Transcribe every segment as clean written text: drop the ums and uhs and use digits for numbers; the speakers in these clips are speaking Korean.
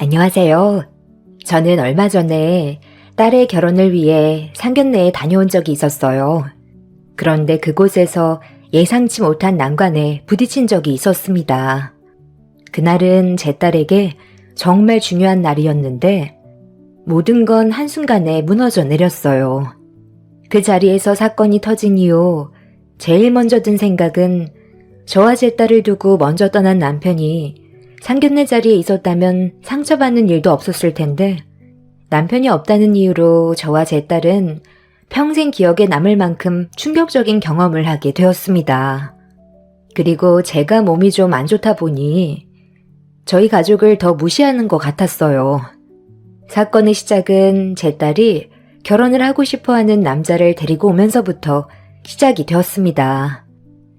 안녕하세요. 저는 얼마 전에 딸의 결혼을 위해 상견례에 다녀온 적이 있었어요. 그런데 그곳에서 예상치 못한 난관에 부딪힌 적이 있었습니다. 그날은 제 딸에게 정말 중요한 날이었는데 모든 건 한순간에 무너져 내렸어요. 그 자리에서 사건이 터진 이후 제일 먼저 든 생각은 저와 제 딸을 두고 먼저 떠난 남편이 상견례 자리에 있었다면 상처받는 일도 없었을 텐데 남편이 없다는 이유로 저와 제 딸은 평생 기억에 남을 만큼 충격적인 경험을 하게 되었습니다. 그리고 제가 몸이 좀 안 좋다 보니 저희 가족을 더 무시하는 것 같았어요. 사건의 시작은 제 딸이 결혼을 하고 싶어하는 남자를 데리고 오면서부터 시작이 되었습니다.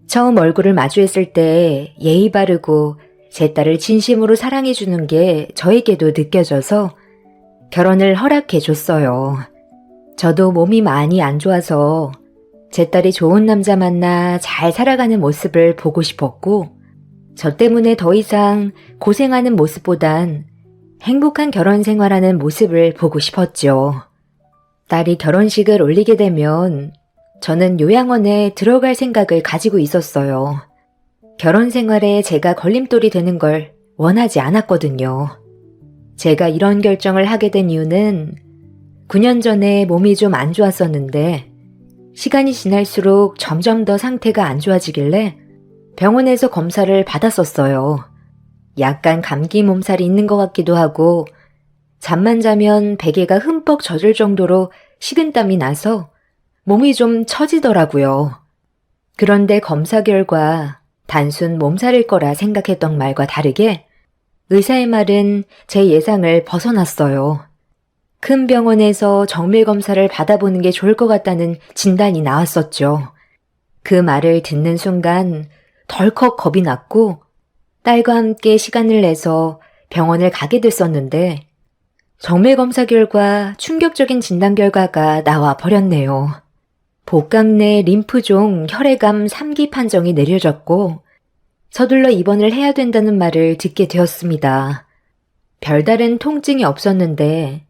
처음 얼굴을 마주했을 때 예의 바르고 제 딸을 진심으로 사랑해주는 게 저에게도 느껴져서 결혼을 허락해줬어요. 저도 몸이 많이 안 좋아서 제 딸이 좋은 남자 만나 잘 살아가는 모습을 보고 싶었고 저 때문에 더 이상 고생하는 모습보단 행복한 결혼 생활하는 모습을 보고 싶었죠. 딸이 결혼식을 올리게 되면 저는 요양원에 들어갈 생각을 가지고 있었어요. 결혼 생활에 제가 걸림돌이 되는 걸 원하지 않았거든요. 제가 이런 결정을 하게 된 이유는 9년 전에 몸이 좀 안 좋았었는데 시간이 지날수록 점점 더 상태가 안 좋아지길래 병원에서 검사를 받았었어요. 약간 감기 몸살이 있는 것 같기도 하고 잠만 자면 베개가 흠뻑 젖을 정도로 식은땀이 나서 몸이 좀 처지더라고요. 그런데 검사 결과 단순 몸살일 거라 생각했던 말과 다르게 의사의 말은 제 예상을 벗어났어요. 큰 병원에서 정밀 검사를 받아보는 게 좋을 것 같다는 진단이 나왔었죠. 그 말을 듣는 순간 덜컥 겁이 났고 딸과 함께 시간을 내서 병원을 가게 됐었는데 정밀 검사 결과 충격적인 진단 결과가 나와 버렸네요. 복강 내 림프종 혈액암 3기 판정이 내려졌고 서둘러 입원을 해야 된다는 말을 듣게 되었습니다. 별다른 통증이 없었는데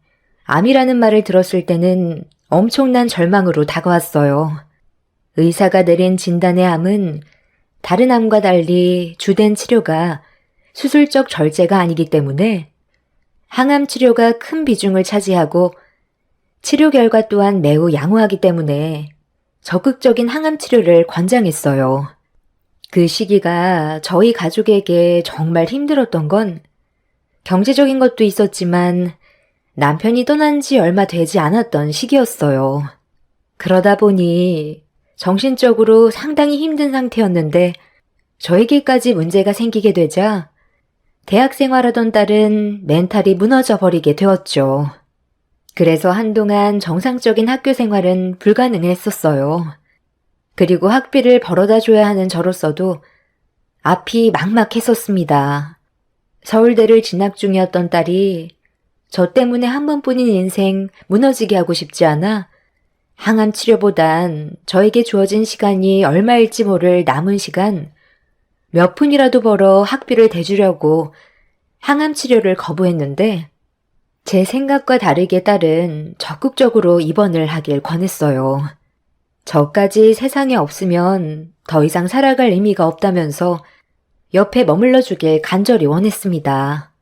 암이라는 말을 들었을 때는 엄청난 절망으로 다가왔어요. 의사가 내린 진단의 암은 다른 암과 달리 주된 치료가 수술적 절제가 아니기 때문에 항암 치료가 큰 비중을 차지하고 치료 결과 또한 매우 양호하기 때문에 적극적인 항암 치료를 권장했어요. 그 시기가 저희 가족에게 정말 힘들었던 건 경제적인 것도 있었지만 남편이 떠난 지 얼마 되지 않았던 시기였어요. 그러다 보니 정신적으로 상당히 힘든 상태였는데 저에게까지 문제가 생기게 되자 대학 생활하던 딸은 멘탈이 무너져 버리게 되었죠. 그래서 한동안 정상적인 학교 생활은 불가능했었어요. 그리고 학비를 벌어다 줘야 하는 저로서도 앞이 막막했었습니다. 서울대를 진학 중이었던 딸이 저 때문에 한 번뿐인 인생 무너지게 하고 싶지 않아 항암 치료보단 저에게 주어진 시간이 얼마일지 모를 남은 시간 몇 푼이라도 벌어 학비를 대주려고 항암 치료를 거부했는데 제 생각과 다르게 딸은 적극적으로 입원을 하길 권했어요. 저까지 세상에 없으면 더 이상 살아갈 의미가 없다면서 옆에 머물러 주길 간절히 원했습니다.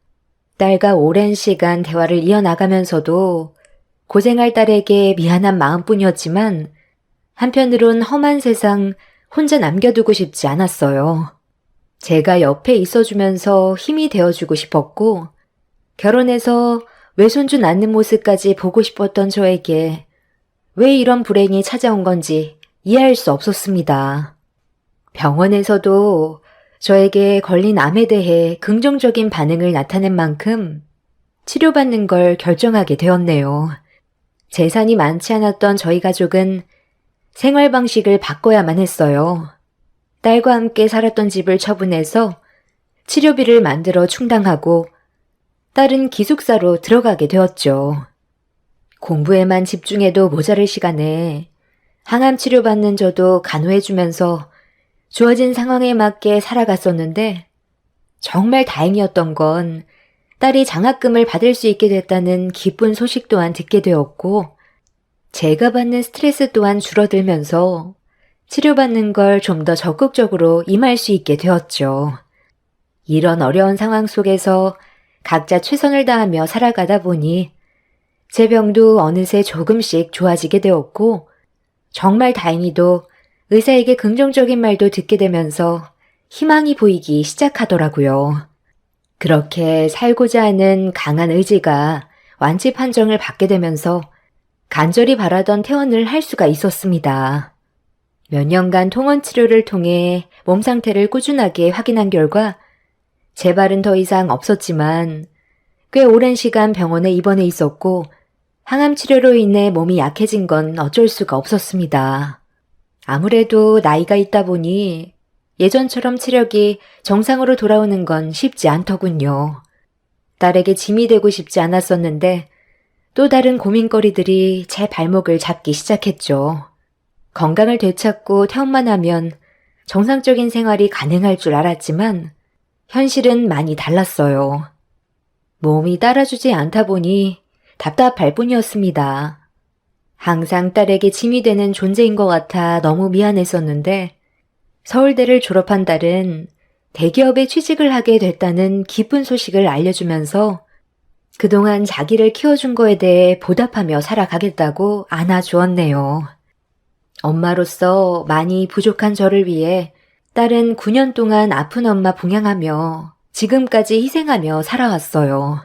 딸과 오랜 시간 대화를 이어나가면서도 고생할 딸에게 미안한 마음뿐이었지만 한편으론 험한 세상 혼자 남겨두고 싶지 않았어요. 제가 옆에 있어주면서 힘이 되어주고 싶었고 결혼해서 외손주 낳는 모습까지 보고 싶었던 저에게 왜 이런 불행이 찾아온 건지 이해할 수 없었습니다. 병원에서도 저에게 걸린 암에 대해 긍정적인 반응을 나타낸 만큼 치료받는 걸 결정하게 되었네요. 재산이 많지 않았던 저희 가족은 생활 방식을 바꿔야만 했어요. 딸과 함께 살았던 집을 처분해서 치료비를 만들어 충당하고 딸은 기숙사로 들어가게 되었죠. 공부에만 집중해도 모자랄 시간에 항암 치료받는 저도 간호해주면서 주어진 상황에 맞게 살아갔었는데 정말 다행이었던 건 딸이 장학금을 받을 수 있게 됐다는 기쁜 소식 또한 듣게 되었고, 제가 받는 스트레스 또한 줄어들면서 치료받는 걸 좀 더 적극적으로 임할 수 있게 되었죠. 이런 어려운 상황 속에서 각자 최선을 다하며 살아가다 보니 제 병도 어느새 조금씩 좋아지게 되었고, 정말 다행히도 의사에게 긍정적인 말도 듣게 되면서 희망이 보이기 시작하더라고요. 그렇게 살고자 하는 강한 의지가 완치 판정을 받게 되면서 간절히 바라던 퇴원을 할 수가 있었습니다. 몇 년간 통원 치료를 통해 몸 상태를 꾸준하게 확인한 결과 재발은 더 이상 없었지만 꽤 오랜 시간 병원에 입원해 있었고 항암 치료로 인해 몸이 약해진 건 어쩔 수가 없었습니다. 아무래도 나이가 있다 보니 예전처럼 체력이 정상으로 돌아오는 건 쉽지 않더군요. 딸에게 짐이 되고 싶지 않았었는데 또 다른 고민거리들이 제 발목을 잡기 시작했죠. 건강을 되찾고 퇴원만 하면 정상적인 생활이 가능할 줄 알았지만 현실은 많이 달랐어요. 몸이 따라주지 않다 보니 답답할 뿐이었습니다. 항상 딸에게 짐이 되는 존재인 것 같아 너무 미안했었는데 서울대를 졸업한 딸은 대기업에 취직을 하게 됐다는 기쁜 소식을 알려주면서 그동안 자기를 키워준 거에 대해 보답하며 살아가겠다고 안아주었네요. 엄마로서 많이 부족한 저를 위해 딸은 9년 동안 아픈 엄마 봉양하며 지금까지 희생하며 살아왔어요.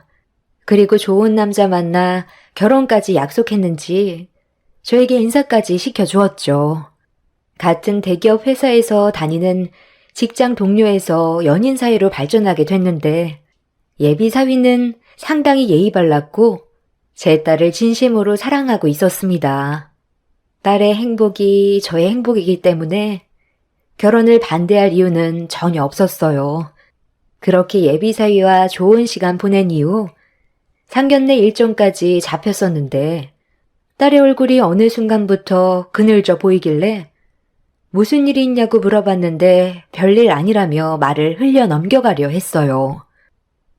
그리고 좋은 남자 만나 결혼까지 약속했는지 저에게 인사까지 시켜주었죠. 같은 대기업 회사에서 다니는 직장 동료에서 연인 사이로 발전하게 됐는데 예비 사위는 상당히 예의 발랐고 제 딸을 진심으로 사랑하고 있었습니다. 딸의 행복이 저의 행복이기 때문에 결혼을 반대할 이유는 전혀 없었어요. 그렇게 예비 사위와 좋은 시간 보낸 이후 상견례 일정까지 잡혔었는데 딸의 얼굴이 어느 순간부터 그늘져 보이길래 무슨 일이 있냐고 물어봤는데 별일 아니라며 말을 흘려 넘겨가려 했어요.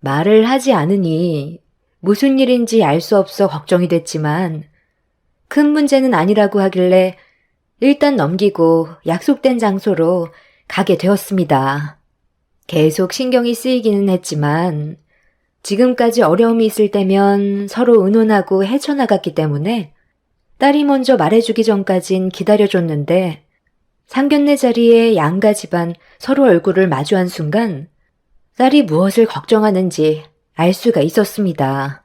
말을 하지 않으니 무슨 일인지 알 수 없어 걱정이 됐지만 큰 문제는 아니라고 하길래 일단 넘기고 약속된 장소로 가게 되었습니다. 계속 신경이 쓰이기는 했지만 지금까지 어려움이 있을 때면 서로 의논하고 헤쳐나갔기 때문에 딸이 먼저 말해주기 전까진 기다려줬는데 상견례 자리에 양가 집안 서로 얼굴을 마주한 순간 딸이 무엇을 걱정하는지 알 수가 있었습니다.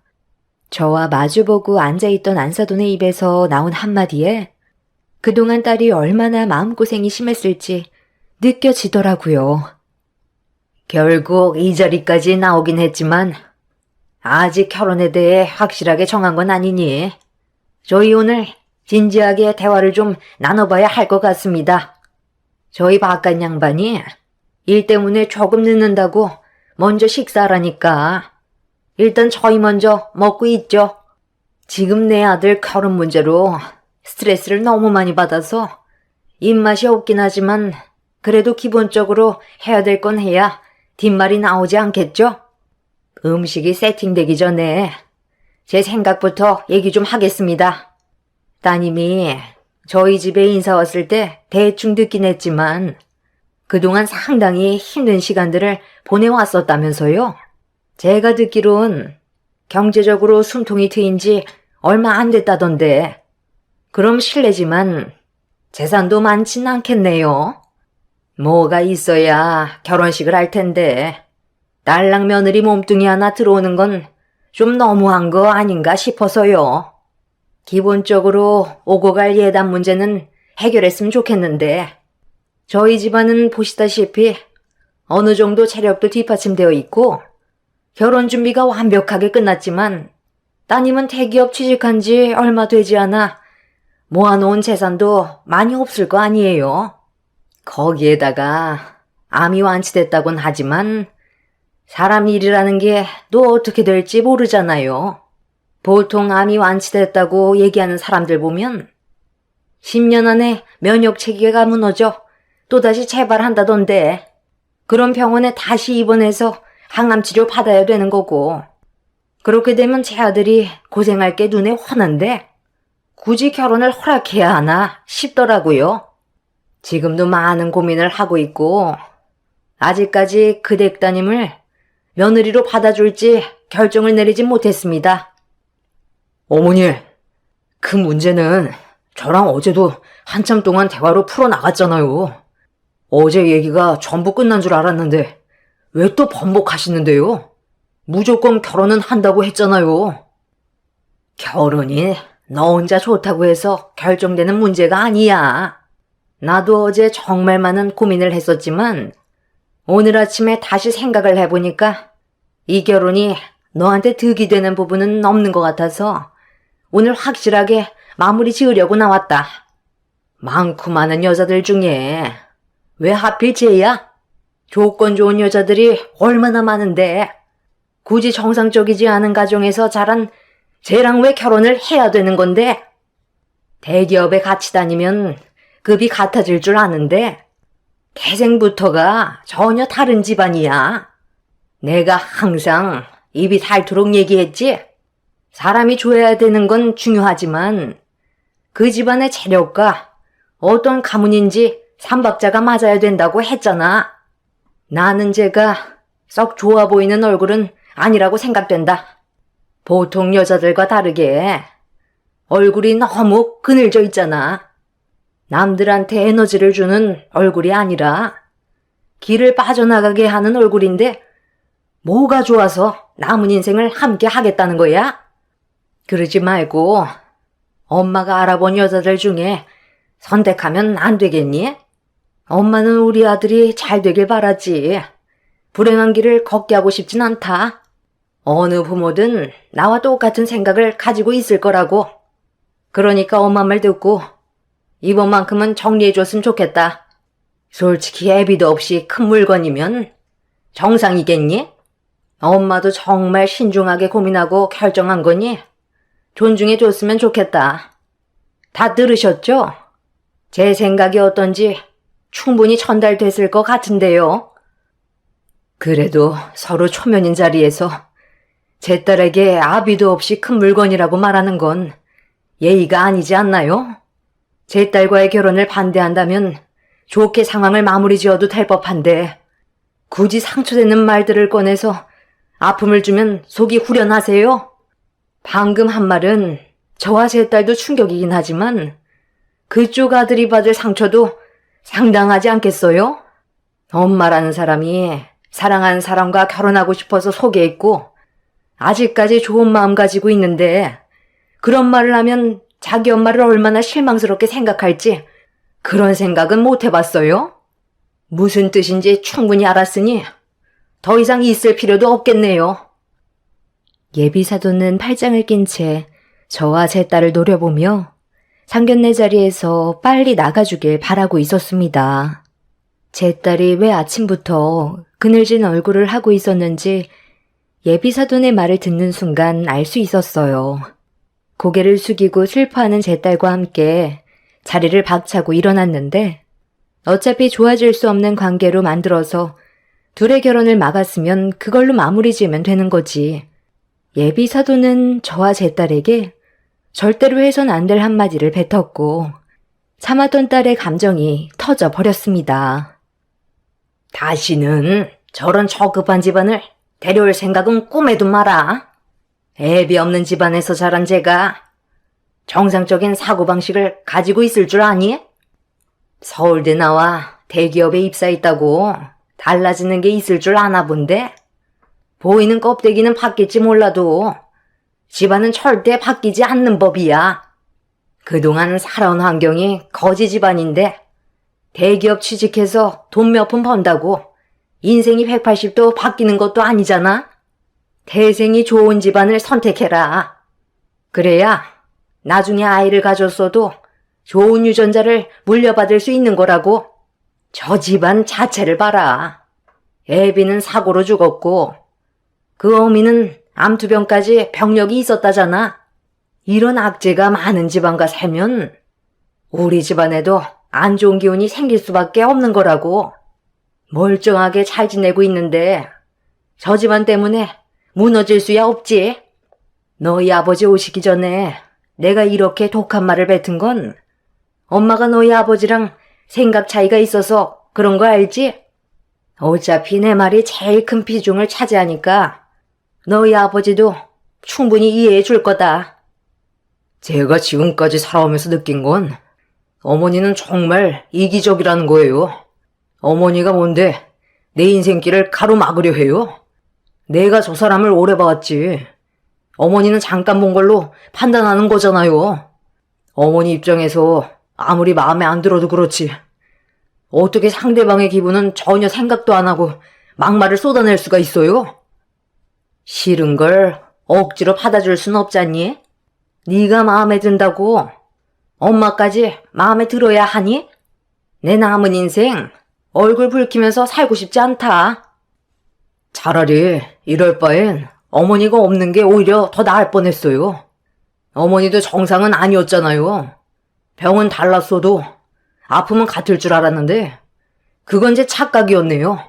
저와 마주보고 앉아있던 안사돈의 입에서 나온 한마디에 그동안 딸이 얼마나 마음고생이 심했을지 느껴지더라고요. 결국 이 자리까지 나오긴 했지만 아직 결혼에 대해 확실하게 정한 건 아니니 저희 오늘 진지하게 대화를 좀 나눠봐야 할 것 같습니다. 저희 바깥 양반이 일 때문에 조금 늦는다고 먼저 식사하라니까 일단 저희 먼저 먹고 있죠. 지금 내 아들 결혼 문제로 스트레스를 너무 많이 받아서 입맛이 없긴 하지만 그래도 기본적으로 해야 될 건 해야 뒷말이 나오지 않겠죠? 음식이 세팅되기 전에 제 생각부터 얘기 좀 하겠습니다. 따님이 저희 집에 인사 왔을 때 대충 듣긴 했지만 그동안 상당히 힘든 시간들을 보내왔었다면서요. 제가 듣기론 경제적으로 숨통이 트인 지 얼마 안 됐다던데 그럼 실례지만 재산도 많진 않겠네요. 뭐가 있어야 결혼식을 할 텐데 딸랑 며느리 몸뚱이 하나 들어오는 건 좀 너무한 거 아닌가 싶어서요. 기본적으로 오고 갈 예단 문제는 해결했으면 좋겠는데 저희 집안은 보시다시피 어느 정도 체력도 뒷받침되어 있고 결혼 준비가 완벽하게 끝났지만 따님은 대기업 취직한 지 얼마 되지 않아 모아놓은 재산도 많이 없을 거 아니에요. 거기에다가 암이 완치됐다곤 하지만 사람 일이라는 게 또 어떻게 될지 모르잖아요. 보통 암이 완치됐다고 얘기하는 사람들 보면 10년 안에 면역 체계가 무너져 또다시 재발한다던데 그런 병원에 다시 입원해서 항암 치료 받아야 되는 거고 그렇게 되면 제 아들이 고생할 게 눈에 훤한데 굳이 결혼을 허락해야 하나 싶더라고요. 지금도 많은 고민을 하고 있고 아직까지 그 댁따님을 며느리로 받아줄지 결정을 내리지 못했습니다. 어머니, 그 문제는 저랑 어제도 한참 동안 대화로 풀어나갔잖아요. 어제 얘기가 전부 끝난 줄 알았는데 왜 또 번복하시는데요? 무조건 결혼은 한다고 했잖아요. 결혼이 너 혼자 좋다고 해서 결정되는 문제가 아니야. 나도 어제 정말 많은 고민을 했었지만 오늘 아침에 다시 생각을 해보니까 이 결혼이 너한테 득이 되는 부분은 없는 것 같아서 오늘 확실하게 마무리 지으려고 나왔다. 많고 많은 여자들 중에 왜 하필 쟤야? 조건 좋은 여자들이 얼마나 많은데 굳이 정상적이지 않은 가정에서 자란 쟤랑 왜 결혼을 해야 되는 건데? 대기업에 같이 다니면 급이 같아질 줄 아는데 태생부터가 전혀 다른 집안이야. 내가 항상 입이 닳도록 얘기했지? 사람이 좋아야 되는 건 중요하지만 그 집안의 재력과 어떤 가문인지 삼박자가 맞아야 된다고 했잖아. 나는 쟤가 썩 좋아 보이는 얼굴은 아니라고 생각된다. 보통 여자들과 다르게 얼굴이 너무 그늘져 있잖아. 남들한테 에너지를 주는 얼굴이 아니라 길을 빠져나가게 하는 얼굴인데 뭐가 좋아서 남은 인생을 함께 하겠다는 거야? 그러지 말고 엄마가 알아본 여자들 중에 선택하면 안 되겠니? 엄마는 우리 아들이 잘 되길 바라지. 불행한 길을 걷게 하고 싶진 않다. 어느 부모든 나와 똑같은 생각을 가지고 있을 거라고. 그러니까 엄마 말 듣고 이번만큼은 정리해줬으면 좋겠다. 솔직히 애비도 없이 큰 물건이면 정상이겠니? 엄마도 정말 신중하게 고민하고 결정한 거니 존중해줬으면 좋겠다. 다 들으셨죠? 제 생각이 어떤지 충분히 전달됐을 것 같은데요. 그래도 서로 초면인 자리에서 제 딸에게 아비도 없이 큰 물건이라고 말하는 건 예의가 아니지 않나요? 제 딸과의 결혼을 반대한다면 좋게 상황을 마무리 지어도 될 법한데 굳이 상처되는 말들을 꺼내서 아픔을 주면 속이 후련하세요? 방금 한 말은 저와 제 딸도 충격이긴 하지만 그쪽 아들이 받을 상처도 상당하지 않겠어요? 엄마라는 사람이 사랑하는 사람과 결혼하고 싶어서 속에 있고 아직까지 좋은 마음 가지고 있는데 그런 말을 하면 자기 엄마를 얼마나 실망스럽게 생각할지 그런 생각은 못 해봤어요? 무슨 뜻인지 충분히 알았으니 더 이상 있을 필요도 없겠네요. 예비사도는 팔짱을 낀 채 저와 제 딸을 노려보며 상견례 자리에서 빨리 나가주길 바라고 있었습니다. 제 딸이 왜 아침부터 그늘진 얼굴을 하고 있었는지 예비사돈의 말을 듣는 순간 알 수 있었어요. 고개를 숙이고 슬퍼하는 제 딸과 함께 자리를 박차고 일어났는데 어차피 좋아질 수 없는 관계로 만들어서 둘의 결혼을 막았으면 그걸로 마무리 지으면 되는 거지. 예비사돈은 저와 제 딸에게 절대로 해선 안 될 한마디를 뱉었고 참았던 딸의 감정이 터져 버렸습니다. 다시는 저런 저급한 집안을 데려올 생각은 꿈에도 마라. 애비 없는 집안에서 자란 제가 정상적인 사고방식을 가지고 있을 줄 아니? 서울대 나와 대기업에 입사했다고 달라지는 게 있을 줄 아나 본데? 보이는 껍데기는 바뀔지 몰라도 집안은 절대 바뀌지 않는 법이야. 그동안 살아온 환경이 거지 집안인데 대기업 취직해서 돈 몇 푼 번다고 인생이 180도 바뀌는 것도 아니잖아. 태생이 좋은 집안을 선택해라. 그래야 나중에 아이를 가졌어도 좋은 유전자를 물려받을 수 있는 거라고. 저 집안 자체를 봐라. 애비는 사고로 죽었고 그 어미는 암투병까지 병력이 있었다잖아. 이런 악재가 많은 집안과 살면 우리 집안에도 안 좋은 기운이 생길 수밖에 없는 거라고. 멀쩡하게 잘 지내고 있는데 저 집안 때문에 무너질 수야 없지. 너희 아버지 오시기 전에 내가 이렇게 독한 말을 뱉은 건 엄마가 너희 아버지랑 생각 차이가 있어서 그런 거 알지? 어차피 내 말이 제일 큰 비중을 차지하니까 너희 아버지도 충분히 이해해 줄 거다. 제가 지금까지 살아오면서 느낀 건 어머니는 정말 이기적이라는 거예요. 어머니가 뭔데 내 인생길을 가로막으려 해요? 내가 저 사람을 오래 봐왔지. 어머니는 잠깐 본 걸로 판단하는 거잖아요. 어머니 입장에서 아무리 마음에 안 들어도 그렇지. 어떻게 상대방의 기분은 전혀 생각도 안 하고 막말을 쏟아낼 수가 있어요? 싫은 걸 억지로 받아줄 순 없잖니? 네가 마음에 든다고 엄마까지 마음에 들어야 하니? 내 남은 인생 얼굴 붉히면서 살고 싶지 않다. 차라리 이럴 바엔 어머니가 없는 게 오히려 더 나을 뻔했어요. 어머니도 정상은 아니었잖아요. 병은 달랐어도 아픔은 같을 줄 알았는데 그건 제 착각이었네요.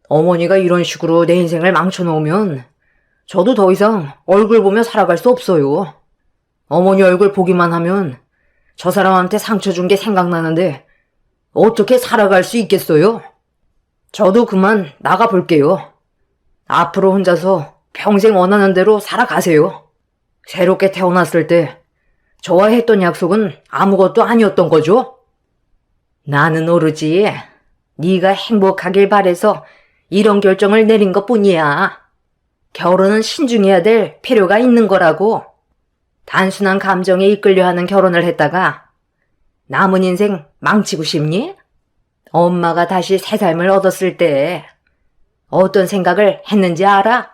어머니가 이런 식으로 내 인생을 망쳐놓으면 저도 더 이상 얼굴 보며 살아갈 수 없어요. 어머니 얼굴 보기만 하면 저 사람한테 상처 준 게 생각나는데 어떻게 살아갈 수 있겠어요? 저도 그만 나가볼게요. 앞으로 혼자서 평생 원하는 대로 살아가세요. 새롭게 태어났을 때 저와 했던 약속은 아무것도 아니었던 거죠? 나는 오로지 네가 행복하길 바래서 이런 결정을 내린 것뿐이야. 결혼은 신중해야 될 필요가 있는 거라고. 단순한 감정에 이끌려 하는 결혼을 했다가 남은 인생 망치고 싶니? 엄마가 다시 새 삶을 얻었을 때 어떤 생각을 했는지 알아?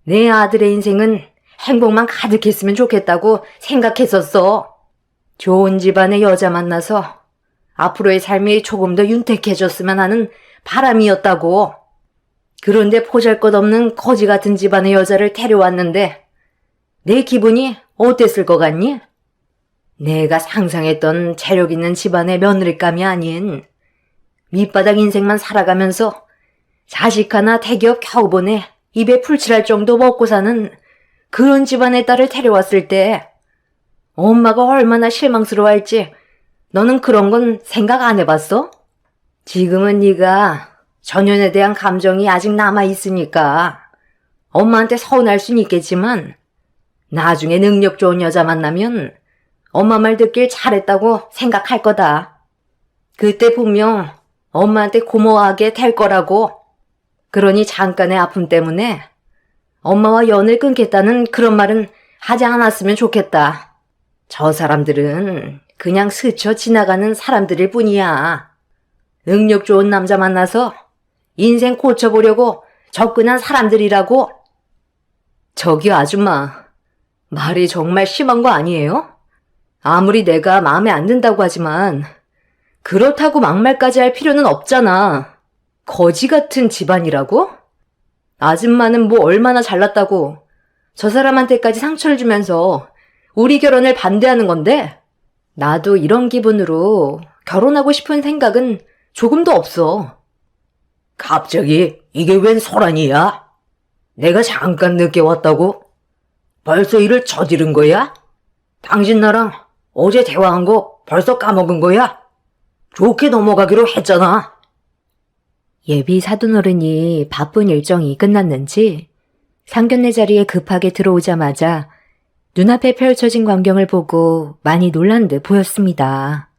내 아들의 인생은 행복만 가득했으면 좋겠다고 생각했었어. 좋은 집안의 여자 만나서 앞으로의 삶이 조금 더 윤택해졌으면 하는 바람이었다고. 그런데 보잘것없는 거지 같은 집안의 여자를 데려왔는데 내 기분이 어땠을 것 같니? 내가 상상했던 재력 있는 집안의 며느리감이 아닌 밑바닥 인생만 살아가면서 자식 하나 대기업 겨우 보내 입에 풀칠할 정도 먹고 사는 그런 집안의 딸을 데려왔을 때 엄마가 얼마나 실망스러워할지 너는 그런 건 생각 안 해봤어? 지금은 네가 전연에 대한 감정이 아직 남아있으니까 엄마한테 서운할 순 있겠지만 나중에 능력 좋은 여자 만나면 엄마 말 듣길 잘했다고 생각할 거다. 그때 분명 엄마한테 고마워하게 될 거라고. 그러니 잠깐의 아픔 때문에 엄마와 연을 끊겠다는 그런 말은 하지 않았으면 좋겠다. 저 사람들은 그냥 스쳐 지나가는 사람들일 뿐이야. 능력 좋은 남자 만나서 인생 고쳐보려고 접근한 사람들이라고. 저기 아줌마, 말이 정말 심한 거 아니에요? 아무리 내가 마음에 안 든다고 하지만 그렇다고 막말까지 할 필요는 없잖아. 거지 같은 집안이라고? 아줌마는 뭐 얼마나 잘났다고 저 사람한테까지 상처를 주면서 우리 결혼을 반대하는 건데? 나도 이런 기분으로 결혼하고 싶은 생각은 조금도 없어. 갑자기 이게 웬 소란이야? 내가 잠깐 늦게 왔다고? 벌써 일을 저지른 거야? 당신 나랑 어제 대화한 거 벌써 까먹은 거야? 좋게 넘어가기로 했잖아. 예비 사돈어른이 바쁜 일정이 끝났는지 상견례 자리에 급하게 들어오자마자 눈앞에 펼쳐진 광경을 보고 많이 놀란 듯 보였습니다.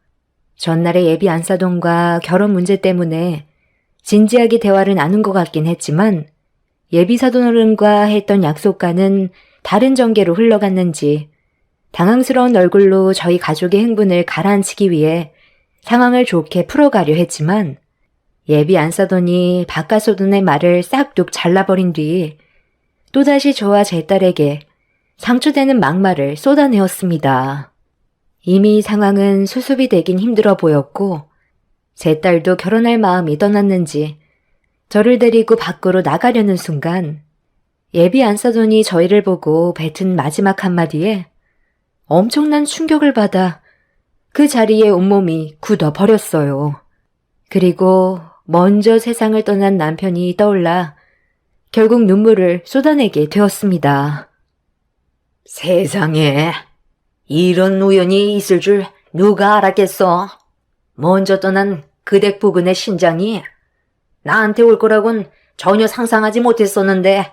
전날의 예비 안사돈과 결혼 문제 때문에 진지하게 대화를 나눈 것 같긴 했지만 예비 사돈어른과 했던 약속과는 다른 전개로 흘러갔는지 당황스러운 얼굴로 저희 가족의 흥분을 가라앉히기 위해 상황을 좋게 풀어가려 했지만 예비 안사돈이 바깥소돈의 말을 싹둑 잘라버린 뒤 또다시 저와 제 딸에게 상처되는 막말을 쏟아내었습니다. 이미 상황은 수습이 되긴 힘들어 보였고 제 딸도 결혼할 마음이 떠났는지 저를 데리고 밖으로 나가려는 순간 예비 안사돈이 저희를 보고 뱉은 마지막 한마디에 엄청난 충격을 받아 그 자리에 온몸이 굳어버렸어요. 그리고 먼저 세상을 떠난 남편이 떠올라 결국 눈물을 쏟아내게 되었습니다. 세상에, 이런 우연이 있을 줄 누가 알았겠어? 먼저 떠난 그댁 부근의 신장이 나한테 올 거라곤 전혀 상상하지 못했었는데,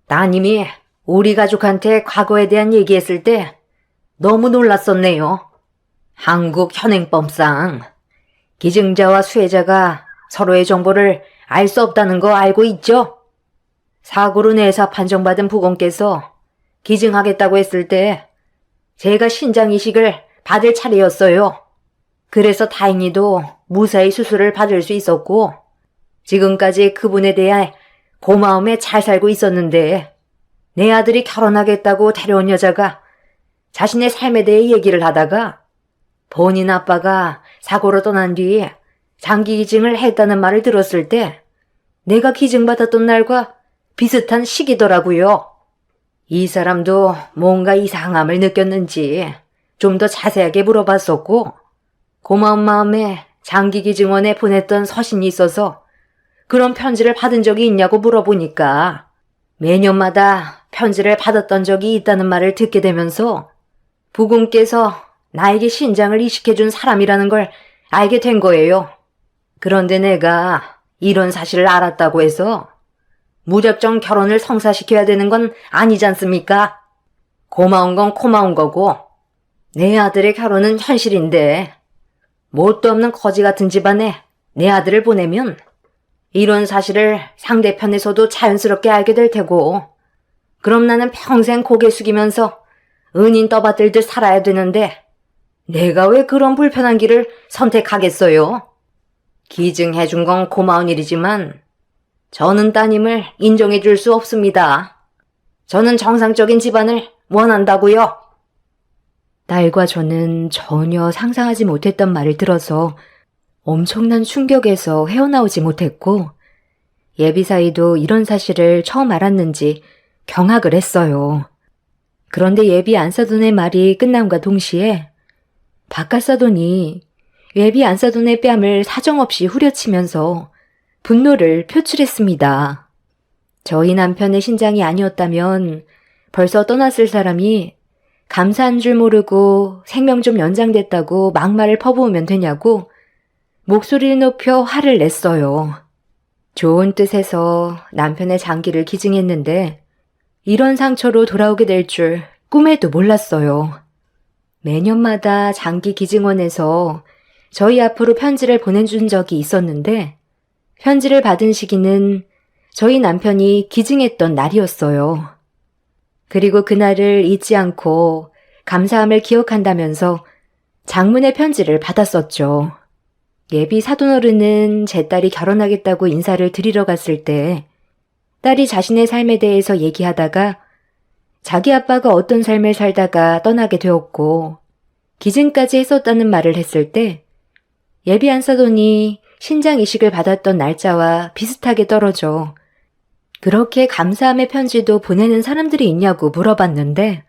따님이 우리 가족한테 과거에 대한 얘기했을 때 너무 놀랐었네요. 한국 현행법상 기증자와 수혜자가 서로의 정보를 알 수 없다는 거 알고 있죠? 사고로 내사 판정받은 부검께서 기증하겠다고 했을 때 제가 신장 이식을 받을 차례였어요. 그래서 다행히도 무사히 수술을 받을 수 있었고 지금까지 그분에 대해 고마움에 잘 살고 있었는데 내 아들이 결혼하겠다고 데려온 여자가 자신의 삶에 대해 얘기를 하다가 본인 아빠가 사고로 떠난 뒤에 장기 기증을 했다는 말을 들었을 때 내가 기증받았던 날과 비슷한 시기더라고요. 이 사람도 뭔가 이상함을 느꼈는지 좀 더 자세하게 물어봤었고 고마운 마음에 장기 기증원에 보냈던 서신이 있어서 그런 편지를 받은 적이 있냐고 물어보니까 매년마다 편지를 받았던 적이 있다는 말을 듣게 되면서 부군께서 나에게 신장을 이식해준 사람이라는 걸 알게 된 거예요. 그런데 내가 이런 사실을 알았다고 해서 무작정 결혼을 성사시켜야 되는 건 아니지 않습니까? 고마운 건 고마운 거고 내 아들의 결혼은 현실인데 뭣도 없는 거지 같은 집안에 내 아들을 보내면 이런 사실을 상대편에서도 자연스럽게 알게 될 테고 그럼 나는 평생 고개 숙이면서 은인 떠받들듯 살아야 되는데 내가 왜 그런 불편한 길을 선택하겠어요? 기증해준 건 고마운 일이지만 저는 따님을 인정해 줄 수 없습니다. 저는 정상적인 집안을 원한다고요. 딸과 저는 전혀 상상하지 못했던 말을 들어서 엄청난 충격에서 헤어나오지 못했고 예비사이도 이런 사실을 처음 알았는지 경악을 했어요. 그런데 예비 안사돈의 말이 끝남과 동시에 바깥사돈이 예비 안사돈의 뺨을 사정없이 후려치면서 분노를 표출했습니다. 저희 남편의 신장이 아니었다면 벌써 떠났을 사람이 감사한 줄 모르고 생명 좀 연장됐다고 막말을 퍼부으면 되냐고 목소리를 높여 화를 냈어요. 좋은 뜻에서 남편의 장기를 기증했는데 이런 상처로 돌아오게 될 줄 꿈에도 몰랐어요. 매년마다 장기 기증원에서 저희 앞으로 편지를 보내준 적이 있었는데 편지를 받은 시기는 저희 남편이 기증했던 날이었어요. 그리고 그날을 잊지 않고 감사함을 기억한다면서 장문의 편지를 받았었죠. 예비 사돈어른은 제 딸이 결혼하겠다고 인사를 드리러 갔을 때 딸이 자신의 삶에 대해서 얘기하다가 자기 아빠가 어떤 삶을 살다가 떠나게 되었고 기증까지 했었다는 말을 했을 때 예비 안사돈이 신장 이식을 받았던 날짜와 비슷하게 떨어져 그렇게 감사함의 편지도 보내는 사람들이 있냐고 물어봤는데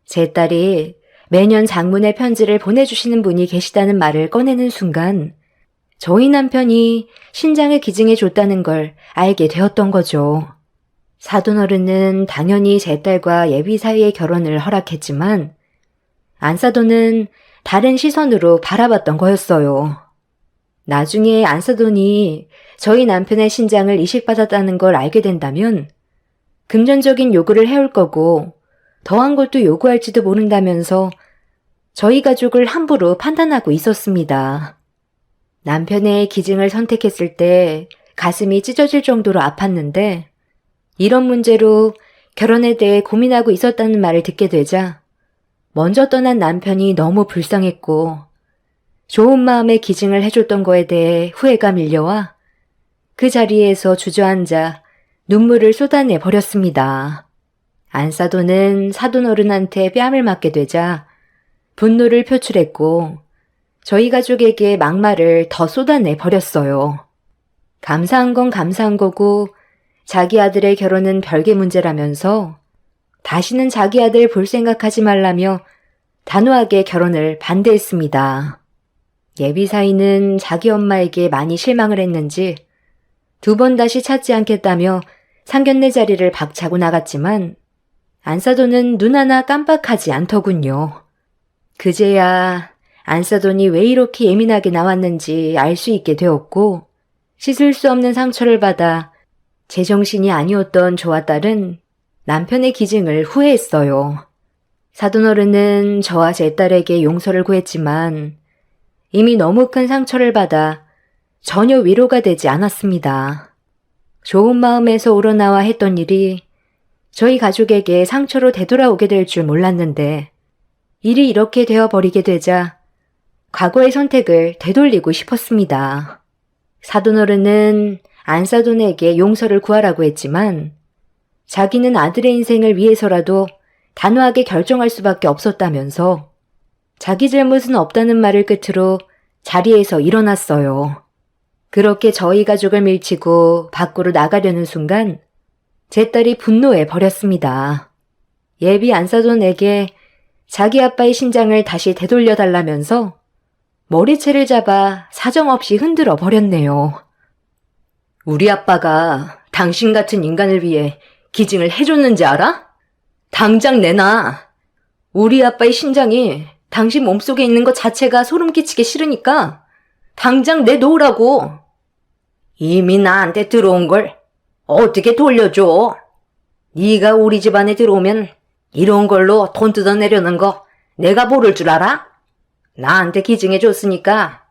제 딸이 매년 장문의 편지를 보내주시는 분이 계시다는 말을 꺼내는 순간 저희 남편이 신장을 기증해 줬다는 걸 알게 되었던 거죠. 사돈어른은 당연히 제 딸과 예비 사이의 결혼을 허락했지만 안사돈은 다른 시선으로 바라봤던 거였어요. 나중에 안사돈이 저희 남편의 신장을 이식받았다는 걸 알게 된다면 금전적인 요구를 해올 거고 더한 것도 요구할지도 모른다면서 저희 가족을 함부로 판단하고 있었습니다. 남편의 기증을 선택했을 때 가슴이 찢어질 정도로 아팠는데 이런 문제로 결혼에 대해 고민하고 있었다는 말을 듣게 되자 먼저 떠난 남편이 너무 불쌍했고 좋은 마음에 기증을 해줬던 거에 대해 후회가 밀려와 그 자리에서 주저앉아 눈물을 쏟아내 버렸습니다. 안사돈은 사돈어른한테 뺨을 맞게 되자 분노를 표출했고 저희 가족에게 막말을 더 쏟아내 버렸어요. 감사한 건 감사한 거고 자기 아들의 결혼은 별개 문제라면서 다시는 자기 아들 볼 생각하지 말라며 단호하게 결혼을 반대했습니다. 예비 사이는 자기 엄마에게 많이 실망을 했는지 2번 다시 찾지 않겠다며 상견례 자리를 박차고 나갔지만 안사돈은 눈 하나 깜빡하지 않더군요. 그제야 안사돈이 왜 이렇게 예민하게 나왔는지 알 수 있게 되었고, 씻을 수 없는 상처를 받아 제정신이 아니었던 저와 딸은 남편의 기증을 후회했어요. 사돈어른은 저와 제 딸에게 용서를 구했지만 이미 너무 큰 상처를 받아 전혀 위로가 되지 않았습니다. 좋은 마음에서 우러나와 했던 일이 저희 가족에게 상처로 되돌아오게 될 줄 몰랐는데 일이 이렇게 되어버리게 되자 과거의 선택을 되돌리고 싶었습니다. 사돈어른은 안사돈에게 용서를 구하라고 했지만 자기는 아들의 인생을 위해서라도 단호하게 결정할 수밖에 없었다면서 자기 잘못은 없다는 말을 끝으로 자리에서 일어났어요. 그렇게 저희 가족을 밀치고 밖으로 나가려는 순간 제 딸이 분노해 버렸습니다. 예비 안사돈에게 자기 아빠의 심장을 다시 되돌려 달라면서 머리채를 잡아 사정없이 흔들어 버렸네요. 우리 아빠가 당신 같은 인간을 위해 기증을 해줬는지 알아? 당장 내놔. 우리 아빠의 심장이 당신 몸속에 있는 것 자체가 소름 끼치게 싫으니까 당장 내놓으라고. 이미 나한테 들어온 걸 어떻게 돌려줘? 네가 우리 집안에 들어오면 이런 걸로 돈 뜯어내려는 거 내가 모를 줄 알아? 나한테 기증해줬으니까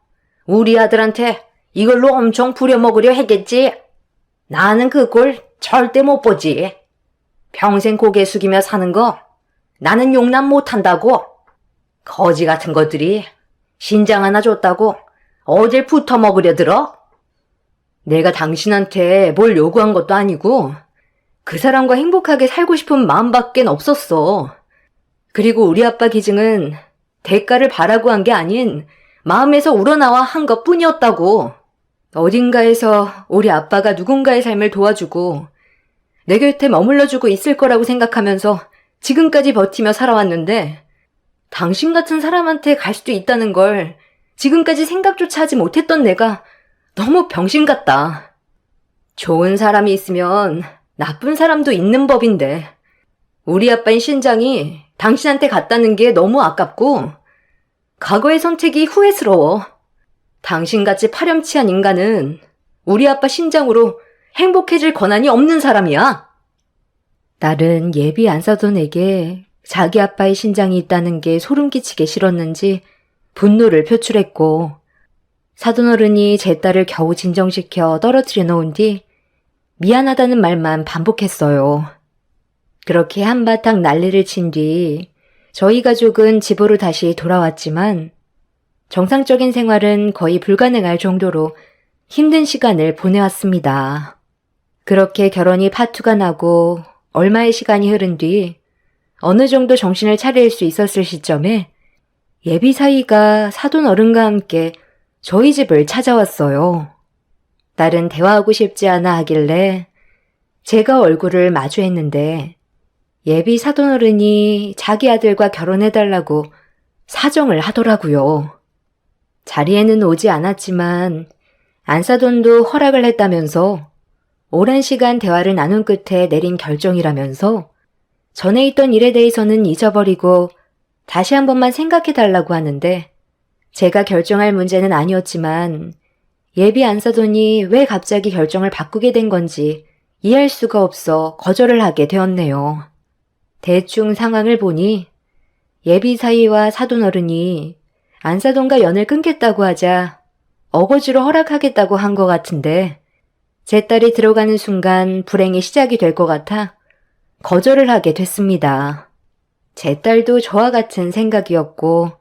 우리 아들한테 이걸로 엄청 부려먹으려 했겠지? 나는 그 꼴 절대 못 보지. 평생 고개 숙이며 사는 거 나는 용납 못한다고. 거지 같은 것들이 신장 하나 줬다고 어딜 붙어먹으려 들어? 내가 당신한테 뭘 요구한 것도 아니고 그 사람과 행복하게 살고 싶은 마음밖엔 없었어. 그리고 우리 아빠 기증은 대가를 바라고 한 게 아닌 마음에서 우러나와 한 것뿐이었다고. 어딘가에서 우리 아빠가 누군가의 삶을 도와주고 내 곁에 머물러주고 있을 거라고 생각하면서 지금까지 버티며 살아왔는데 당신 같은 사람한테 갈 수도 있다는 걸 지금까지 생각조차 하지 못했던 내가 너무 병신 같다. 좋은 사람이 있으면 나쁜 사람도 있는 법인데 우리 아빠의 신장이 당신한테 갔다는 게 너무 아깝고 과거의 선택이 후회스러워. 당신같이 파렴치한 인간은 우리 아빠 심장으로 행복해질 권한이 없는 사람이야. 딸은 예비 안사돈에게 자기 아빠의 신장이 있다는 게 소름 끼치게 싫었는지 분노를 표출했고 사돈어른이 제 딸을 겨우 진정시켜 떨어뜨려 놓은 뒤 미안하다는 말만 반복했어요. 그렇게 한바탕 난리를 친 뒤 저희 가족은 집으로 다시 돌아왔지만 정상적인 생활은 거의 불가능할 정도로 힘든 시간을 보내왔습니다. 그렇게 결혼이 파투가 나고 얼마의 시간이 흐른 뒤 어느 정도 정신을 차릴 수 있었을 시점에 예비 사위가 사돈 어른과 함께 저희 집을 찾아왔어요. 딸은 대화하고 싶지 않아 하길래 제가 얼굴을 마주했는데 예비 사돈 어른이 자기 아들과 결혼해달라고 사정을 하더라고요. 자리에는 오지 않았지만 안사돈도 허락을 했다면서 오랜 시간 대화를 나눈 끝에 내린 결정이라면서 전에 있던 일에 대해서는 잊어버리고 다시 한 번만 생각해달라고 하는데 제가 결정할 문제는 아니었지만 예비 안사돈이 왜 갑자기 결정을 바꾸게 된 건지 이해할 수가 없어 거절을 하게 되었네요. 대충 상황을 보니 예비 사위와 사돈 어른이 안사돈과 연을 끊겠다고 하자 어거지로 허락하겠다고 한 것 같은데 제 딸이 들어가는 순간 불행이 시작이 될 것 같아 거절을 하게 됐습니다. 제 딸도 저와 같은 생각이었고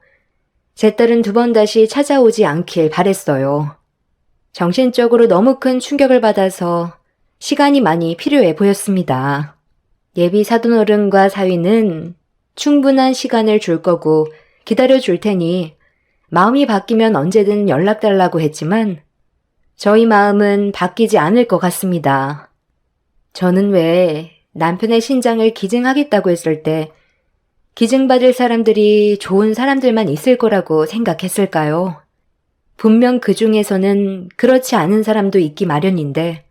제 딸은 두 번 다시 찾아오지 않길 바랬어요. 정신적으로 너무 큰 충격을 받아서 시간이 많이 필요해 보였습니다. 예비 사돈어른과 사위는 충분한 시간을 줄 거고 기다려줄 테니 마음이 바뀌면 언제든 연락달라고 했지만 저희 마음은 바뀌지 않을 것 같습니다. 저는 왜 남편의 신장을 기증하겠다고 했을 때 기증받을 사람들이 좋은 사람들만 있을 거라고 생각했을까요? 분명 그 중에서는 그렇지 않은 사람도 있기 마련인데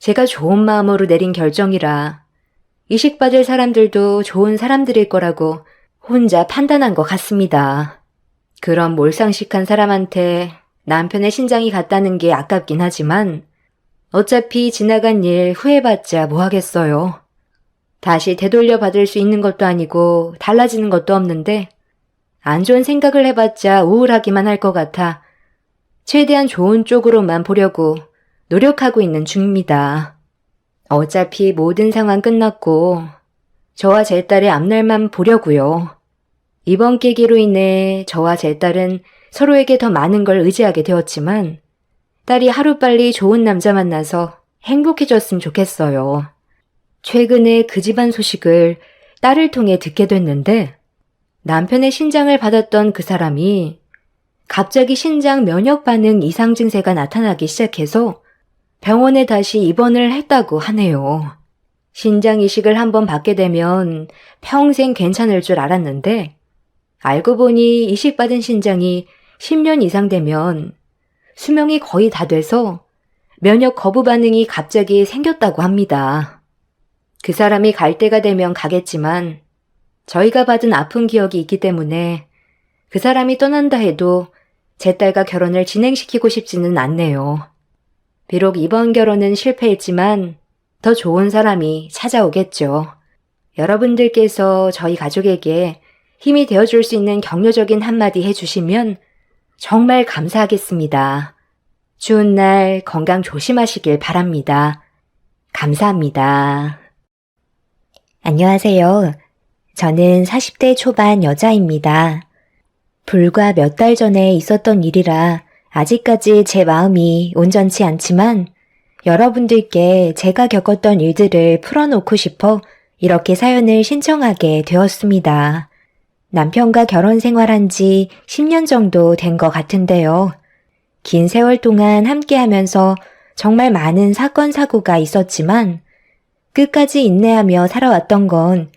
제가 좋은 마음으로 내린 결정이라 이식받을 사람들도 좋은 사람들일 거라고 혼자 판단한 것 같습니다. 그런 몰상식한 사람한테 남편의 신장이 갔다는 게 아깝긴 하지만 어차피 지나간 일 후회받자 뭐 하겠어요. 다시 되돌려 받을 수 있는 것도 아니고 달라지는 것도 없는데 안 좋은 생각을 해봤자 우울하기만 할 것 같아 최대한 좋은 쪽으로만 보려고 노력하고 있는 중입니다. 어차피 모든 상황 끝났고 저와 제 딸의 앞날만 보려고요. 이번 계기로 인해 저와 제 딸은 서로에게 더 많은 걸 의지하게 되었지만 딸이 하루빨리 좋은 남자 만나서 행복해졌으면 좋겠어요. 최근에 그 집안 소식을 딸을 통해 듣게 됐는데 남편의 신장을 받았던 그 사람이 갑자기 신장 면역 반응 이상 증세가 나타나기 시작해서 병원에 다시 입원을 했다고 하네요. 신장 이식을 한번 받게 되면 평생 괜찮을 줄 알았는데 알고 보니 이식받은 신장이 10년 이상 되면 수명이 거의 다 돼서 면역 거부 반응이 갑자기 생겼다고 합니다. 그 사람이 갈 때가 되면 가겠지만 저희가 받은 아픈 기억이 있기 때문에 그 사람이 떠난다 해도 제 딸과 결혼을 진행시키고 싶지는 않네요. 비록 이번 결혼은 실패했지만 더 좋은 사람이 찾아오겠죠. 여러분들께서 저희 가족에게 힘이 되어줄 수 있는 격려적인 한마디 해주시면 정말 감사하겠습니다. 추운 날 건강 조심하시길 바랍니다. 감사합니다. 안녕하세요. 저는 40대 초반 여자입니다. 불과 몇 달 전에 있었던 일이라 아직까지 제 마음이 온전치 않지만 여러분들께 제가 겪었던 일들을 풀어놓고 싶어 이렇게 사연을 신청하게 되었습니다. 남편과 결혼 생활한 지 10년 정도 된 것 같은데요. 긴 세월 동안 함께 하면서 정말 많은 사건 사고가 있었지만 끝까지 인내하며 살아왔던 건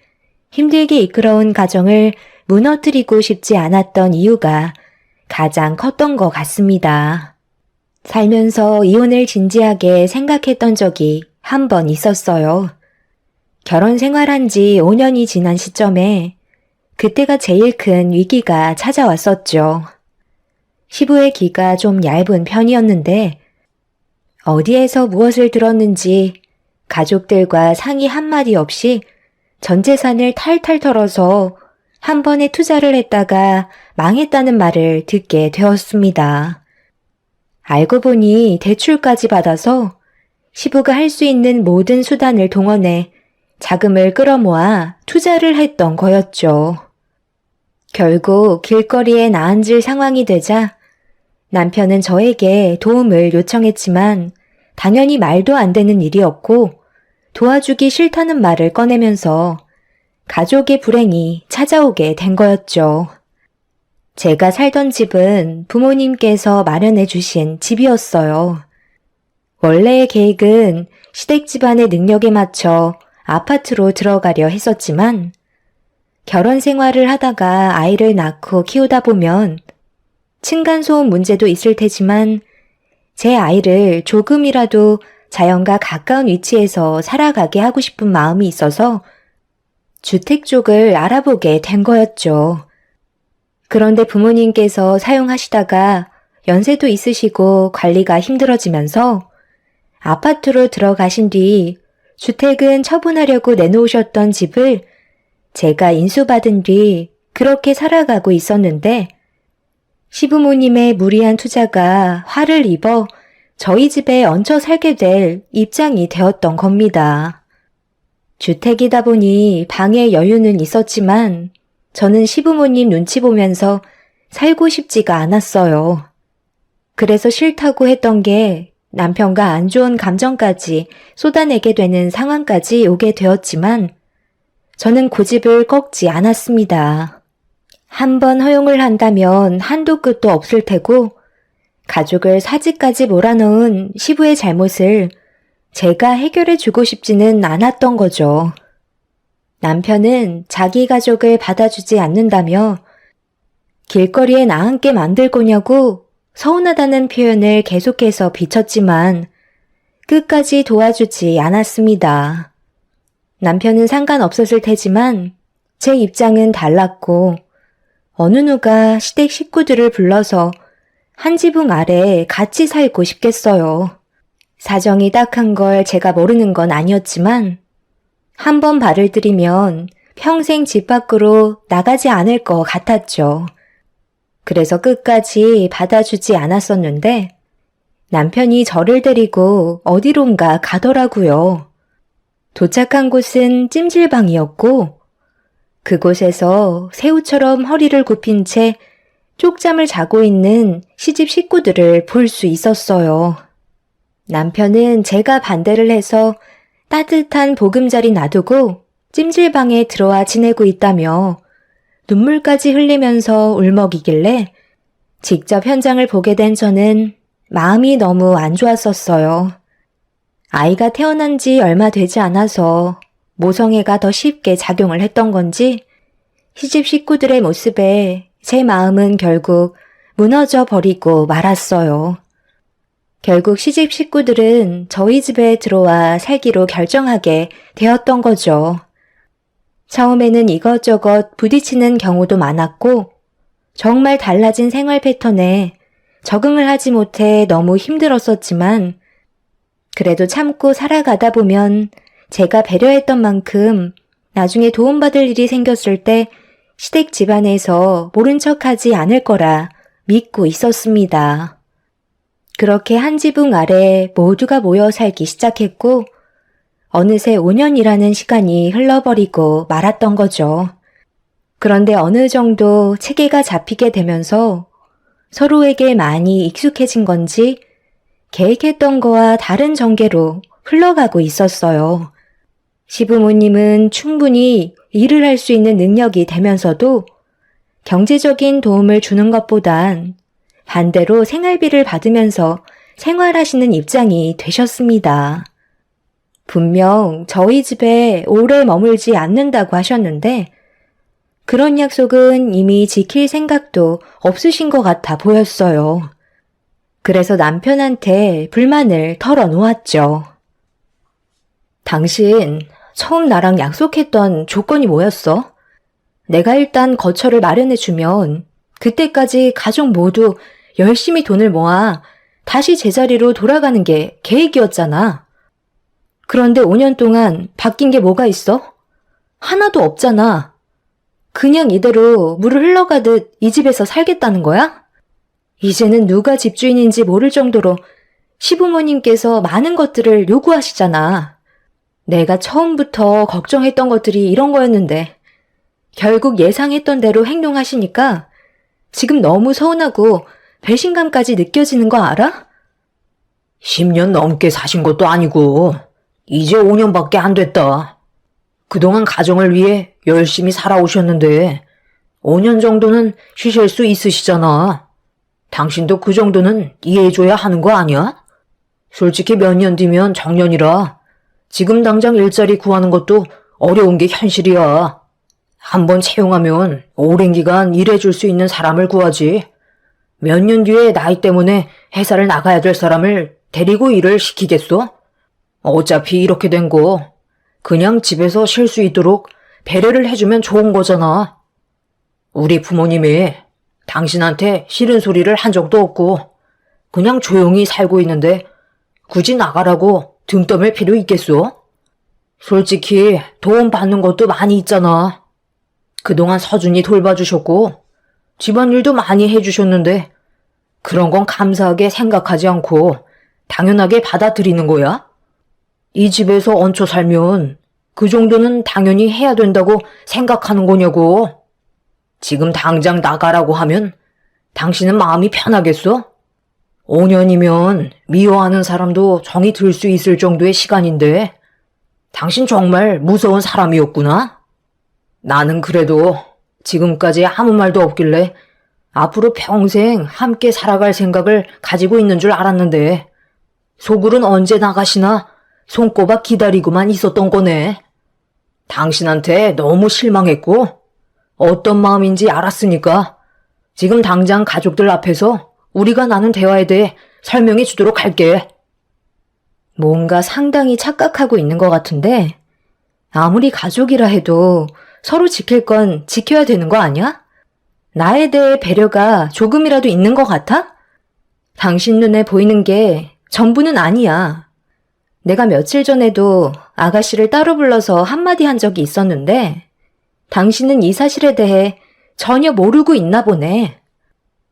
힘들게 이끌어온 가정을 무너뜨리고 싶지 않았던 이유가 가장 컸던 것 같습니다. 살면서 이혼을 진지하게 생각했던 적이 한 번 있었어요. 결혼 생활한 지 5년이 지난 시점에 그때가 제일 큰 위기가 찾아왔었죠. 시부의 귀가 좀 얇은 편이었는데 어디에서 무엇을 들었는지 가족들과 상의 한마디 없이 전 재산을 탈탈 털어서 한 번에 투자를 했다가 망했다는 말을 듣게 되었습니다. 알고 보니 대출까지 받아서 시부가 할 수 있는 모든 수단을 동원해 자금을 끌어모아 투자를 했던 거였죠. 결국 길거리에 나앉을 상황이 되자 남편은 저에게 도움을 요청했지만 당연히 말도 안 되는 일이었고 도와주기 싫다는 말을 꺼내면서 가족의 불행이 찾아오게 된 거였죠. 제가 살던 집은 부모님께서 마련해 주신 집이었어요. 원래의 계획은 시댁 집안의 능력에 맞춰 아파트로 들어가려 했었지만 결혼 생활을 하다가 아이를 낳고 키우다 보면 층간소음 문제도 있을 테지만 제 아이를 조금이라도 자연과 가까운 위치에서 살아가게 하고 싶은 마음이 있어서 주택 쪽을 알아보게 된 거였죠. 그런데 부모님께서 사용하시다가 연세도 있으시고 관리가 힘들어지면서 아파트로 들어가신 뒤 주택은 처분하려고 내놓으셨던 집을 제가 인수받은 뒤 그렇게 살아가고 있었는데 시부모님의 무리한 투자가 화를 입어 저희 집에 얹혀 살게 될 입장이 되었던 겁니다. 주택이다 보니 방에 여유는 있었지만 저는 시부모님 눈치 보면서 살고 싶지가 않았어요. 그래서 싫다고 했던 게 남편과 안 좋은 감정까지 쏟아내게 되는 상황까지 오게 되었지만 저는 고집을 꺾지 않았습니다. 한번 허용을 한다면 한도 끝도 없을 테고 가족을 사지까지 몰아넣은 시부의 잘못을 제가 해결해 주고 싶지는 않았던 거죠. 남편은 자기 가족을 받아주지 않는다며 길거리에 나앉게 만들 거냐고 서운하다는 표현을 계속해서 비쳤지만 끝까지 도와주지 않았습니다. 남편은 상관없었을 테지만 제 입장은 달랐고 어느 누가 시댁 식구들을 불러서 한 지붕 아래 같이 살고 싶겠어요. 사정이 딱한 걸 제가 모르는 건 아니었지만 한 번 발을 들이면 평생 집 밖으로 나가지 않을 것 같았죠. 그래서 끝까지 받아주지 않았었는데 남편이 저를 데리고 어디론가 가더라고요. 도착한 곳은 찜질방이었고 그곳에서 새우처럼 허리를 굽힌 채 쪽잠을 자고 있는 시집 식구들을 볼 수 있었어요. 남편은 제가 반대를 해서 따뜻한 보금자리 놔두고 찜질방에 들어와 지내고 있다며 눈물까지 흘리면서 울먹이길래 직접 현장을 보게 된 저는 마음이 너무 안 좋았었어요. 아이가 태어난 지 얼마 되지 않아서 모성애가 더 쉽게 작용을 했던 건지 시집 식구들의 모습에 제 마음은 결국 무너져 버리고 말았어요. 결국 시집 식구들은 저희 집에 들어와 살기로 결정하게 되었던 거죠. 처음에는 이것저것 부딪히는 경우도 많았고 정말 달라진 생활 패턴에 적응을 하지 못해 너무 힘들었었지만 그래도 참고 살아가다 보면 제가 배려했던 만큼 나중에 도움받을 일이 생겼을 때 시댁 집안에서 모른 척하지 않을 거라 믿고 있었습니다. 그렇게 한 지붕 아래 모두가 모여 살기 시작했고 어느새 5년이라는 시간이 흘러버리고 말았던 거죠. 그런데 어느 정도 체계가 잡히게 되면서 서로에게 많이 익숙해진 건지 계획했던 거와 다른 전개로 흘러가고 있었어요. 시부모님은 충분히 일을 할 수 있는 능력이 되면서도 경제적인 도움을 주는 것보단 반대로 생활비를 받으면서 생활하시는 입장이 되셨습니다. 분명 저희 집에 오래 머물지 않는다고 하셨는데 그런 약속은 이미 지킬 생각도 없으신 것 같아 보였어요. 그래서 남편한테 불만을 털어놓았죠. 당신 처음 나랑 약속했던 조건이 뭐였어? 내가 일단 거처를 마련해주면 그때까지 가족 모두 열심히 돈을 모아 다시 제자리로 돌아가는 게 계획이었잖아. 그런데 5년 동안 바뀐 게 뭐가 있어? 하나도 없잖아. 그냥 이대로 물을 흘러가듯 이 집에서 살겠다는 거야? 이제는 누가 집주인인지 모를 정도로 시부모님께서 많은 것들을 요구하시잖아. 내가 처음부터 걱정했던 것들이 이런 거였는데 결국 예상했던 대로 행동하시니까 지금 너무 서운하고 배신감까지 느껴지는 거 알아? 10년 넘게 사신 것도 아니고 이제 5년밖에 안 됐다. 그동안 가정을 위해 열심히 살아오셨는데 5년 정도는 쉬실 수 있으시잖아. 당신도 그 정도는 이해해줘야 하는 거 아니야? 솔직히 몇 년 뒤면 정년이라 지금 당장 일자리 구하는 것도 어려운 게 현실이야. 한번 채용하면 오랜 기간 일해줄 수 있는 사람을 구하지. 몇 년 뒤에 나이 때문에 회사를 나가야 될 사람을 데리고 일을 시키겠어? 어차피 이렇게 된 거 그냥 집에서 쉴 수 있도록 배려를 해주면 좋은 거잖아. 우리 부모님이 당신한테 싫은 소리를 한 적도 없고 그냥 조용히 살고 있는데 굳이 나가라고 등 떠밀 필요 있겠어? 솔직히 도움 받는 것도 많이 있잖아. 그동안 서준이 돌봐주셨고 집안일도 많이 해주셨는데 그런 건 감사하게 생각하지 않고 당연하게 받아들이는 거야? 이 집에서 얹혀 살면 그 정도는 당연히 해야 된다고 생각하는 거냐고. 지금 당장 나가라고 하면 당신은 마음이 편하겠어? 5년이면 미워하는 사람도 정이 들 수 있을 정도의 시간인데 당신 정말 무서운 사람이었구나. 나는 그래도 지금까지 아무 말도 없길래 앞으로 평생 함께 살아갈 생각을 가지고 있는 줄 알았는데 속으론 언제 나가시나 손꼽아 기다리고만 있었던 거네. 당신한테 너무 실망했고 어떤 마음인지 알았으니까 지금 당장 가족들 앞에서 우리가 나눈 대화에 대해 설명해 주도록 할게. 뭔가 상당히 착각하고 있는 것 같은데 아무리 가족이라 해도 서로 지킬 건 지켜야 되는 거 아니야? 나에 대해 배려가 조금이라도 있는 것 같아? 당신 눈에 보이는 게 전부는 아니야. 내가 며칠 전에도 아가씨를 따로 불러서 한마디 한 적이 있었는데 당신은 이 사실에 대해 전혀 모르고 있나 보네.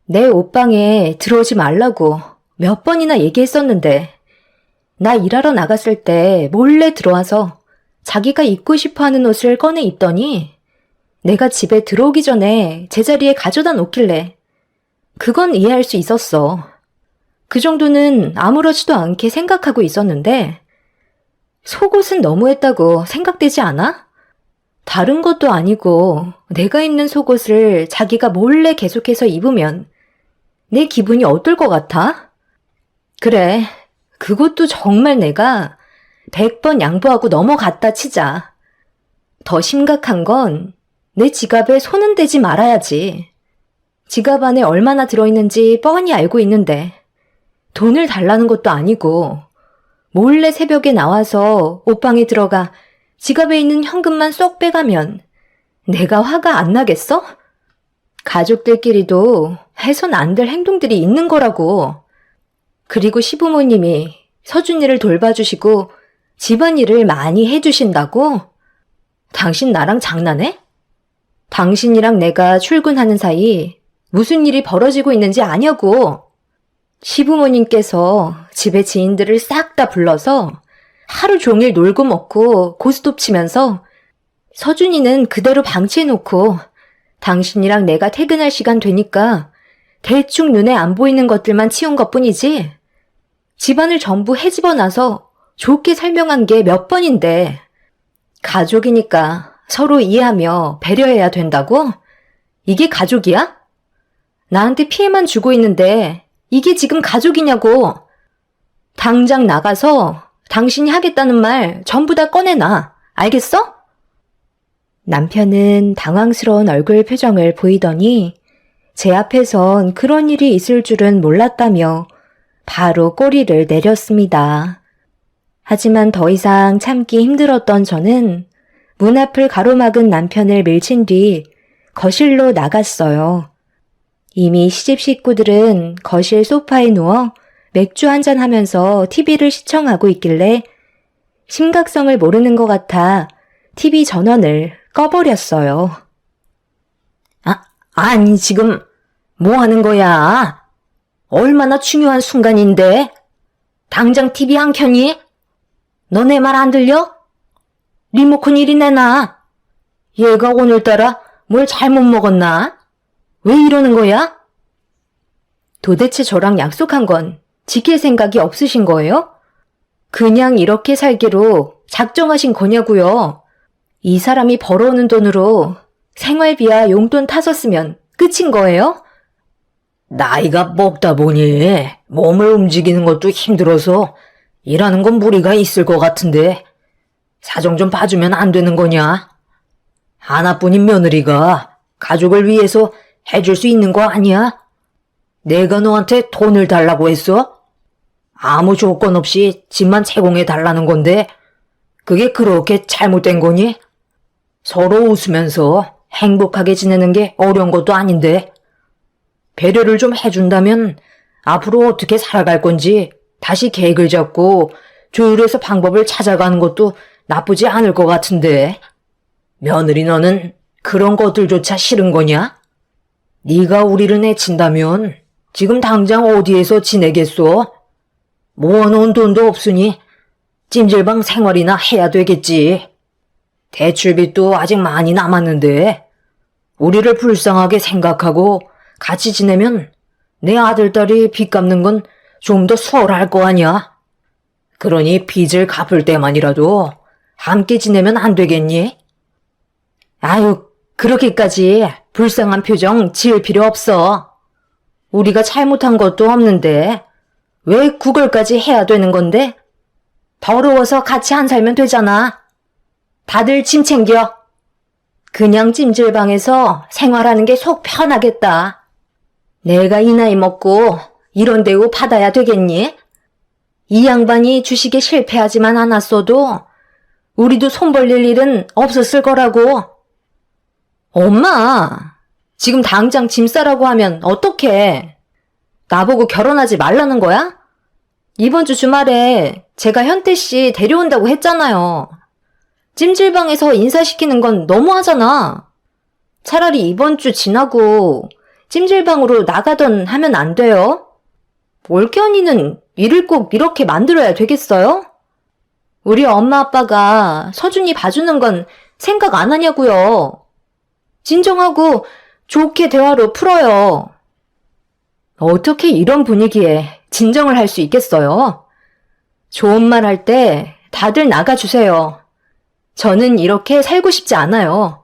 내 옷방에 들어오지 말라고 몇 번이나 얘기했었는데 나 일하러 나갔을 때 몰래 들어와서 자기가 입고 싶어 하는 옷을 꺼내 입더니 내가 집에 들어오기 전에 제자리에 가져다 놓길래 그건 이해할 수 있었어. 그 정도는 아무렇지도 않게 생각하고 있었는데 속옷은 너무했다고 생각되지 않아? 다른 것도 아니고 내가 입는 속옷을 자기가 몰래 계속해서 입으면 내 기분이 어떨 것 같아? 그래, 그것도 정말 내가 100번 양보하고 넘어갔다 치자. 더 심각한 건 내 지갑에 손은 대지 말아야지. 지갑 안에 얼마나 들어있는지 뻔히 알고 있는데 돈을 달라는 것도 아니고 몰래 새벽에 나와서 옷방에 들어가 지갑에 있는 현금만 쏙 빼가면 내가 화가 안 나겠어? 가족들끼리도 해선 안 될 행동들이 있는 거라고. 그리고 시부모님이 서준이를 돌봐주시고 집안일을 많이 해주신다고? 당신 나랑 장난해? 당신이랑 내가 출근하는 사이 무슨 일이 벌어지고 있는지 아냐고. 시부모님께서 집에 지인들을 싹 다 불러서 하루 종일 놀고 먹고 고스톱 치면서 서준이는 그대로 방치해놓고 당신이랑 내가 퇴근할 시간 되니까 대충 눈에 안 보이는 것들만 치운 것뿐이지 집안을 전부 헤집어 놔서 좋게 설명한 게 몇 번인데 가족이니까 서로 이해하며 배려해야 된다고? 이게 가족이야? 나한테 피해만 주고 있는데 이게 지금 가족이냐고. 당장 나가서 당신이 하겠다는 말 전부 다 꺼내놔. 알겠어? 남편은 당황스러운 얼굴 표정을 보이더니 제 앞에선 그런 일이 있을 줄은 몰랐다며 바로 꼬리를 내렸습니다. 하지만 더 이상 참기 힘들었던 저는 문 앞을 가로막은 남편을 밀친 뒤 거실로 나갔어요. 이미 시집 식구들은 거실 소파에 누워 맥주 한잔 하면서 TV를 시청하고 있길래 심각성을 모르는 것 같아 TV 전원을 꺼버렸어요. 아니 지금 뭐 하는 거야? 얼마나 중요한 순간인데? 당장 TV 안 켜니? 너네 말 안 들려? 리모컨 이리 내놔. 얘가 오늘따라 뭘 잘못 먹었나? 왜 이러는 거야? 도대체 저랑 약속한 건 지킬 생각이 없으신 거예요? 그냥 이렇게 살기로 작정하신 거냐고요? 이 사람이 벌어오는 돈으로 생활비야 용돈 타섰으면 끝인 거예요? 나이가 먹다 보니 몸을 움직이는 것도 힘들어서 일하는 건 무리가 있을 것 같은데 사정 좀 봐주면 안 되는 거냐? 하나뿐인 며느리가 가족을 위해서 해줄 수 있는 거 아니야? 내가 너한테 돈을 달라고 했어? 아무 조건 없이 집만 제공해 달라는 건데 그게 그렇게 잘못된 거니? 서로 웃으면서 행복하게 지내는 게 어려운 것도 아닌데 배려를 좀 해준다면 앞으로 어떻게 살아갈 건지 다시 계획을 잡고 조율해서 방법을 찾아가는 것도 나쁘지 않을 것 같은데 며느리 너는 그런 것들조차 싫은 거냐? 네가 우리를 내친다면 지금 당장 어디에서 지내겠소? 모아놓은 돈도 없으니 찜질방 생활이나 해야 되겠지. 대출빚도 아직 많이 남았는데 우리를 불쌍하게 생각하고 같이 지내면 내 아들딸이 빚 갚는 건 좀 더 수월할 거 아니야? 그러니 빚을 갚을 때만이라도 함께 지내면 안 되겠니? 아유, 그렇게까지 불쌍한 표정 지을 필요 없어. 우리가 잘못한 것도 없는데 왜 구걸까지 해야 되는 건데? 더러워서 같이 안 살면 되잖아. 다들 짐 챙겨. 그냥 찜질방에서 생활하는 게 속 편하겠다. 내가 이 나이 먹고 이런 대우 받아야 되겠니? 이 양반이 주식에 실패하지만 않았어도 우리도 손 벌릴 일은 없었을 거라고. 엄마, 지금 당장 짐 싸라고 하면 어떡해? 나보고 결혼하지 말라는 거야? 이번 주 주말에 제가 현태 씨 데려온다고 했잖아요. 찜질방에서 인사시키는 건 너무하잖아. 차라리 이번 주 지나고 찜질방으로 나가던 하면 안 돼요? 올케 언니는 일을 꼭 이렇게 만들어야 되겠어요? 우리 엄마 아빠가 서준이 봐주는 건 생각 안 하냐고요. 진정하고 좋게 대화로 풀어요. 어떻게 이런 분위기에 진정을 할 수 있겠어요? 좋은 말 할 때 다들 나가주세요. 저는 이렇게 살고 싶지 않아요.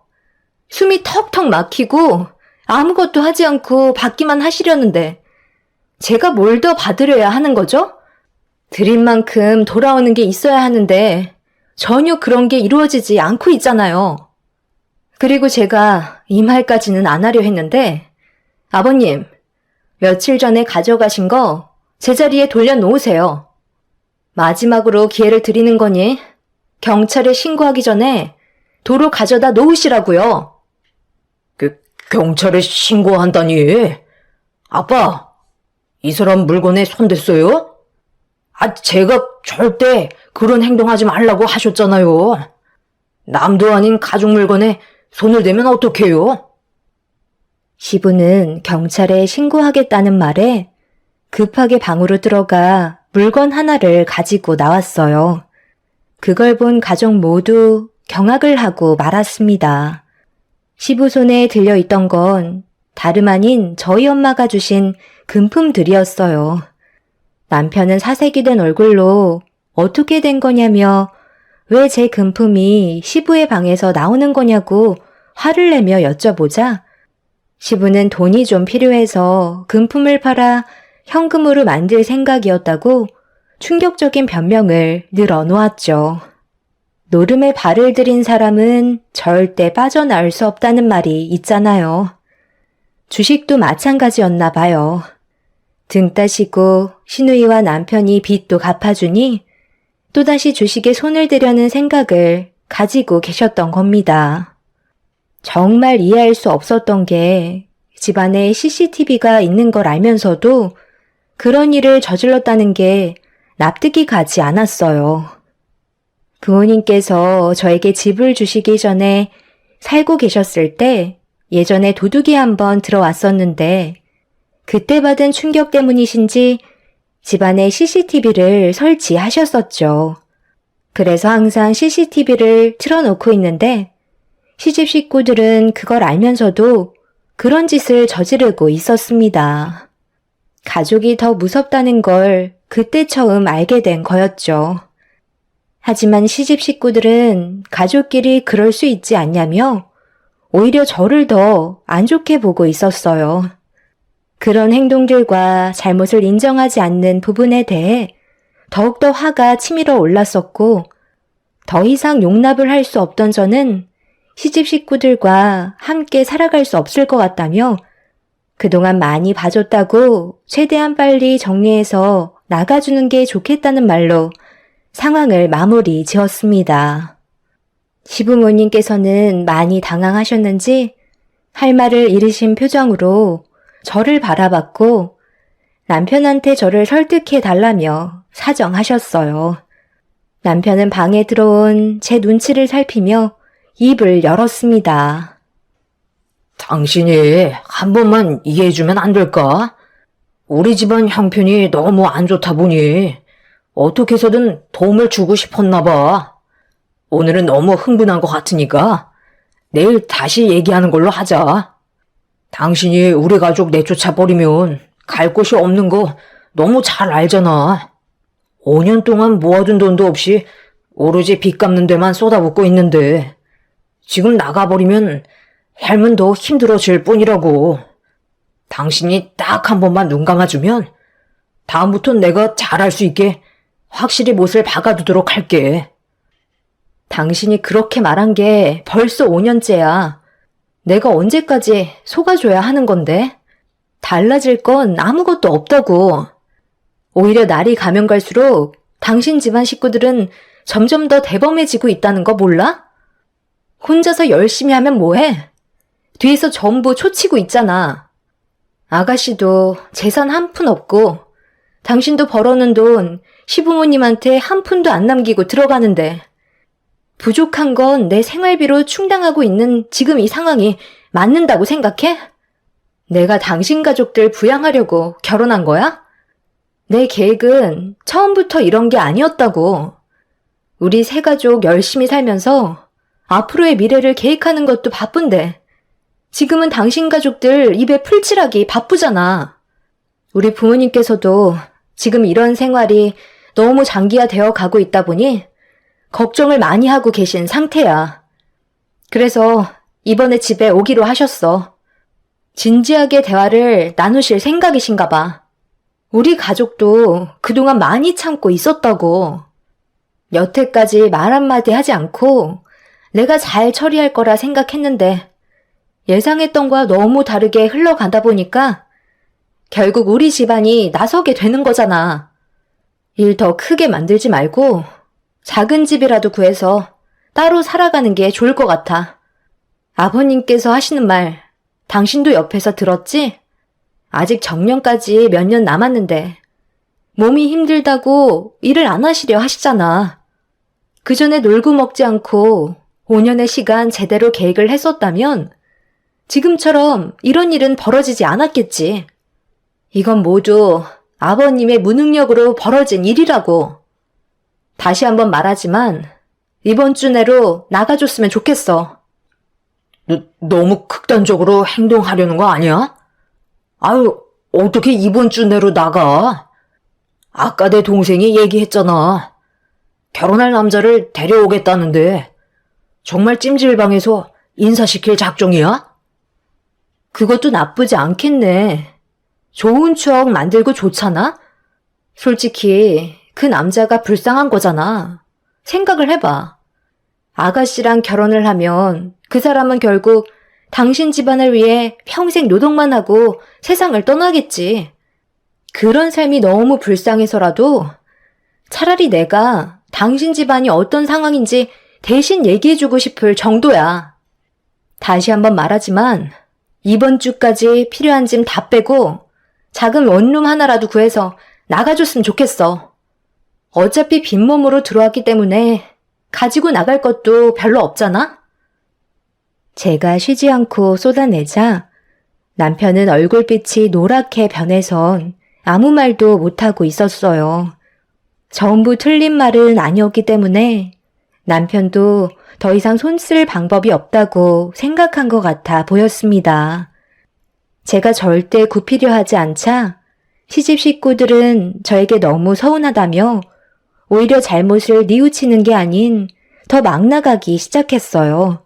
숨이 턱턱 막히고 아무것도 하지 않고 받기만 하시려는데 제가 뭘 더 받으려야 하는 거죠? 드린 만큼 돌아오는 게 있어야 하는데 전혀 그런 게 이루어지지 않고 있잖아요. 그리고 제가 이 말까지는 안 하려 했는데 아버님, 며칠 전에 가져가신 거 제자리에 돌려놓으세요. 마지막으로 기회를 드리는 거니 경찰에 신고하기 전에 도로 가져다 놓으시라고요. 경찰에 신고한다니? 아빠, 이 사람 물건에 손댔어요? 제가 절대 그런 행동하지 말라고 하셨잖아요. 남도 아닌 가족 물건에 손을 대면 어떡해요? 시부는 경찰에 신고하겠다는 말에 급하게 방으로 들어가 물건 하나를 가지고 나왔어요. 그걸 본 가족 모두 경악을 하고 말았습니다. 시부 손에 들려있던 건 다름 아닌 저희 엄마가 주신 금품들이었어요. 남편은 사색이 된 얼굴로 어떻게 된 거냐며 왜 제 금품이 시부의 방에서 나오는 거냐고 화를 내며 여쭤보자 시부는 돈이 좀 필요해서 금품을 팔아 현금으로 만들 생각이었다고 충격적인 변명을 늘어놓았죠. 노름에 발을 들인 사람은 절대 빠져나올 수 없다는 말이 있잖아요. 주식도 마찬가지였나 봐요. 등 따시고 시누이와 남편이 빚도 갚아주니 또다시 주식에 손을 대려는 생각을 가지고 계셨던 겁니다. 정말 이해할 수 없었던 게 집안에 CCTV가 있는 걸 알면서도 그런 일을 저질렀다는 게 납득이 가지 않았어요. 부모님께서 저에게 집을 주시기 전에 살고 계셨을 때 예전에 도둑이 한번 들어왔었는데 그때 받은 충격 때문이신지 집안에 CCTV를 설치하셨었죠. 그래서 항상 CCTV를 틀어놓고 있는데 시집 식구들은 그걸 알면서도 그런 짓을 저지르고 있었습니다. 가족이 더 무섭다는 걸 그때 처음 알게 된 거였죠. 하지만 시집 식구들은 가족끼리 그럴 수 있지 않냐며 오히려 저를 더 안 좋게 보고 있었어요. 그런 행동들과 잘못을 인정하지 않는 부분에 대해 더욱더 화가 치밀어 올랐었고 더 이상 용납을 할 수 없던 저는 시집 식구들과 함께 살아갈 수 없을 것 같다며 그동안 많이 봐줬다고 최대한 빨리 정리해서 나가주는 게 좋겠다는 말로 상황을 마무리 지었습니다. 시부모님께서는 많이 당황하셨는지 할 말을 잃으신 표정으로 저를 바라봤고 남편한테 저를 설득해 달라며 사정하셨어요. 남편은 방에 들어온 제 눈치를 살피며 입을 열었습니다. 당신이 한 번만 이해해주면 안 될까? 우리 집안 형편이 너무 안 좋다 보니 어떻게 해서든 도움을 주고 싶었나 봐. 오늘은 너무 흥분한 것 같으니까 내일 다시 얘기하는 걸로 하자. 당신이 우리 가족 내쫓아 버리면 갈 곳이 없는 거 너무 잘 알잖아. 5년 동안 모아둔 돈도 없이 오로지 빚 갚는 데만 쏟아붓고 있는데 지금 나가버리면 삶은 더 힘들어질 뿐이라고. 당신이 딱 한 번만 눈 감아주면 다음부턴 내가 잘할 수 있게 확실히 못을 박아두도록 할게. 당신이 그렇게 말한 게 벌써 5년째야. 내가 언제까지 속아줘야 하는 건데? 달라질 건 아무것도 없다고. 오히려 날이 가면 갈수록 당신 집안 식구들은 점점 더 대범해지고 있다는 거 몰라? 혼자서 열심히 하면 뭐해? 뒤에서 전부 초치고 있잖아. 아가씨도 재산 한 푼 없고 당신도 벌어놓은 돈 시부모님한테 한 푼도 안 남기고 들어가는데 부족한 건 내 생활비로 충당하고 있는 지금 이 상황이 맞는다고 생각해? 내가 당신 가족들 부양하려고 결혼한 거야? 내 계획은 처음부터 이런 게 아니었다고. 우리 세 가족 열심히 살면서 앞으로의 미래를 계획하는 것도 바쁜데 지금은 당신 가족들 입에 풀칠하기 바쁘잖아. 우리 부모님께서도 지금 이런 생활이 너무 장기화되어 가고 있다 보니 걱정을 많이 하고 계신 상태야. 그래서 이번에 집에 오기로 하셨어. 진지하게 대화를 나누실 생각이신가 봐. 우리 가족도 그동안 많이 참고 있었다고. 여태까지 말 한마디 하지 않고 내가 잘 처리할 거라 생각했는데 예상했던 거와 너무 다르게 흘러가다 보니까 결국 우리 집안이 나서게 되는 거잖아. 일 더 크게 만들지 말고 작은 집이라도 구해서 따로 살아가는 게 좋을 것 같아. 아버님께서 하시는 말 당신도 옆에서 들었지? 아직 정년까지 몇 년 남았는데 몸이 힘들다고 일을 안 하시려 하시잖아. 그 전에 놀고 먹지 않고 5년의 시간 제대로 계획을 했었다면 지금처럼 이런 일은 벌어지지 않았겠지. 이건 모두 아버님의 무능력으로 벌어진 일이라고. 다시 한번 말하지만 이번 주 내로 나가줬으면 좋겠어. 너무 극단적으로 행동하려는 거 아니야? 아유, 어떻게 이번 주 내로 나가? 아까 내 동생이 얘기했잖아. 결혼할 남자를 데려오겠다는데 정말 찜질방에서 인사시킬 작정이야? 그것도 나쁘지 않겠네. 좋은 추억 만들고 좋잖아? 솔직히 그 남자가 불쌍한 거잖아. 생각을 해봐. 아가씨랑 결혼을 하면 그 사람은 결국 당신 집안을 위해 평생 노동만 하고 세상을 떠나겠지. 그런 삶이 너무 불쌍해서라도 차라리 내가 당신 집안이 어떤 상황인지 대신 얘기해주고 싶을 정도야. 다시 한번 말하지만 이번 주까지 필요한 짐 다 빼고 작은 원룸 하나라도 구해서 나가줬으면 좋겠어. 어차피 빈몸으로 들어왔기 때문에 가지고 나갈 것도 별로 없잖아? 제가 쉬지 않고 쏟아내자 남편은 얼굴빛이 노랗게 변해선 아무 말도 못하고 있었어요. 전부 틀린 말은 아니었기 때문에 남편도 더 이상 손 쓸 방법이 없다고 생각한 것 같아 보였습니다. 제가 절대 굽히려 하지 않자 시집 식구들은 저에게 너무 서운하다며 오히려 잘못을 뉘우치는 게 아닌 더 막 나가기 시작했어요.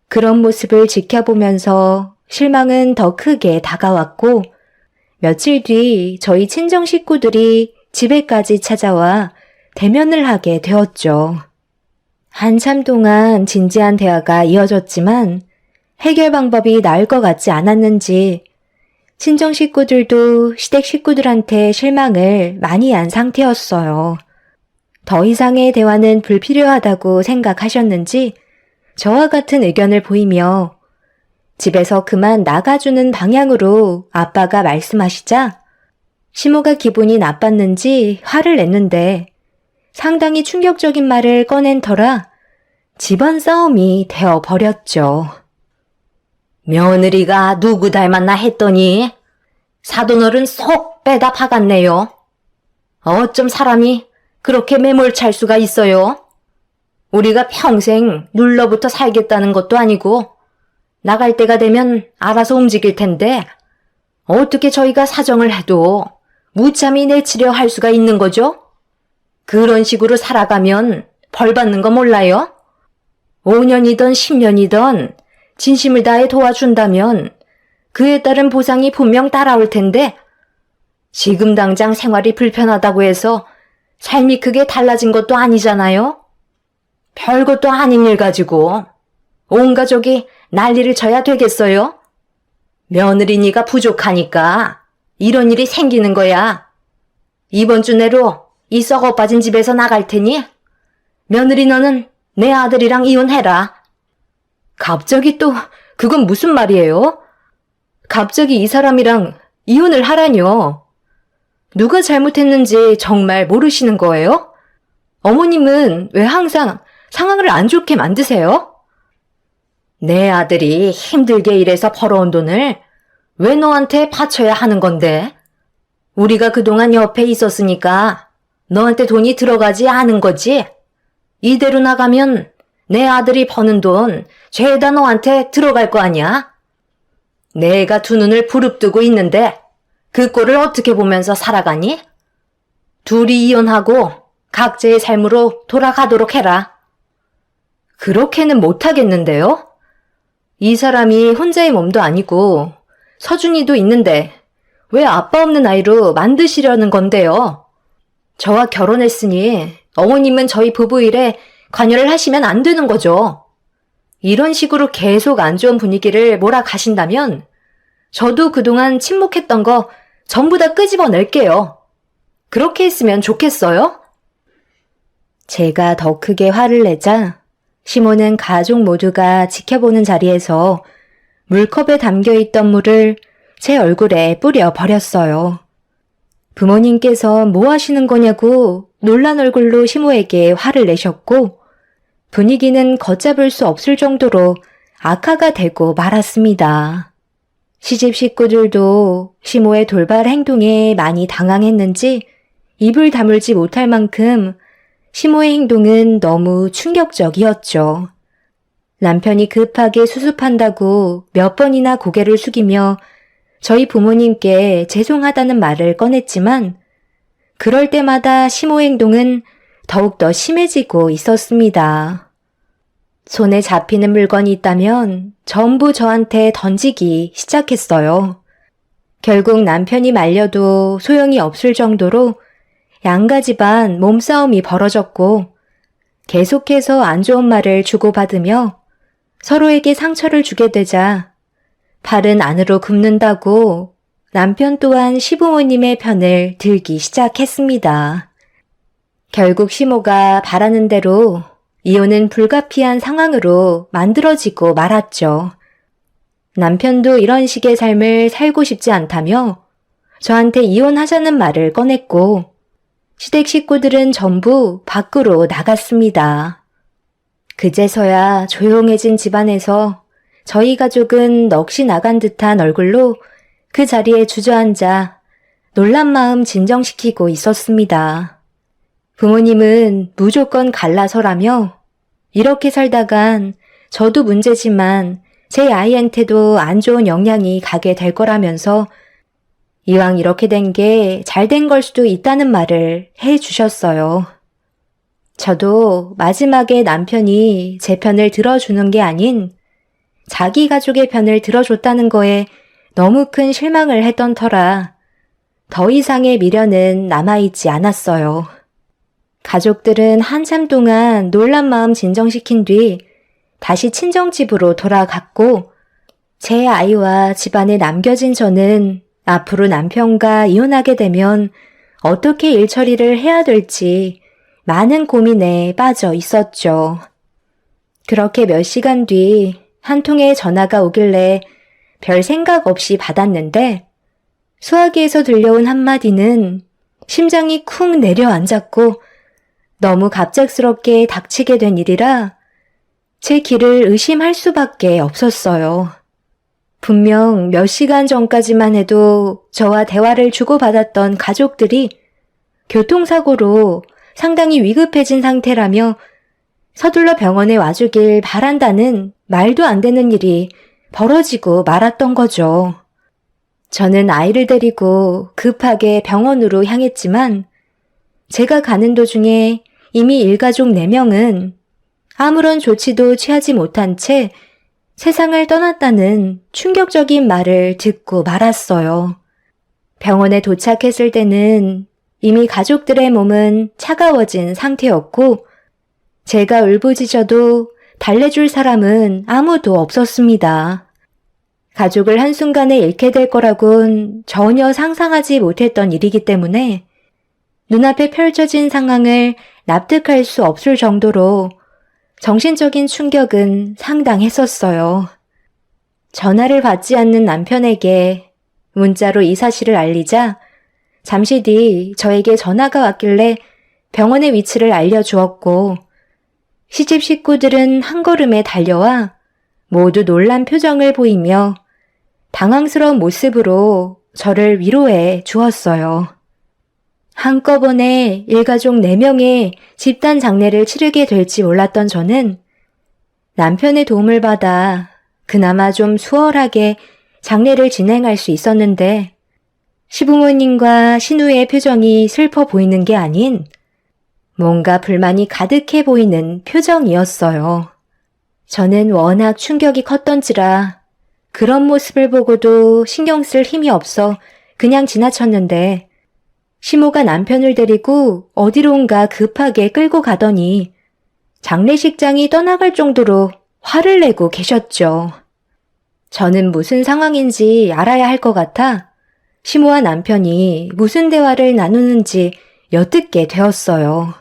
그런 모습을 지켜보면서 실망은 더 크게 다가왔고 며칠 뒤 저희 친정 식구들이 집에까지 찾아와 대면을 하게 되었죠. 한참 동안 진지한 대화가 이어졌지만 해결 방법이 나을 것 같지 않았는지 친정 식구들도 시댁 식구들한테 실망을 많이 한 상태였어요. 더 이상의 대화는 불필요하다고 생각하셨는지 저와 같은 의견을 보이며 집에서 그만 나가주는 방향으로 아빠가 말씀하시자 시모가 기분이 나빴는지 화를 냈는데 상당히 충격적인 말을 꺼낸 터라 집안 싸움이 되어버렸죠. 며느리가 누구 닮았나 했더니 사돈어른 속 빼다 박았네요. 어쩜 사람이 그렇게 매몰찰 수가 있어요? 우리가 평생 눌러붙어 살겠다는 것도 아니고 나갈 때가 되면 알아서 움직일 텐데 어떻게 저희가 사정을 해도 무참히 내치려 할 수가 있는 거죠? 그런 식으로 살아가면 벌 받는 거 몰라요? 5년이든 10년이든 진심을 다해 도와준다면 그에 따른 보상이 분명 따라올 텐데 지금 당장 생활이 불편하다고 해서 삶이 크게 달라진 것도 아니잖아요? 별것도 아닌 일 가지고 온 가족이 난리를 쳐야 되겠어요? 며느리니가 부족하니까 이런 일이 생기는 거야. 이번 주 내로 이 썩어 빠진 집에서 나갈 테니 며느리 너는 내 아들이랑 이혼해라. 갑자기 또 그건 무슨 말이에요? 갑자기 이 사람이랑 이혼을 하라뇨. 누가 잘못했는지 정말 모르시는 거예요? 어머님은 왜 항상 상황을 안 좋게 만드세요? 내 아들이 힘들게 일해서 벌어온 돈을 왜 너한테 바쳐야 하는 건데? 우리가 그동안 옆에 있었으니까 너한테 돈이 들어가지 않은 거지? 이대로 나가면 내 아들이 버는 돈 죄다 너한테 들어갈 거 아니야? 내가 두 눈을 부릅뜨고 있는데 그 꼴을 어떻게 보면서 살아가니? 둘이 이혼하고 각자의 삶으로 돌아가도록 해라. 그렇게는 못하겠는데요? 이 사람이 혼자의 몸도 아니고 서준이도 있는데 왜 아빠 없는 아이로 만드시려는 건데요? 저와 결혼했으니 어머님은 저희 부부 일에 관여를 하시면 안 되는 거죠. 이런 식으로 계속 안 좋은 분위기를 몰아가신다면 저도 그동안 침묵했던 거 전부 다 끄집어낼게요. 그렇게 했으면 좋겠어요? 제가 더 크게 화를 내자 시모는 가족 모두가 지켜보는 자리에서 물컵에 담겨있던 물을 제 얼굴에 뿌려 버렸어요. 부모님께서 뭐 하시는 거냐고 놀란 얼굴로 시모에게 화를 내셨고 분위기는 걷잡을 수 없을 정도로 악화가 되고 말았습니다. 시집 식구들도 시모의 돌발 행동에 많이 당황했는지 입을 다물지 못할 만큼 시모의 행동은 너무 충격적이었죠. 남편이 급하게 수습한다고 몇 번이나 고개를 숙이며 저희 부모님께 죄송하다는 말을 꺼냈지만 그럴 때마다 시모의 행동은 더욱더 심해지고 있었습니다. 손에 잡히는 물건이 있다면 전부 저한테 던지기 시작했어요. 결국 남편이 말려도 소용이 없을 정도로 양가 집안 몸싸움이 벌어졌고 계속해서 안 좋은 말을 주고받으며 서로에게 상처를 주게 되자 팔은 안으로 굽는다고 남편 또한 시부모님의 편을 들기 시작했습니다. 결국 시모가 바라는 대로 이혼은 불가피한 상황으로 만들어지고 말았죠. 남편도 이런 식의 삶을 살고 싶지 않다며 저한테 이혼하자는 말을 꺼냈고 시댁 식구들은 전부 밖으로 나갔습니다. 그제서야 조용해진 집안에서 저희 가족은 넋이 나간 듯한 얼굴로 그 자리에 주저앉아 놀란 마음 진정시키고 있었습니다. 부모님은 무조건 갈라서라며 이렇게 살다간 저도 문제지만 제 아이한테도 안 좋은 영향이 가게 될 거라면서 이왕 이렇게 된 게 잘 된 걸 수도 있다는 말을 해 주셨어요. 저도 마지막에 남편이 제 편을 들어주는 게 아닌 자기 가족의 편을 들어줬다는 거에 너무 큰 실망을 했던 터라 더 이상의 미련은 남아있지 않았어요. 가족들은 한참 동안 놀란 마음 진정시킨 뒤 다시 친정집으로 돌아갔고 제 아이와 집안에 남겨진 저는 앞으로 남편과 이혼하게 되면 어떻게 일 처리를 해야 될지 많은 고민에 빠져 있었죠. 그렇게 몇 시간 뒤 한 통의 전화가 오길래 별 생각 없이 받았는데 수화기에서 들려온 한마디는 심장이 쿵 내려앉았고 너무 갑작스럽게 닥치게 된 일이라 제 귀를 의심할 수밖에 없었어요. 분명 몇 시간 전까지만 해도 저와 대화를 주고받았던 가족들이 교통사고로 상당히 위급해진 상태라며 서둘러 병원에 와주길 바란다는 말도 안 되는 일이 벌어지고 말았던 거죠. 저는 아이를 데리고 급하게 병원으로 향했지만 제가 가는 도중에 이미 일가족 4명은 아무런 조치도 취하지 못한 채 세상을 떠났다는 충격적인 말을 듣고 말았어요. 병원에 도착했을 때는 이미 가족들의 몸은 차가워진 상태였고 제가 울부짖어도 달래줄 사람은 아무도 없었습니다. 가족을 한순간에 잃게 될 거라곤 전혀 상상하지 못했던 일이기 때문에 눈앞에 펼쳐진 상황을 납득할 수 없을 정도로 정신적인 충격은 상당했었어요. 전화를 받지 않는 남편에게 문자로 이 사실을 알리자 잠시 뒤 저에게 전화가 왔길래 병원의 위치를 알려주었고 시집 식구들은 한 걸음에 달려와 모두 놀란 표정을 보이며 당황스러운 모습으로 저를 위로해 주었어요. 한꺼번에 일가족 4명의 집단 장례를 치르게 될지 몰랐던 저는 남편의 도움을 받아 그나마 좀 수월하게 장례를 진행할 수 있었는데 시부모님과 시누이의 표정이 슬퍼 보이는 게 아닌 뭔가 불만이 가득해 보이는 표정이었어요. 저는 워낙 충격이 컸던지라 그런 모습을 보고도 신경 쓸 힘이 없어 그냥 지나쳤는데 시모가 남편을 데리고 어디론가 급하게 끌고 가더니 장례식장이 떠나갈 정도로 화를 내고 계셨죠. 저는 무슨 상황인지 알아야 할 것 같아 시모와 남편이 무슨 대화를 나누는지 엿듣게 되었어요.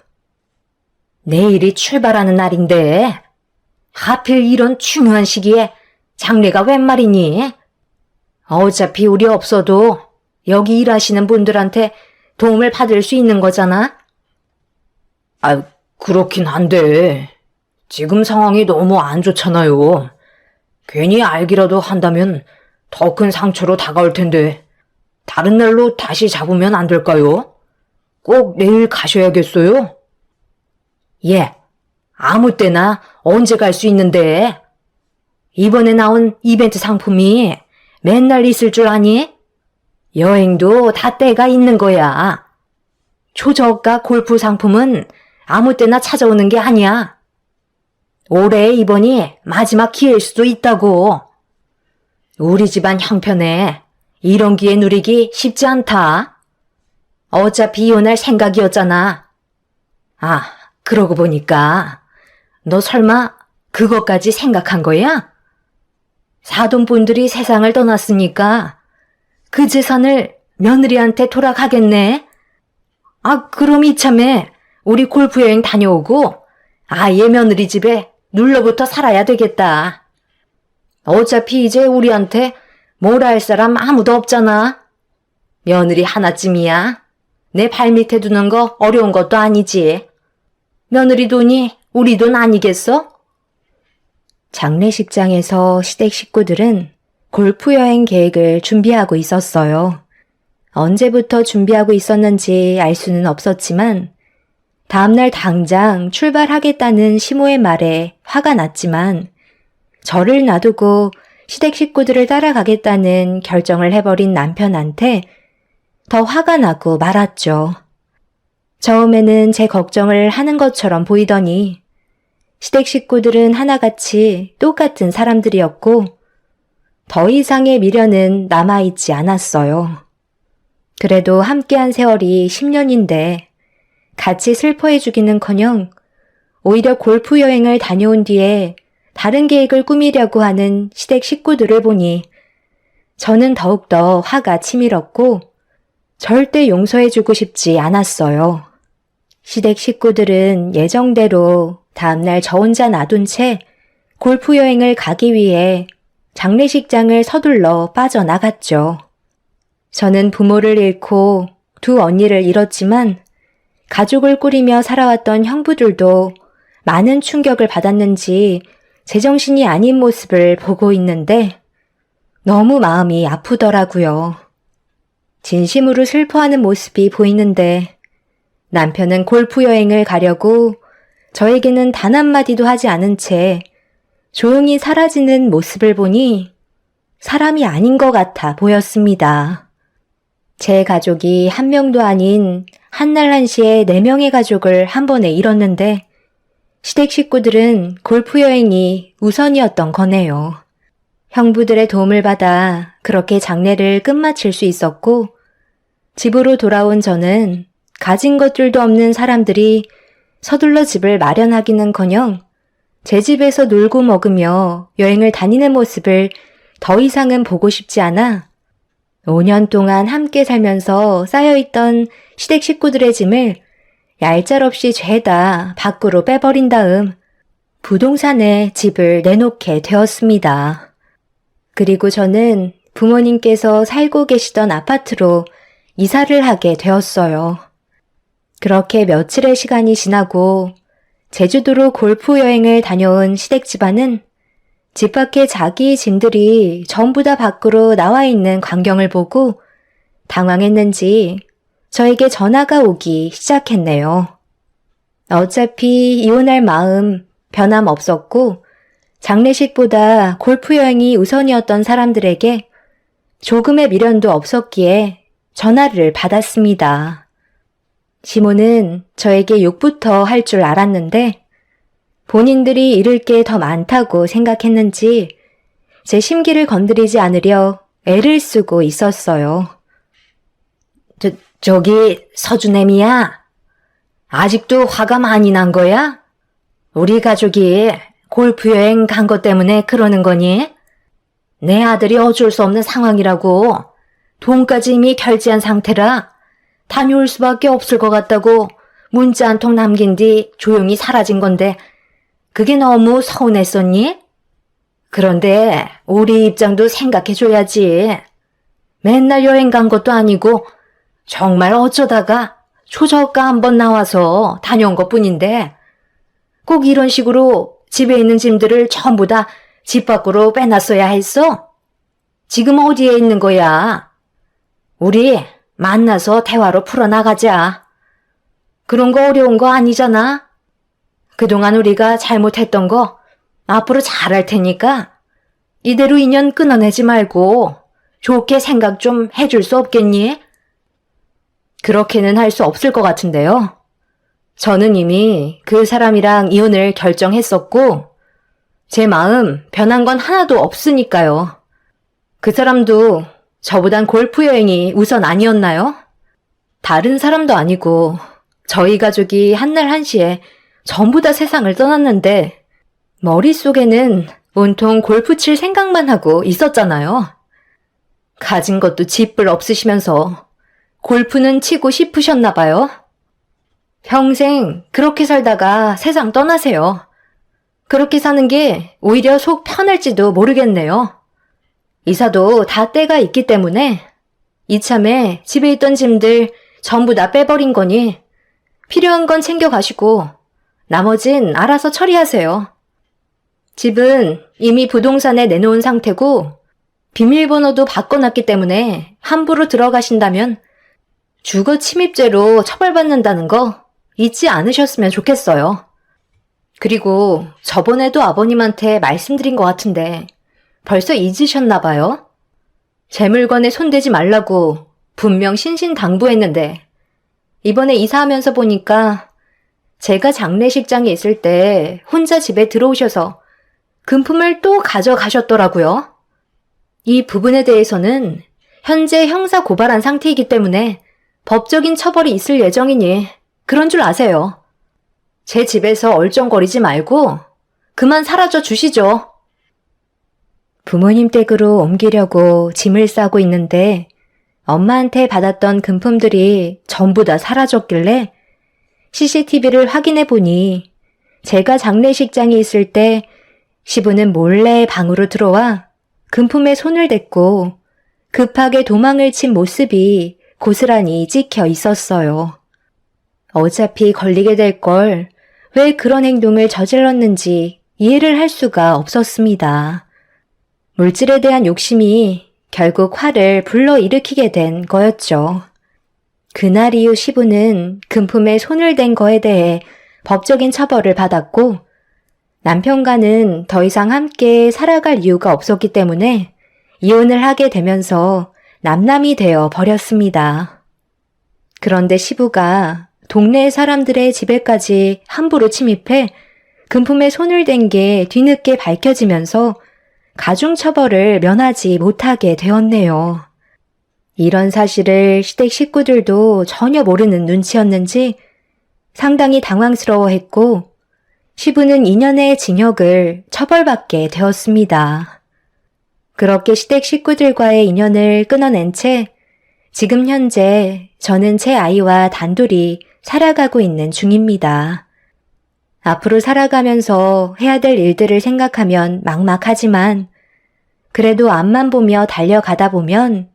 내일이 출발하는 날인데 하필 이런 중요한 시기에 장례가 웬 말이니? 어차피 우리 없어도 여기 일하시는 분들한테 도움을 받을 수 있는 거잖아? 아, 그렇긴 한데 지금 상황이 너무 안 좋잖아요. 괜히 알기라도 한다면 더 큰 상처로 다가올 텐데 다른 날로 다시 잡으면 안 될까요? 꼭 내일 가셔야겠어요? 예, 아무 때나 언제 갈 수 있는데 이번에 나온 이벤트 상품이 맨날 있을 줄 아니? 여행도 다 때가 있는 거야. 초저가 골프 상품은 아무 때나 찾아오는 게 아니야. 올해 이번이 마지막 기회일 수도 있다고. 우리 집안 형편에 이런 기회 누리기 쉽지 않다. 어차피 이혼할 생각이었잖아. 아, 그러고 보니까 너 설마 그것까지 생각한 거야? 사돈분들이 세상을 떠났으니까 그 재산을 며느리한테 돌아가겠네. 아, 그럼 이참에 우리 골프 여행 다녀오고 아예 며느리 집에 눌러붙어 살아야 되겠다. 어차피 이제 우리한테 뭐라 할 사람 아무도 없잖아. 며느리 하나쯤이야. 내 발밑에 두는 거 어려운 것도 아니지. 며느리 돈이 우리 돈 아니겠어? 장례식장에서 시댁 식구들은 골프 여행 계획을 준비하고 있었어요. 언제부터 준비하고 있었는지 알 수는 없었지만 다음날 당장 출발하겠다는 시모의 말에 화가 났지만 저를 놔두고 시댁 식구들을 따라가겠다는 결정을 해버린 남편한테 더 화가 나고 말았죠. 처음에는 제 걱정을 하는 것처럼 보이더니 시댁 식구들은 하나같이 똑같은 사람들이었고 더 이상의 미련은 남아있지 않았어요. 그래도 함께한 세월이 10년인데 같이 슬퍼해주기는커녕 오히려 골프 여행을 다녀온 뒤에 다른 계획을 꾸미려고 하는 시댁 식구들을 보니 저는 더욱더 화가 치밀었고 절대 용서해주고 싶지 않았어요. 시댁 식구들은 예정대로 다음날 저 혼자 놔둔 채 골프 여행을 가기 위해 장례식장을 서둘러 빠져나갔죠. 저는 부모를 잃고 두 언니를 잃었지만 가족을 꾸리며 살아왔던 형부들도 많은 충격을 받았는지 제정신이 아닌 모습을 보고 있는데 너무 마음이 아프더라고요. 진심으로 슬퍼하는 모습이 보이는데 남편은 골프 여행을 가려고 저에게는 단 한마디도 하지 않은 채 조용히 사라지는 모습을 보니 사람이 아닌 것 같아 보였습니다. 제 가족이 한 명도 아닌 한날 한시에 4명의 가족을 한 번에 잃었는데 시댁 식구들은 골프 여행이 우선이었던 거네요. 형부들의 도움을 받아 그렇게 장례를 끝마칠 수 있었고 집으로 돌아온 저는 가진 것들도 없는 사람들이 서둘러 집을 마련하기는커녕 제 집에서 놀고 먹으며 여행을 다니는 모습을 더 이상은 보고 싶지 않아 5년 동안 함께 살면서 쌓여있던 시댁 식구들의 짐을 얄짤없이 죄다 밖으로 빼버린 다음 부동산에 집을 내놓게 되었습니다. 그리고 저는 부모님께서 살고 계시던 아파트로 이사를 하게 되었어요. 그렇게 며칠의 시간이 지나고 제주도로 골프 여행을 다녀온 시댁 집안은 집 밖에 자기 짐들이 전부 다 밖으로 나와 있는 광경을 보고 당황했는지 저에게 전화가 오기 시작했네요. 어차피 이혼할 마음 변함없었고 장례식보다 골프 여행이 우선이었던 사람들에게 조금의 미련도 없었기에 전화를 받았습니다. 시모는 저에게 욕부터 할 줄 알았는데 본인들이 잃을 게 더 많다고 생각했는지 제 심기를 건드리지 않으려 애를 쓰고 있었어요. 저기 서준애미야. 아직도 화가 많이 난 거야? 우리 가족이 골프 여행 간 것 때문에 그러는 거니? 내 아들이 어쩔 수 없는 상황이라고 돈까지 이미 결제한 상태라 다녀올 수밖에 없을 것 같다고 문자 한 통 남긴 뒤 조용히 사라진 건데 그게 너무 서운했었니? 그런데 우리 입장도 생각해줘야지. 맨날 여행 간 것도 아니고 정말 어쩌다가 초저가 한번 나와서 다녀온 것뿐인데 꼭 이런 식으로 집에 있는 짐들을 전부 다 집 밖으로 빼놨어야 했어? 지금 어디에 있는 거야? 우리 만나서 대화로 풀어나가자. 그런 거 어려운 거 아니잖아? 그동안 우리가 잘못했던 거 앞으로 잘할 테니까 이대로 인연 끊어내지 말고 좋게 생각 좀 해줄 수 없겠니? 그렇게는 할 수 없을 것 같은데요. 저는 이미 그 사람이랑 이혼을 결정했었고 제 마음 변한 건 하나도 없으니까요. 그 사람도 저보단 골프 여행이 우선 아니었나요? 다른 사람도 아니고 저희 가족이 한날 한시에 전부 다 세상을 떠났는데 머릿속에는 온통 골프 칠 생각만 하고 있었잖아요. 가진 것도 집불 없으시면서 골프는 치고 싶으셨나 봐요. 평생 그렇게 살다가 세상 떠나세요. 그렇게 사는 게 오히려 속 편할지도 모르겠네요. 이사도 다 때가 있기 때문에 이참에 집에 있던 짐들 전부 다 빼버린 거니 필요한 건 챙겨가시고 나머진 알아서 처리하세요. 집은 이미 부동산에 내놓은 상태고 비밀번호도 바꿔놨기 때문에 함부로 들어가신다면 주거 침입죄로 처벌받는다는 거 잊지 않으셨으면 좋겠어요. 그리고 저번에도 아버님한테 말씀드린 것 같은데 벌써 잊으셨나 봐요? 제 물건에 손대지 말라고 분명 신신당부했는데 이번에 이사하면서 보니까 제가 장례식장에 있을 때 혼자 집에 들어오셔서 금품을 또 가져가셨더라고요. 이 부분에 대해서는 현재 형사 고발한 상태이기 때문에 법적인 처벌이 있을 예정이니 그런 줄 아세요. 제 집에서 얼쩡거리지 말고 그만 사라져 주시죠. 부모님 댁으로 옮기려고 짐을 싸고 있는데 엄마한테 받았던 금품들이 전부 다 사라졌길래 CCTV를 확인해 보니 제가 장례식장에 있을 때 시부는 몰래 방으로 들어와 금품에 손을 댔고 급하게 도망을 친 모습이 고스란히 찍혀 있었어요. 어차피 걸리게 될 걸 왜 그런 행동을 저질렀는지 이해를 할 수가 없었습니다. 물질에 대한 욕심이 결국 화를 불러일으키게 된 거였죠. 그날 이후 시부는 금품에 손을 댄 거에 대해 법적인 처벌을 받았고 남편과는 더 이상 함께 살아갈 이유가 없었기 때문에 이혼을 하게 되면서 남남이 되어 버렸습니다. 그런데 시부가 동네 사람들의 집에까지 함부로 침입해 금품에 손을 댄 게 뒤늦게 밝혀지면서 가중처벌을 면하지 못하게 되었네요. 이런 사실을 시댁 식구들도 전혀 모르는 눈치였는지 상당히 당황스러워했고 시부는 2년의 징역을 처벌받게 되었습니다. 그렇게 시댁 식구들과의 인연을 끊어낸 채 지금 현재 저는 제 아이와 단둘이 살아가고 있는 중입니다. 앞으로 살아가면서 해야 될 일들을 생각하면 막막하지만 그래도 앞만 보며 달려가다 보면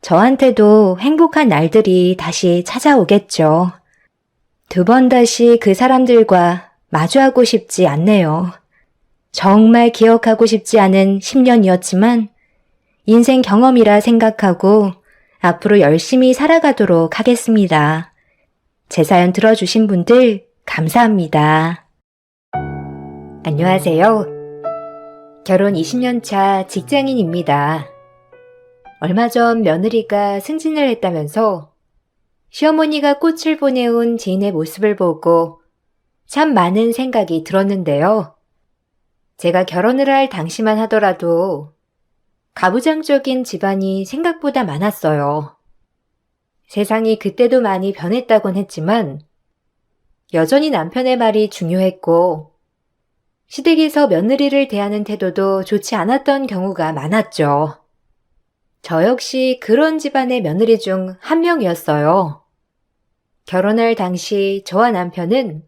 저한테도 행복한 날들이 다시 찾아오겠죠. 두 번 다시 그 사람들과 마주하고 싶지 않네요. 정말 기억하고 싶지 않은 10년이었지만 인생 경험이라 생각하고 앞으로 열심히 살아가도록 하겠습니다. 제 사연 들어주신 분들 감사합니다. 안녕하세요. 결혼 20년 차 직장인입니다. 얼마 전 며느리가 승진을 했다면서 시어머니가 꽃을 보내온 지인의 모습을 보고 참 많은 생각이 들었는데요. 제가 결혼을 할 당시만 하더라도 가부장적인 집안이 생각보다 많았어요. 세상이 그때도 많이 변했다곤 했지만 여전히 남편의 말이 중요했고 시댁에서 며느리를 대하는 태도도 좋지 않았던 경우가 많았죠. 저 역시 그런 집안의 며느리 중 한 명이었어요. 결혼할 당시 저와 남편은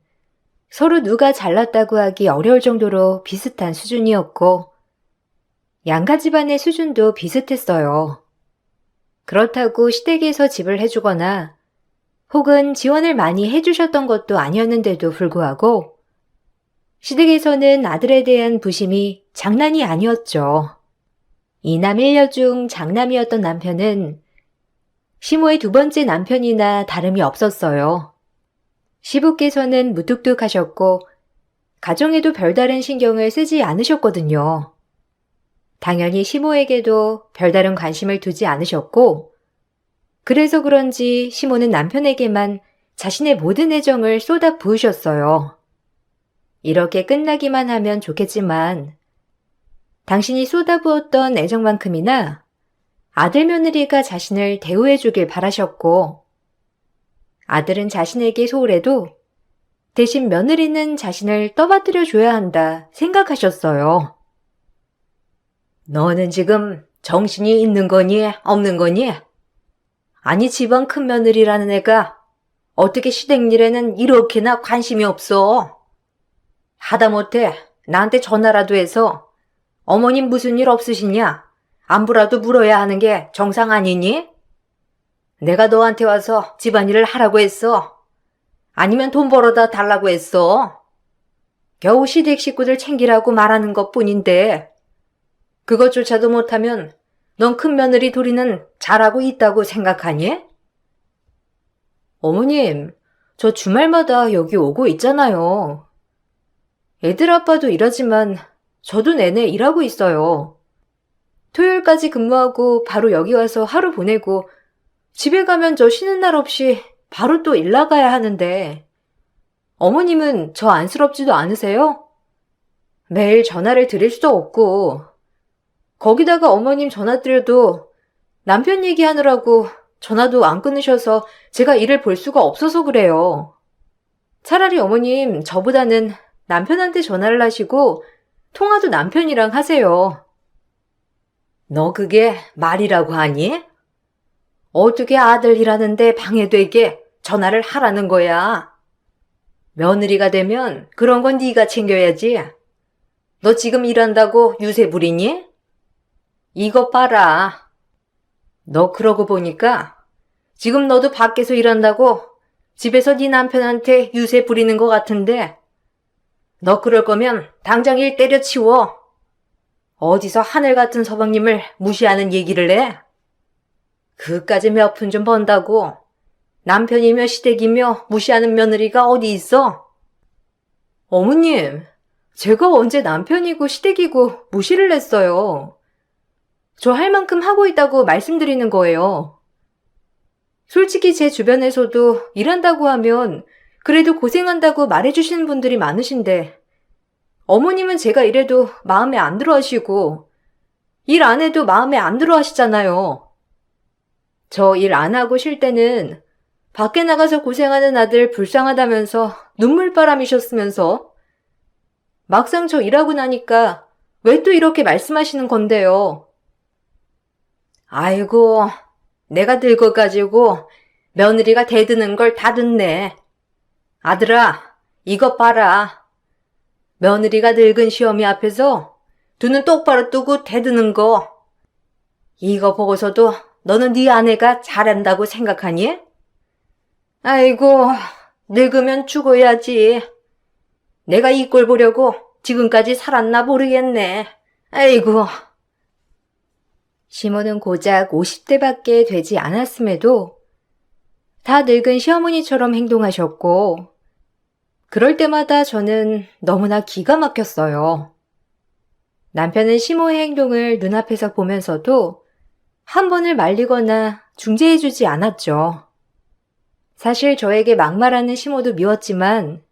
서로 누가 잘났다고 하기 어려울 정도로 비슷한 수준이었고 양가 집안의 수준도 비슷했어요. 그렇다고 시댁에서 집을 해주거나 혹은 지원을 많이 해주셨던 것도 아니었는데도 불구하고 시댁에서는 아들에 대한 부심이 장난이 아니었죠. 이남 1녀 중 장남이었던 남편은 시모의 두 번째 남편이나 다름이 없었어요. 시부께서는 무뚝뚝하셨고 가정에도 별다른 신경을 쓰지 않으셨거든요. 당연히 시모에게도 별다른 관심을 두지 않으셨고 그래서 그런지 시모는 남편에게만 자신의 모든 애정을 쏟아 부으셨어요. 이렇게 끝나기만 하면 좋겠지만 당신이 쏟아부었던 애정만큼이나 아들 며느리가 자신을 대우해 주길 바라셨고 아들은 자신에게 소홀해도 대신 며느리는 자신을 떠받들여 줘야 한다 생각하셨어요. 너는 지금 정신이 있는 거니 없는 거니? 아니 집안 큰 며느리라는 애가 어떻게 시댁 일에는 이렇게나 관심이 없어? 하다못해 나한테 전화라도 해서 어머님 무슨 일 없으시냐? 안부라도 물어야 하는 게 정상 아니니? 내가 너한테 와서 집안일을 하라고 했어? 아니면 돈 벌어다 달라고 했어? 겨우 시댁 식구들 챙기라고 말하는 것뿐인데 그것조차도 못하면 넌 큰 며느리 도리는 잘하고 있다고 생각하니? 어머님, 저 주말마다 여기 오고 있잖아요. 애들 아빠도 일하지만 저도 내내 일하고 있어요. 토요일까지 근무하고 바로 여기 와서 하루 보내고 집에 가면 저 쉬는 날 없이 바로 또 일 나가야 하는데 어머님은 저 안쓰럽지도 않으세요? 매일 전화를 드릴 수도 없고 거기다가 어머님 전화 드려도 남편 얘기하느라고 전화도 안 끊으셔서 제가 일을 볼 수가 없어서 그래요. 차라리 어머님 저보다는 남편한테 전화를 하시고 통화도 남편이랑 하세요. 너 그게 말이라고 하니? 어떻게 아들 일하는데 방해되게 전화를 하라는 거야? 며느리가 되면 그런 건 네가 챙겨야지. 너 지금 일한다고 유세 부리니? 이것 봐라. 너 그러고 보니까 지금 너도 밖에서 일한다고 집에서 네 남편한테 유세 부리는 것 같은데 너 그럴 거면 당장 일 때려치워. 어디서 하늘 같은 서방님을 무시하는 얘기를 해? 그까지 몇 푼 좀 번다고 남편이며 시댁이며 무시하는 며느리가 어디 있어? 어머님, 제가 언제 남편이고 시댁이고 무시를 했어요. 저 할 만큼 하고 있다고 말씀드리는 거예요. 솔직히 제 주변에서도 일한다고 하면 그래도 고생한다고 말해주시는 분들이 많으신데 어머님은 제가 이래도 마음에 안 들어 하시고 일 안 해도 마음에 안 들어 하시잖아요. 저 일 안 하고 쉴 때는 밖에 나가서 고생하는 아들 불쌍하다면서 눈물바람이셨으면서 막상 저 일하고 나니까 왜 또 이렇게 말씀하시는 건데요. 아이고, 내가 늙어가지고 며느리가 대드는 걸 다 듣네. 아들아, 이것 봐라. 며느리가 늙은 시어미 앞에서 두 눈 똑바로 뜨고 대드는 거. 이거 보고서도 너는 네 아내가 잘한다고 생각하니? 아이고, 늙으면 죽어야지. 내가 이 꼴 보려고 지금까지 살았나 모르겠네. 아이고. 시모는 고작 50대밖에 되지 않았음에도 다 늙은 시어머니처럼 행동하셨고, 그럴 때마다 저는 너무나 기가 막혔어요. 남편은 시모의 행동을 눈앞에서 보면서도 한 번을 말리거나 중재해주지 않았죠. 사실 저에게 막말하는 시모도 미웠지만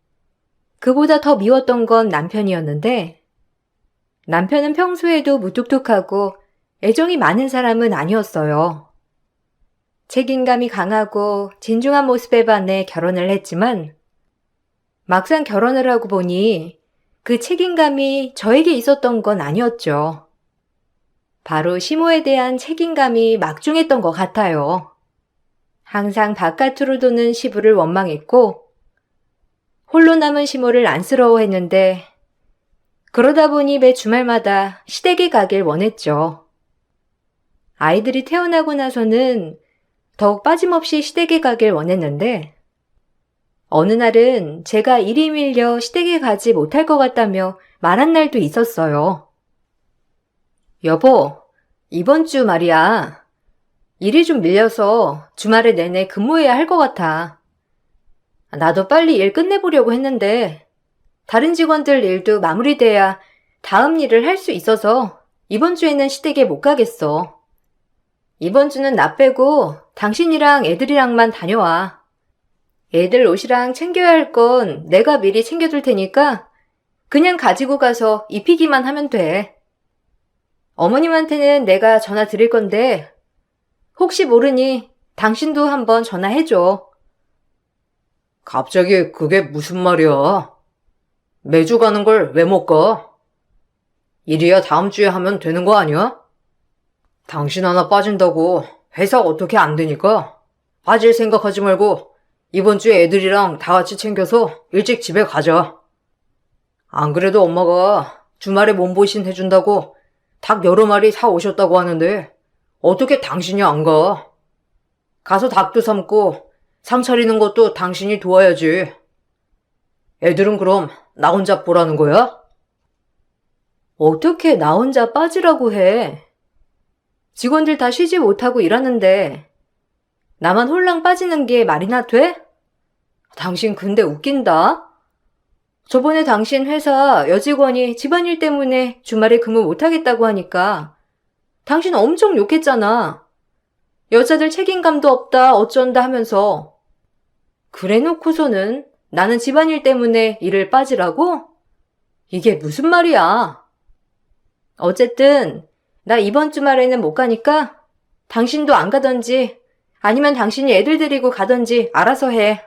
그보다 더 미웠던 건 남편이었는데, 남편은 평소에도 무뚝뚝하고 애정이 많은 사람은 아니었어요. 책임감이 강하고 진중한 모습에 반해 결혼을 했지만 막상 결혼을 하고 보니 그 책임감이 저에게 있었던 건 아니었죠. 바로 시모에 대한 책임감이 막중했던 것 같아요. 항상 바깥으로 도는 시부를 원망했고 홀로 남은 시모를 안쓰러워했는데, 그러다 보니 매 주말마다 시댁에 가길 원했죠. 아이들이 태어나고 나서는 더욱 빠짐없이 시댁에 가길 원했는데, 어느 날은 제가 일이 밀려 시댁에 가지 못할 것 같다며 말한 날도 있었어요. 여보, 이번 주 말이야. 일이 좀 밀려서 주말에 내내 근무해야 할 것 같아. 나도 빨리 일 끝내보려고 했는데 다른 직원들 일도 마무리돼야 다음 일을 할 수 있어서 이번 주에는 시댁에 못 가겠어. 이번 주는 나 빼고 당신이랑 애들이랑만 다녀와. 애들 옷이랑 챙겨야 할 건 내가 미리 챙겨둘 테니까 그냥 가지고 가서 입히기만 하면 돼. 어머님한테는 내가 전화 드릴 건데 혹시 모르니 당신도 한번 전화해줘. 갑자기 그게 무슨 말이야? 매주 가는 걸 왜 못 가? 일이야 다음 주에 하면 되는 거 아니야? 당신 하나 빠진다고 회사 어떻게 안 되니까 빠질 생각하지 말고 이번 주에 애들이랑 다 같이 챙겨서 일찍 집에 가자. 안 그래도 엄마가 주말에 몸보신 해준다고 닭 여러 마리 사 오셨다고 하는데 어떻게 당신이 안 가? 가서 닭도 삶고 상 차리는 것도 당신이 도와야지. 애들은 그럼 나 혼자 보라는 거야? 어떻게 나 혼자 빠지라고 해? 직원들 다 쉬지 못하고 일하는데 나만 홀랑 빠지는 게 말이나 돼? 당신 근데 웃긴다. 저번에 당신 회사 여직원이 집안일 때문에 주말에 근무 못하겠다고 하니까 당신 엄청 욕했잖아. 여자들 책임감도 없다 어쩐다 하면서. 그래 놓고서는 나는 집안일 때문에 일을 빠지라고? 이게 무슨 말이야? 어쨌든 나 이번 주말에는 못 가니까 당신도 안 가던지 아니면 당신이 애들 데리고 가던지 알아서 해.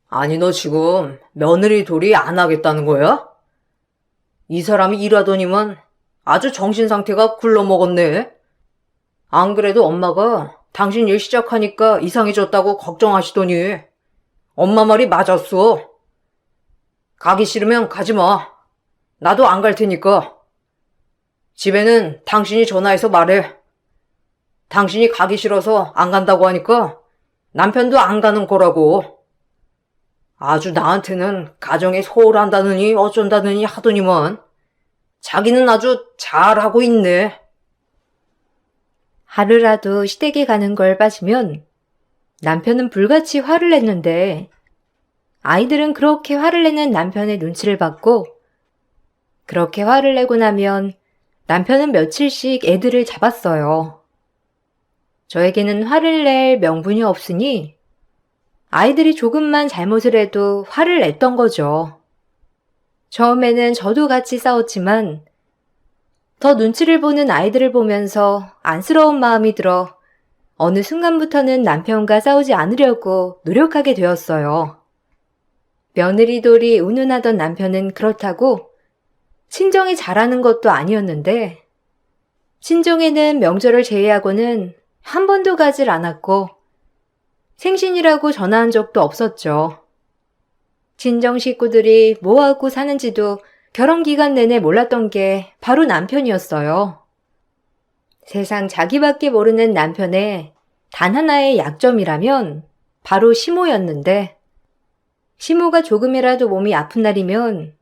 아니 너 지금 며느리 돌이 안 하겠다는 거야? 이 사람이 일하더니만 아주 정신 상태가 굴러먹었네. 안 그래도 엄마가 당신 일 시작하니까 이상해졌다고 걱정하시더니 엄마 말이 맞았어. 가기 싫으면 가지 마. 나도 안 갈 테니까. 집에는 당신이 전화해서 말해. 당신이 가기 싫어서 안 간다고 하니까 남편도 안 가는 거라고. 아주 나한테는 가정에 소홀한다느니 어쩐다느니 하더니만 자기는 아주 잘하고 있네. 하루라도 시댁에 가는 걸 빠지면 남편은 불같이 화를 냈는데, 아이들은 그렇게 화를 내는 남편의 눈치를 받고, 그렇게 화를 내고 나면 남편은 며칠씩 애들을 잡았어요. 저에게는 화를 낼 명분이 없으니 아이들이 조금만 잘못을 해도 화를 냈던 거죠. 처음에는 저도 같이 싸웠지만 더 눈치를 보는 아이들을 보면서 안쓰러운 마음이 들어 어느 순간부터는 남편과 싸우지 않으려고 노력하게 되었어요. 며느리돌이 운운하던 남편은 그렇다고 친정이 잘하는 것도 아니었는데, 친정에는 명절을 제외하고는 한 번도 가질 않았고 생신이라고 전화한 적도 없었죠. 친정 식구들이 뭐하고 사는지도 결혼 기간 내내 몰랐던 게 바로 남편이었어요. 세상 자기밖에 모르는 남편의 단 하나의 약점이라면 바로 시모였는데, 시모가 조금이라도 몸이 아픈 날이면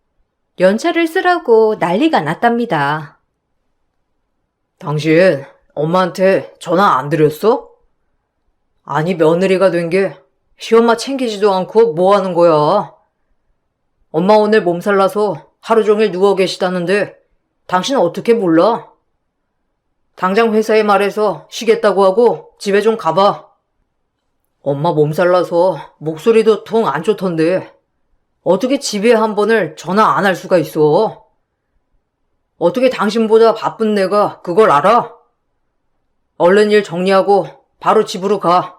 연차를 쓰라고 난리가 났답니다. 당신 엄마한테 전화 안 드렸어? 아니, 며느리가 된 게 시엄마 챙기지도 않고 뭐 하는 거야? 엄마 오늘 몸살 나서 하루 종일 누워 계시다는데 당신 어떻게 몰라? 당장 회사에 말해서 쉬겠다고 하고 집에 좀 가봐. 엄마 몸살 나서 목소리도 통 안 좋던데 어떻게 집에 한 번을 전화 안 할 수가 있어? 어떻게 당신보다 바쁜 내가 그걸 알아? 얼른 일 정리하고 바로 집으로 가.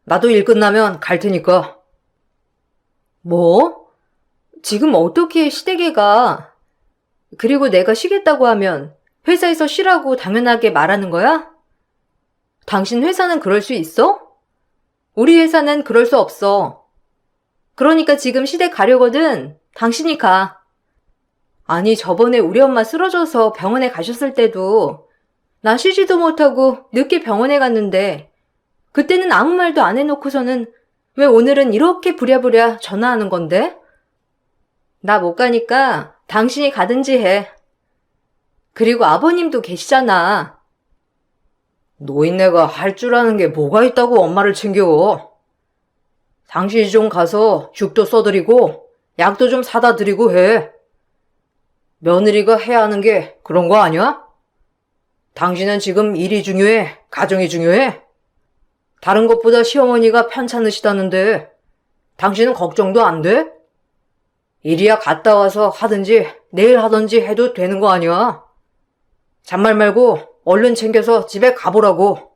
나도 일 끝나면 갈 테니까. 뭐? 지금 어떻게 시댁에 가? 그리고 내가 쉬겠다고 하면 회사에서 쉬라고 당연하게 말하는 거야? 당신 회사는 그럴 수 있어? 우리 회사는 그럴 수 없어. 그러니까 지금 시댁 가려거든. 당신이 가. 아니, 저번에 우리 엄마 쓰러져서 병원에 가셨을 때도 나 쉬지도 못하고 늦게 병원에 갔는데 그때는 아무 말도 안 해놓고서는 왜 오늘은 이렇게 부랴부랴 전화하는 건데? 나 못 가니까 당신이 가든지 해. 그리고 아버님도 계시잖아. 노인네가 할 줄 아는 게 뭐가 있다고 엄마를 챙겨. 당신이 좀 가서 죽도 써드리고 약도 좀 사다 드리고 해. 며느리가 해야 하는 게 그런 거 아니야? 당신은 지금 일이 중요해? 가정이 중요해? 다른 것보다 시어머니가 편찮으시다는데 당신은 걱정도 안 돼? 일이야 갔다 와서 하든지 내일 하든지 해도 되는 거 아니야? 잔말 말고 얼른 챙겨서 집에 가보라고.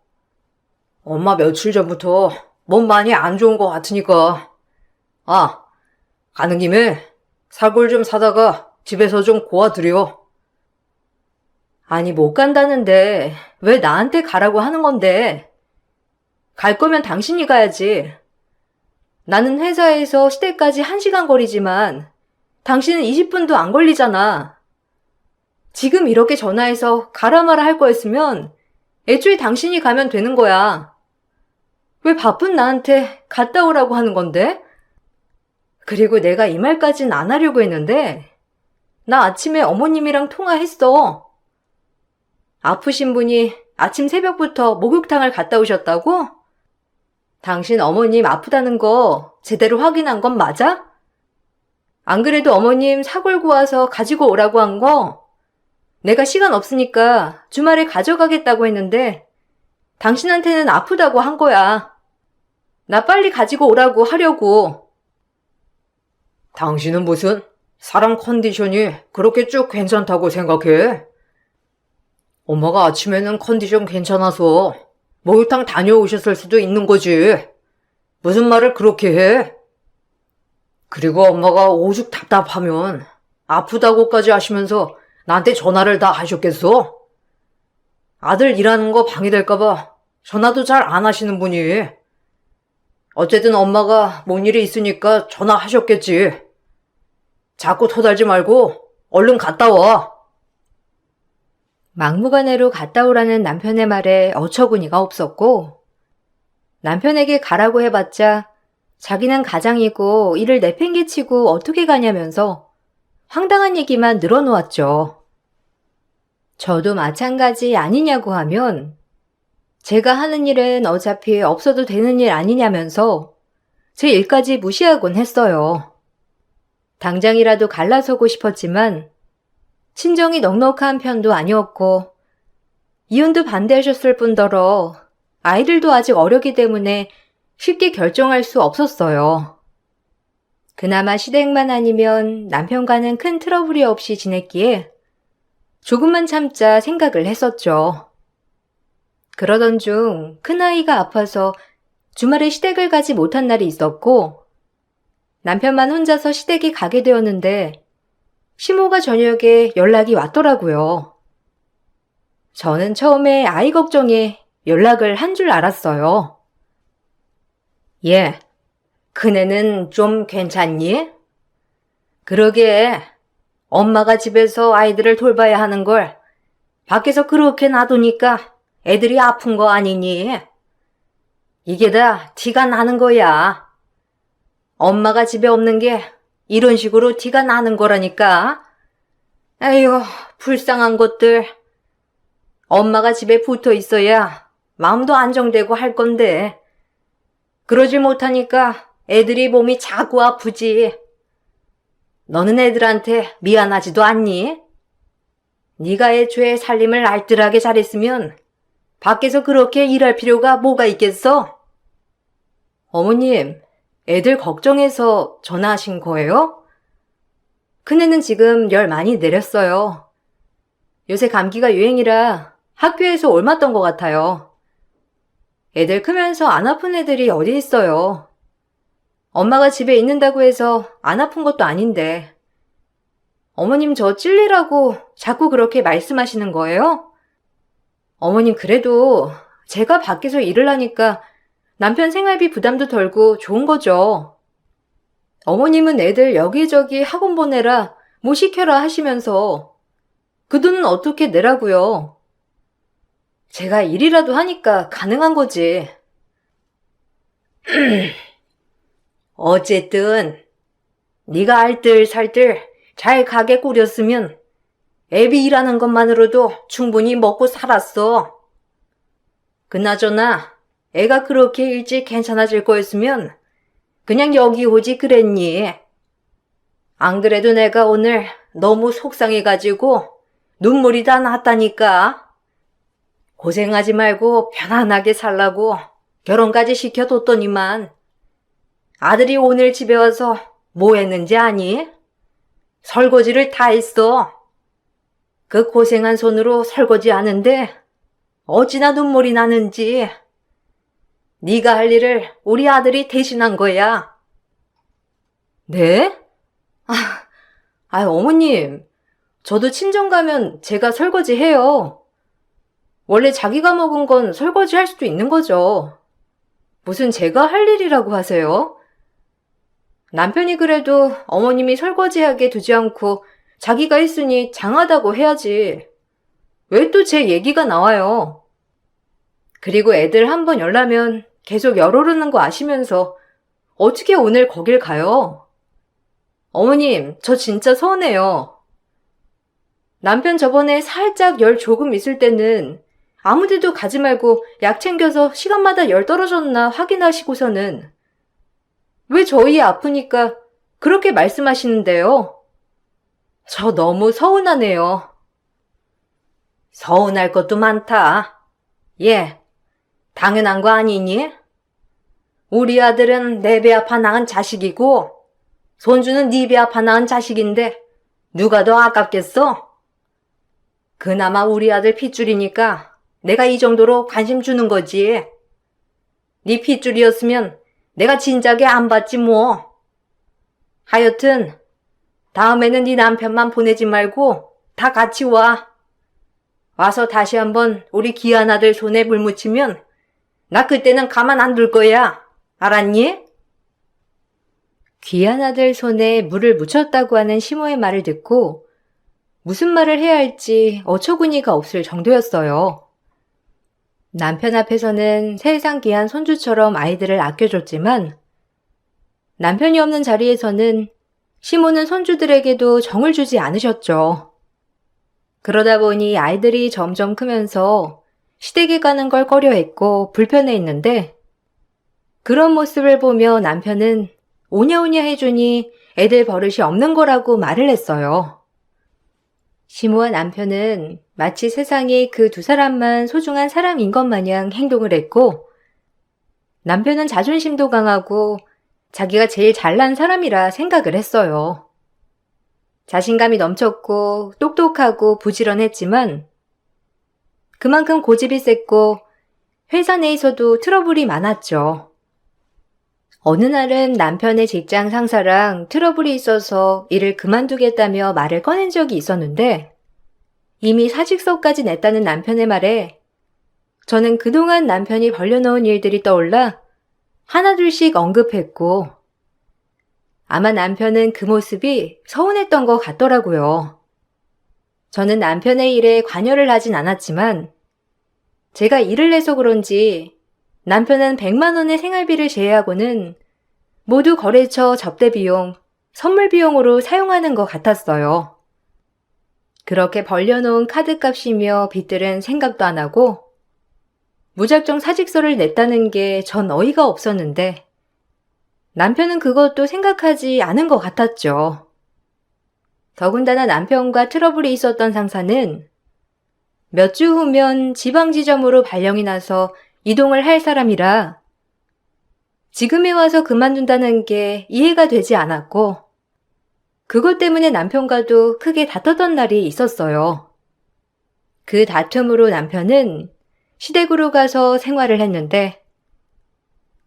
엄마 며칠 전부터 몸 많이 안 좋은 것 같으니까. 아, 가는 김에 사골 좀 사다가 집에서 좀 고아드려. 아니, 못 간다는데 왜 나한테 가라고 하는 건데? 갈 거면 당신이 가야지. 나는 회사에서 시댁까지 1시간 거리지만 당신은 20분도 안 걸리잖아. 지금 이렇게 전화해서 가라 마라 할 거였으면 애초에 당신이 가면 되는 거야. 왜 바쁜 나한테 갔다 오라고 하는 건데? 그리고 내가 이 말까진 안 하려고 했는데 나 아침에 어머님이랑 통화했어. 아프신 분이 아침 새벽부터 목욕탕을 갔다 오셨다고? 당신 어머님 아프다는 거 제대로 확인한 건 맞아? 안 그래도 어머님 사골 구워서 가지고 오라고 한 거 내가 시간 없으니까 주말에 가져가겠다고 했는데 당신한테는 아프다고 한 거야. 나 빨리 가지고 오라고 하려고. 당신은 무슨 사람 컨디션이 그렇게 쭉 괜찮다고 생각해? 엄마가 아침에는 컨디션 괜찮아서 목욕탕 다녀오셨을 수도 있는 거지. 무슨 말을 그렇게 해? 그리고 엄마가 오죽 답답하면 아프다고까지 하시면서 나한테 전화를 다 하셨겠어? 아들 일하는 거 방해될까봐 전화도 잘 안 하시는 분이. 어쨌든 엄마가 뭔 일이 있으니까 전화하셨겠지. 자꾸 토달지 말고 얼른 갔다 와. 막무가내로 갔다 오라는 남편의 말에 어처구니가 없었고 남편에게 가라고 해봤자 자기는 가장이고 일을 내팽개치고 어떻게 가냐면서 황당한 얘기만 늘어놓았죠. 저도 마찬가지 아니냐고 하면 제가 하는 일은 어차피 없어도 되는 일 아니냐면서 제 일까지 무시하곤 했어요. 당장이라도 갈라서고 싶었지만 친정이 넉넉한 편도 아니었고 이혼도 반대하셨을 뿐더러 아이들도 아직 어렸기 때문에 쉽게 결정할 수 없었어요. 그나마 시댁만 아니면 남편과는 큰 트러블이 없이 지냈기에 조금만 참자 생각을 했었죠. 그러던 중 큰아이가 아파서 주말에 시댁을 가지 못한 날이 있었고 남편만 혼자서 시댁에 가게 되었는데 시모가 저녁에 연락이 왔더라고요. 저는 처음에 아이 걱정에 연락을 한 줄 알았어요. 예, 큰애는 좀 괜찮니? 그러게 엄마가 집에서 아이들을 돌봐야 하는 걸 밖에서 그렇게 놔두니까 애들이 아픈 거 아니니? 이게 다 티가 나는 거야. 엄마가 집에 없는 게 이런 식으로 티가 나는 거라니까. 에휴, 불쌍한 것들. 엄마가 집에 붙어 있어야 마음도 안정되고 할 건데. 그러질 못하니까 애들이 몸이 자꾸 아프지. 너는 애들한테 미안하지도 않니? 네가 애초에 살림을 알뜰하게 잘했으면 밖에서 그렇게 일할 필요가 뭐가 있겠어? 어머님, 애들 걱정해서 전화하신 거예요? 큰애는 지금 열 많이 내렸어요. 요새 감기가 유행이라 학교에서 옮았던 것 같아요. 애들 크면서 안 아픈 애들이 어디 있어요. 엄마가 집에 있는다고 해서 안 아픈 것도 아닌데. 어머님 저 찔리라고 자꾸 그렇게 말씀하시는 거예요? 어머님 그래도 제가 밖에서 일을 하니까 남편 생활비 부담도 덜고 좋은 거죠. 어머님은 애들 여기저기 학원 보내라, 뭐 시켜라 하시면서 그 돈은 어떻게 내라고요? 제가 일이라도 하니까 가능한 거지. 어쨌든 네가 알뜰살뜰 잘 가게 꾸렸으면 애비 일하는 것만으로도 충분히 먹고 살았어. 그나저나 애가 그렇게 일찍 괜찮아질 거였으면 그냥 여기 오지 그랬니? 안 그래도 내가 오늘 너무 속상해가지고 눈물이 다 났다니까. 고생하지 말고 편안하게 살라고 결혼까지 시켜뒀더니만 아들이 오늘 집에 와서 뭐 했는지 아니? 설거지를 다 했어. 그 고생한 손으로 설거지 하는데 어찌나 눈물이 나는지. 네가 할 일을 우리 아들이 대신한 거야. 네? 어머님. 저도 친정 가면 제가 설거지 해요. 원래 자기가 먹은 건 설거지 할 수도 있는 거죠. 무슨 제가 할 일이라고 하세요? 남편이 그래도 어머님이 설거지하게 두지 않고 자기가 했으니 장하다고 해야지. 왜 또 제 얘기가 나와요? 그리고 애들 한번 열나면 계속 열오르는 거 아시면서 어떻게 오늘 거길 가요? 어머님, 저 진짜 서운해요. 남편 저번에 살짝 열 조금 있을 때는 아무 데도 가지 말고 약 챙겨서 시간마다 열 떨어졌나 확인하시고서는 왜 저희 아프니까 그렇게 말씀하시는데요? 저 너무 서운하네요. 서운할 것도 많다. 예, 당연한 거 아니니? 우리 아들은 내 배 아파 낳은 자식이고 손주는 네 배 아파 낳은 자식인데 누가 더 아깝겠어? 그나마 우리 아들 핏줄이니까 내가 이 정도로 관심 주는 거지. 네 핏줄이었으면 내가 진작에 안 받지 뭐. 하여튼 다음에는 네 남편만 보내지 말고 다 같이 와. 와서 다시 한번 우리 귀한 아들 손에 물 묻히면 나 그때는 가만 안 둘 거야. 알았니? 귀한 아들 손에 물을 묻혔다고 하는 시모의 말을 듣고 무슨 말을 해야 할지 어처구니가 없을 정도였어요. 남편 앞에서는 세상 귀한 손주처럼 아이들을 아껴줬지만 남편이 없는 자리에서는 시모는 손주들에게도 정을 주지 않으셨죠. 그러다 보니 아이들이 점점 크면서 시댁에 가는 걸 꺼려했고 불편해했는데 그런 모습을 보며 남편은 오냐오냐 해주니 애들 버릇이 없는 거라고 말을 했어요. 시모와 남편은 마치 세상에 그 두 사람만 소중한 사람인 것 마냥 행동을 했고 남편은 자존심도 강하고 자기가 제일 잘난 사람이라 생각을 했어요. 자신감이 넘쳤고 똑똑하고 부지런했지만 그만큼 고집이 셌고 회사 내에서도 트러블이 많았죠. 어느 날은 남편의 직장 상사랑 트러블이 있어서 일을 그만두겠다며 말을 꺼낸 적이 있었는데 이미 사직서까지 냈다는 남편의 말에 저는 그동안 남편이 벌려놓은 일들이 떠올라 하나둘씩 언급했고 아마 남편은 그 모습이 서운했던 것 같더라고요. 저는 남편의 일에 관여를 하진 않았지만 제가 일을 내서 그런지 남편은 100만 원의 생활비를 제외하고는 모두 거래처 접대 비용, 선물 비용으로 사용하는 것 같았어요. 그렇게 벌려놓은 카드값이며 빚들은 생각도 안 하고 무작정 사직서를 냈다는 게 전 어이가 없었는데 남편은 그것도 생각하지 않은 것 같았죠. 더군다나 남편과 트러블이 있었던 상사는 몇 주 후면 지방지점으로 발령이 나서 이동을 할 사람이라 지금에 와서 그만둔다는 게 이해가 되지 않았고 그것 때문에 남편과도 크게 다퉜던 날이 있었어요. 그 다툼으로 남편은 시댁으로 가서 생활을 했는데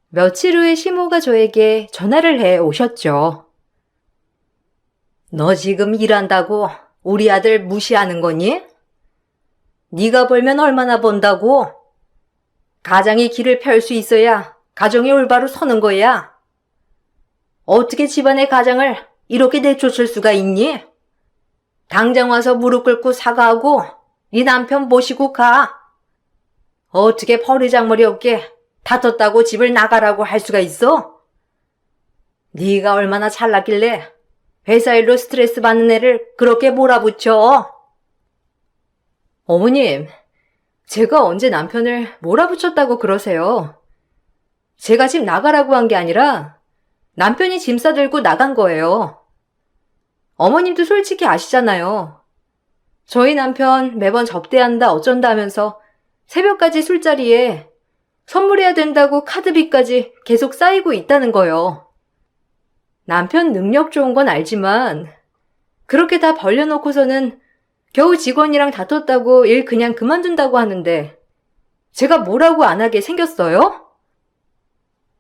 며칠 후에 시모가 저에게 전화를 해 오셨죠. 너 지금 일한다고 우리 아들 무시하는 거니? 네가 벌면 얼마나 번다고? 가장이 길을 펼 수 있어야 가정이 올바로 서는 거야. 어떻게 집안의 가장을 이렇게 내쫓을 수가 있니? 당장 와서 무릎 꿇고 사과하고 네 남편 모시고 가. 어떻게 버리장머리 없게 다퉜다고 집을 나가라고 할 수가 있어? 네가 얼마나 잘났길래 회사 일로 스트레스 받는 애를 그렇게 몰아붙여? 어머님, 제가 언제 남편을 몰아붙였다고 그러세요? 제가 집 나가라고 한 게 아니라 남편이 짐 싸들고 나간 거예요. 어머님도 솔직히 아시잖아요. 저희 남편 매번 접대한다 어쩐다 하면서 새벽까지 술자리에 선물해야 된다고 카드비까지 계속 쌓이고 있다는 거요. 남편 능력 좋은 건 알지만 그렇게 다 벌려놓고서는 겨우 직원이랑 다퉜다고 일 그냥 그만둔다고 하는데 제가 뭐라고 안 하게 생겼어요?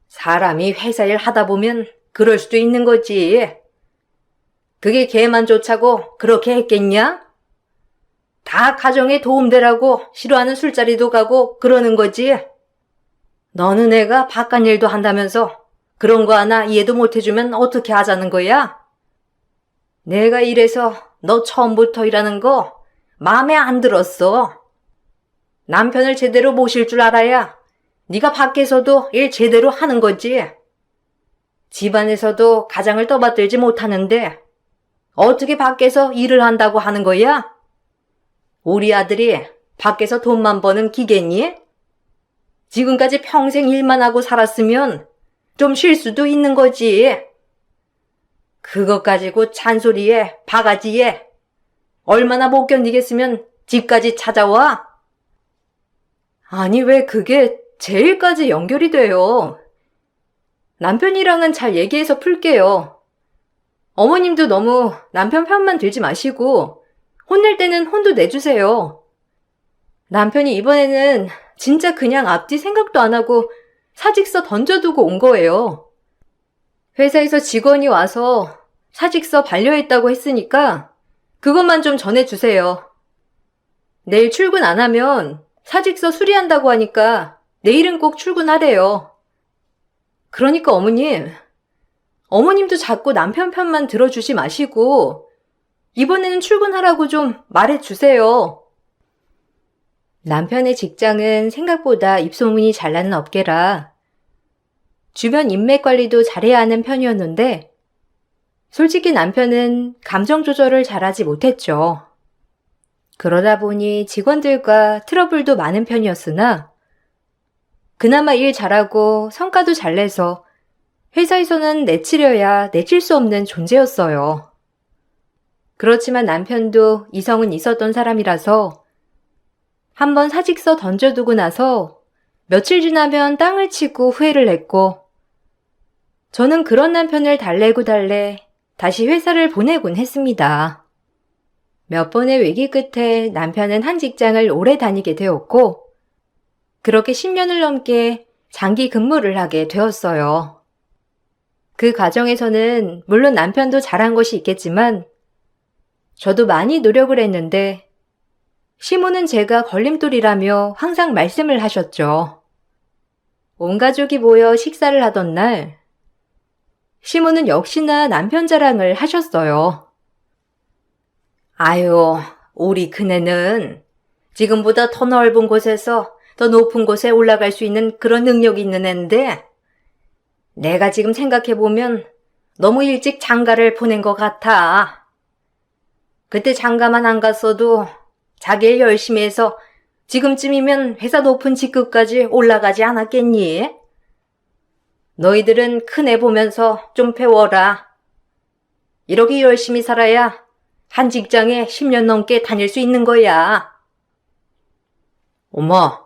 사람이 회사 일 하다 보면 그럴 수도 있는 거지. 그게 걔만 좋자고 그렇게 했겠냐? 다 가정에 도움되라고 싫어하는 술자리도 가고 그러는 거지. 너는 애가 바깥 일도 한다면서 그런 거 하나 이해도 못 해주면 어떻게 하자는 거야? 내가 이래서 너 처음부터 일하는 거 마음에 안 들었어. 남편을 제대로 모실 줄 알아야 네가 밖에서도 일 제대로 하는 거지. 집안에서도 가장을 떠받들지 못하는데 어떻게 밖에서 일을 한다고 하는 거야? 우리 아들이 밖에서 돈만 버는 기계니? 지금까지 평생 일만 하고 살았으면 좀 쉴 수도 있는 거지. 그것 가지고 잔소리에 바가지에 얼마나 못 견디겠으면 집까지 찾아와? 아니, 왜 그게 제 일까지 연결이 돼요? 남편이랑은 잘 얘기해서 풀게요. 어머님도 너무 남편 편만 들지 마시고 혼낼 때는 혼도 내주세요. 남편이 이번에는 진짜 그냥 앞뒤 생각도 안 하고 사직서 던져두고 온 거예요. 회사에서 직원이 와서 사직서 반려했다고 했으니까 그것만 좀 전해주세요. 내일 출근 안 하면 사직서 수리한다고 하니까 내일은 꼭 출근하래요. 그러니까 어머님도 자꾸 남편 편만 들어주지 마시고 이번에는 출근하라고 좀 말해주세요. 남편의 직장은 생각보다 입소문이 잘 나는 업계라 주변 인맥 관리도 잘해야 하는 편이었는데 솔직히 남편은 감정 조절을 잘하지 못했죠. 그러다 보니 직원들과 트러블도 많은 편이었으나 그나마 일 잘하고 성과도 잘 내서 회사에서는 내치려야 내칠 수 없는 존재였어요. 그렇지만 남편도 이성은 있었던 사람이라서 한번 사직서 던져두고 나서 며칠 지나면 땅을 치고 후회를 했고 저는 그런 남편을 달래고 다시 회사를 보내곤 했습니다. 몇 번의 외기 끝에 남편은 한 직장을 오래 다니게 되었고 그렇게 10년을 넘게 장기 근무를 하게 되었어요. 그 과정에서는 물론 남편도 잘한 것이 있겠지만 저도 많이 노력을 했는데 시모는 제가 걸림돌이라며 항상 말씀을 하셨죠. 온 가족이 모여 식사를 하던 날 시모는 역시나 남편 자랑을 하셨어요. 아유, 우리 큰애는 지금보다 더 넓은 곳에서 더 높은 곳에 올라갈 수 있는 그런 능력이 있는 애인데, 내가 지금 생각해보면 너무 일찍 장가를 보낸 것 같아. 그때 장가만 안 갔어도 자기 일 열심히 해서 지금쯤이면 회사 높은 직급까지 올라가지 않았겠니? 너희들은 큰애 보면서 좀 배워라. 이렇게 열심히 살아야 한 직장에 10년 넘게 다닐 수 있는 거야. 엄마,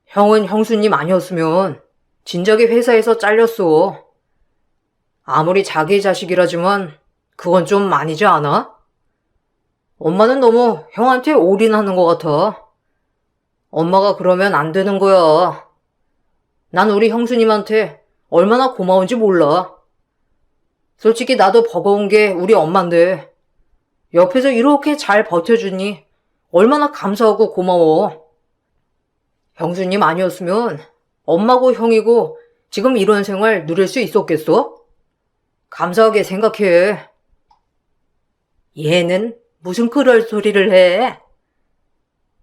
형은 형수님 아니었으면 진작에 회사에서 잘렸어. 아무리 자기 자식이라지만 그건 좀 아니지 않아? 엄마는 너무 형한테 올인하는 것 같아. 엄마가 그러면 안 되는 거야. 난 우리 형수님한테 얼마나 고마운지 몰라. 솔직히 나도 버거운 게 우리 엄마인데 옆에서 이렇게 잘 버텨주니 얼마나 감사하고 고마워. 형수님 아니었으면 엄마고 형이고 지금 이런 생활 누릴 수 있었겠어? 감사하게 생각해. 얘는 무슨 그럴 소리를 해?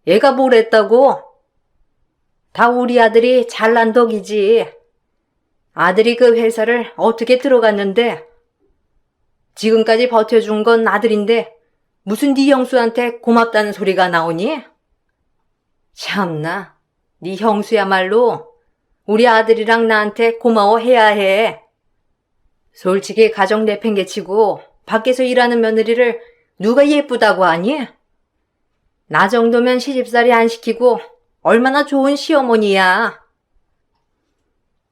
얘가 뭘 했다고? 다 우리 아들이 잘난 덕이지. 아들이 그 회사를 어떻게 들어갔는데 지금까지 버텨준 건 아들인데 무슨 네 형수한테 고맙다는 소리가 나오니? 참나, 네 형수야말로 우리 아들이랑 나한테 고마워해야 해. 솔직히 가정 내팽개치고 밖에서 일하는 며느리를 누가 예쁘다고 하니? 나 정도면 시집살이 안 시키고 얼마나 좋은 시어머니야.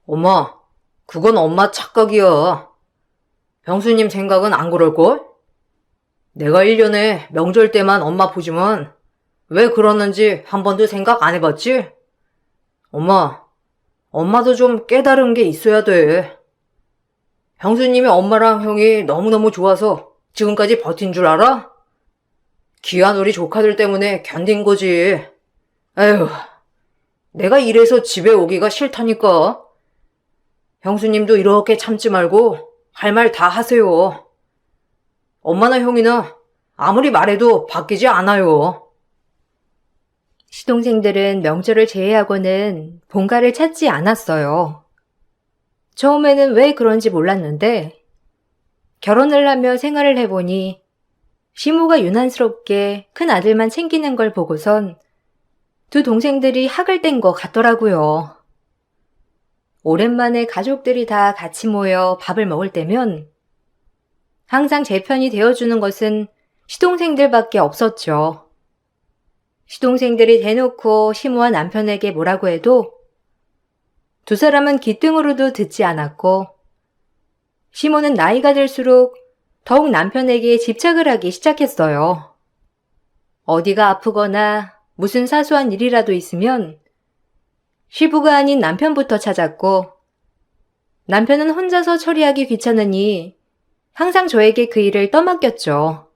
엄마, 그건 엄마 착각이야. 형수님 생각은 안 그럴걸? 내가 1년에 명절 때만 엄마 보지만 왜 그러는지 한 번도 생각 안 해봤지? 엄마도 좀 깨달은 게 있어야 돼. 형수님이 엄마랑 형이 너무너무 좋아서 지금까지 버틴 줄 알아? 귀한 우리 조카들 때문에 견딘 거지. 에휴, 내가 이래서 집에 오기가 싫다니까. 형수님도 이렇게 참지 말고 할 말 다 하세요. 엄마나 형이나 아무리 말해도 바뀌지 않아요. 시동생들은 명절을 제외하고는 본가를 찾지 않았어요. 처음에는 왜 그런지 몰랐는데 결혼을 하며 생활을 해보니 시모가 유난스럽게 큰 아들만 챙기는 걸 보고선 두 동생들이 학을 뗀 것 같더라고요. 오랜만에 가족들이 다 같이 모여 밥을 먹을 때면 항상 제 편이 되어주는 것은 시동생들밖에 없었죠. 시동생들이 대놓고 시모와 남편에게 뭐라고 해도 두 사람은 귀등으로도 듣지 않았고 시모는 나이가 들수록 더욱 남편에게 집착을 하기 시작했어요. 어디가 아프거나 무슨 사소한 일이라도 있으면 시부가 아닌 남편부터 찾았고 남편은 혼자서 처리하기 귀찮으니 항상 저에게 그 일을 떠맡겼죠.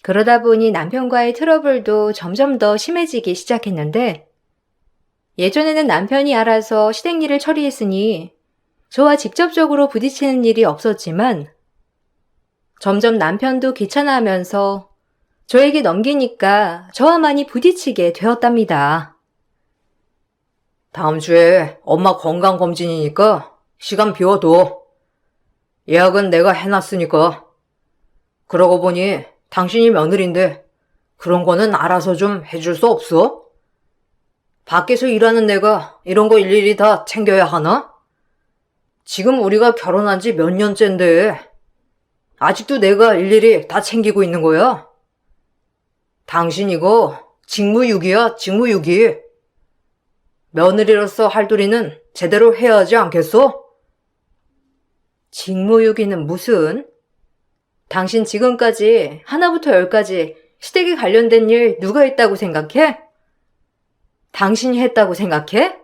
그러다 보니 남편과의 트러블도 점점 더 심해지기 시작했는데 예전에는 남편이 알아서 시댁 일을 처리했으니 저와 직접적으로 부딪히는 일이 없었지만 점점 남편도 귀찮아하면서 저에게 넘기니까 저와 많이 부딪히게 되었답니다. 다음 주에 엄마 건강검진이니까 시간 비워둬. 예약은 내가 해놨으니까. 그러고 보니 당신이 며느리인데 그런 거는 알아서 좀 해줄 수 없어? 밖에서 일하는 내가 이런 거 일일이 다 챙겨야 하나? 지금 우리가 결혼한 지 몇 년째인데 아직도 내가 일일이 다 챙기고 있는 거야? 당신 이거 직무유기야, 직무유기. 며느리로서 할 도리는 제대로 해야 하지 않겠어? 직무유기는 무슨? 당신 지금까지 하나부터 열까지 시댁에 관련된 일 누가 했다고 생각해? 당신이 했다고 생각해?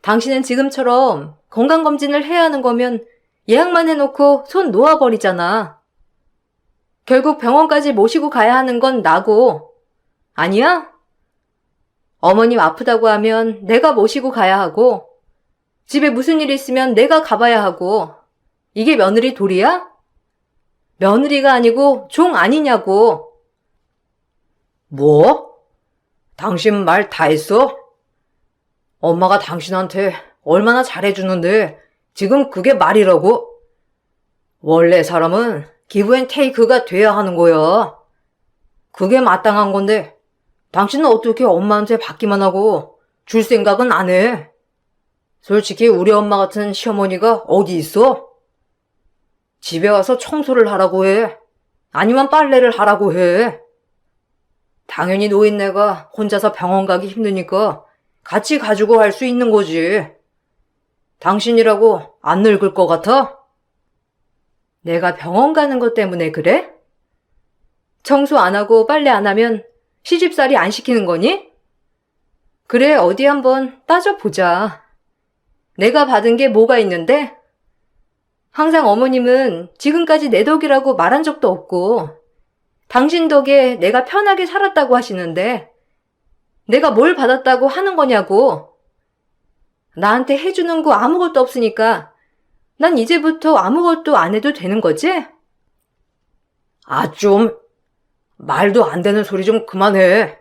당신은 지금처럼 건강검진을 해야 하는 거면 예약만 해놓고 손 놓아버리잖아. 결국 병원까지 모시고 가야 하는 건 나고. 아니야? 어머님 아프다고 하면 내가 모시고 가야 하고 집에 무슨 일 있으면 내가 가봐야 하고 이게 며느리 도리야? 며느리가 아니고 종 아니냐고. 뭐? 당신 말 다 했어? 엄마가 당신한테 얼마나 잘해주는데 지금 그게 말이라고? 원래 사람은 기브 앤 테이크가 돼야 하는 거야. 그게 마땅한 건데 당신은 어떻게 엄마한테 받기만 하고 줄 생각은 안 해? 솔직히 우리 엄마 같은 시어머니가 어디 있어? 집에 와서 청소를 하라고 해. 아니면 빨래를 하라고 해. 당연히 노인네가 혼자서 병원 가기 힘드니까 같이 가지고 할 수 있는 거지. 당신이라고 안 늙을 것 같아? 내가 병원 가는 것 때문에 그래? 청소 안 하고 빨래 안 하면 시집살이 안 시키는 거니? 그래, 어디 한번 따져보자. 내가 받은 게 뭐가 있는데? 항상 어머님은 지금까지 내 덕이라고 말한 적도 없고, 당신 덕에 내가 편하게 살았다고 하시는데, 내가 뭘 받았다고 하는 거냐고. 나한테 해주는 거 아무것도 없으니까, 난 이제부터 아무것도 안 해도 되는 거지? 아, 좀. 말도 안 되는 소리 좀 그만해.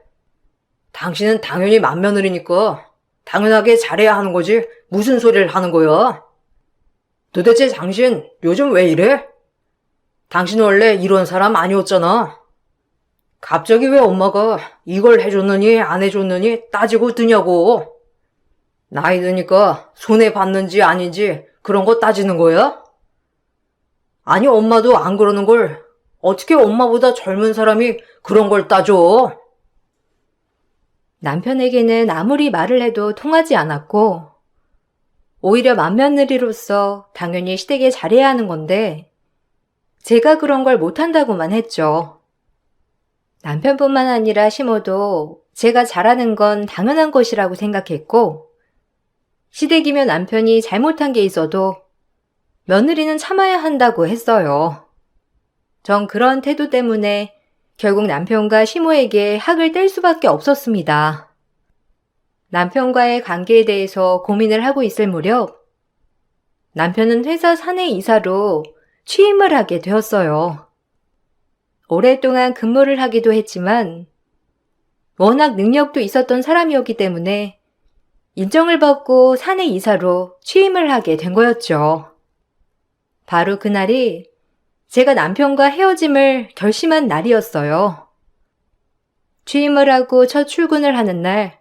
당신은 당연히 맏며느리니까 당연하게 잘해야 하는 거지 무슨 소리를 하는 거야? 도대체 당신 요즘 왜 이래? 당신 원래 이런 사람 아니었잖아. 갑자기 왜 엄마가 이걸 해줬느니 안 해줬느니 따지고 드냐고. 나이 드니까 손해 받는지 아닌지 그런 거 따지는 거야? 아니 엄마도 안 그러는 걸 어떻게 엄마보다 젊은 사람이 그런 걸 따져? 남편에게는 아무리 말을 해도 통하지 않았고, 오히려 맏며느리로서 당연히 시댁에 잘해야 하는 건데, 제가 그런 걸 못한다고만 했죠. 남편뿐만 아니라 시모도 제가 잘하는 건 당연한 것이라고 생각했고, 시댁이면 남편이 잘못한 게 있어도 며느리는 참아야 한다고 했어요. 전 그런 태도 때문에 결국 남편과 시모에게 학을 뗄 수밖에 없었습니다. 남편과의 관계에 대해서 고민을 하고 있을 무렵 남편은 회사 사내 이사로 취임을 하게 되었어요. 오랫동안 근무를 하기도 했지만 워낙 능력도 있었던 사람이었기 때문에 인정을 받고 사내 이사로 취임을 하게 된 거였죠. 바로 그날이 제가 남편과 헤어짐을 결심한 날이었어요. 취임을 하고 첫 출근을 하는 날,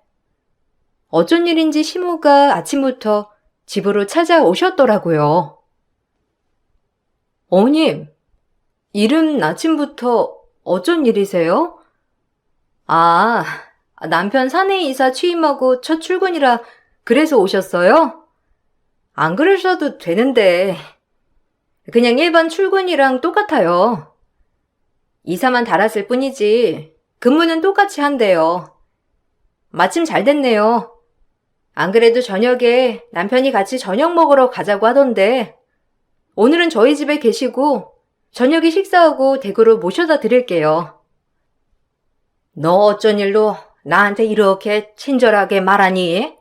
어쩐 일인지 시모가 아침부터 집으로 찾아오셨더라고요. 어머님, 이른 아침부터 어쩐 일이세요? 아, 남편 사내이사 취임하고 첫 출근이라 그래서 오셨어요? 안 그러셔도 되는데, 그냥 일반 출근이랑 똑같아요. 이사만 달았을 뿐이지 근무는 똑같이 한대요. 마침 잘 됐네요. 안 그래도 저녁에 남편이 같이 저녁 먹으러 가자고 하던데 오늘은 저희 집에 계시고 저녁에 식사하고 댁으로 모셔다 드릴게요. 너 어쩐 일로 나한테 이렇게 친절하게 말하니?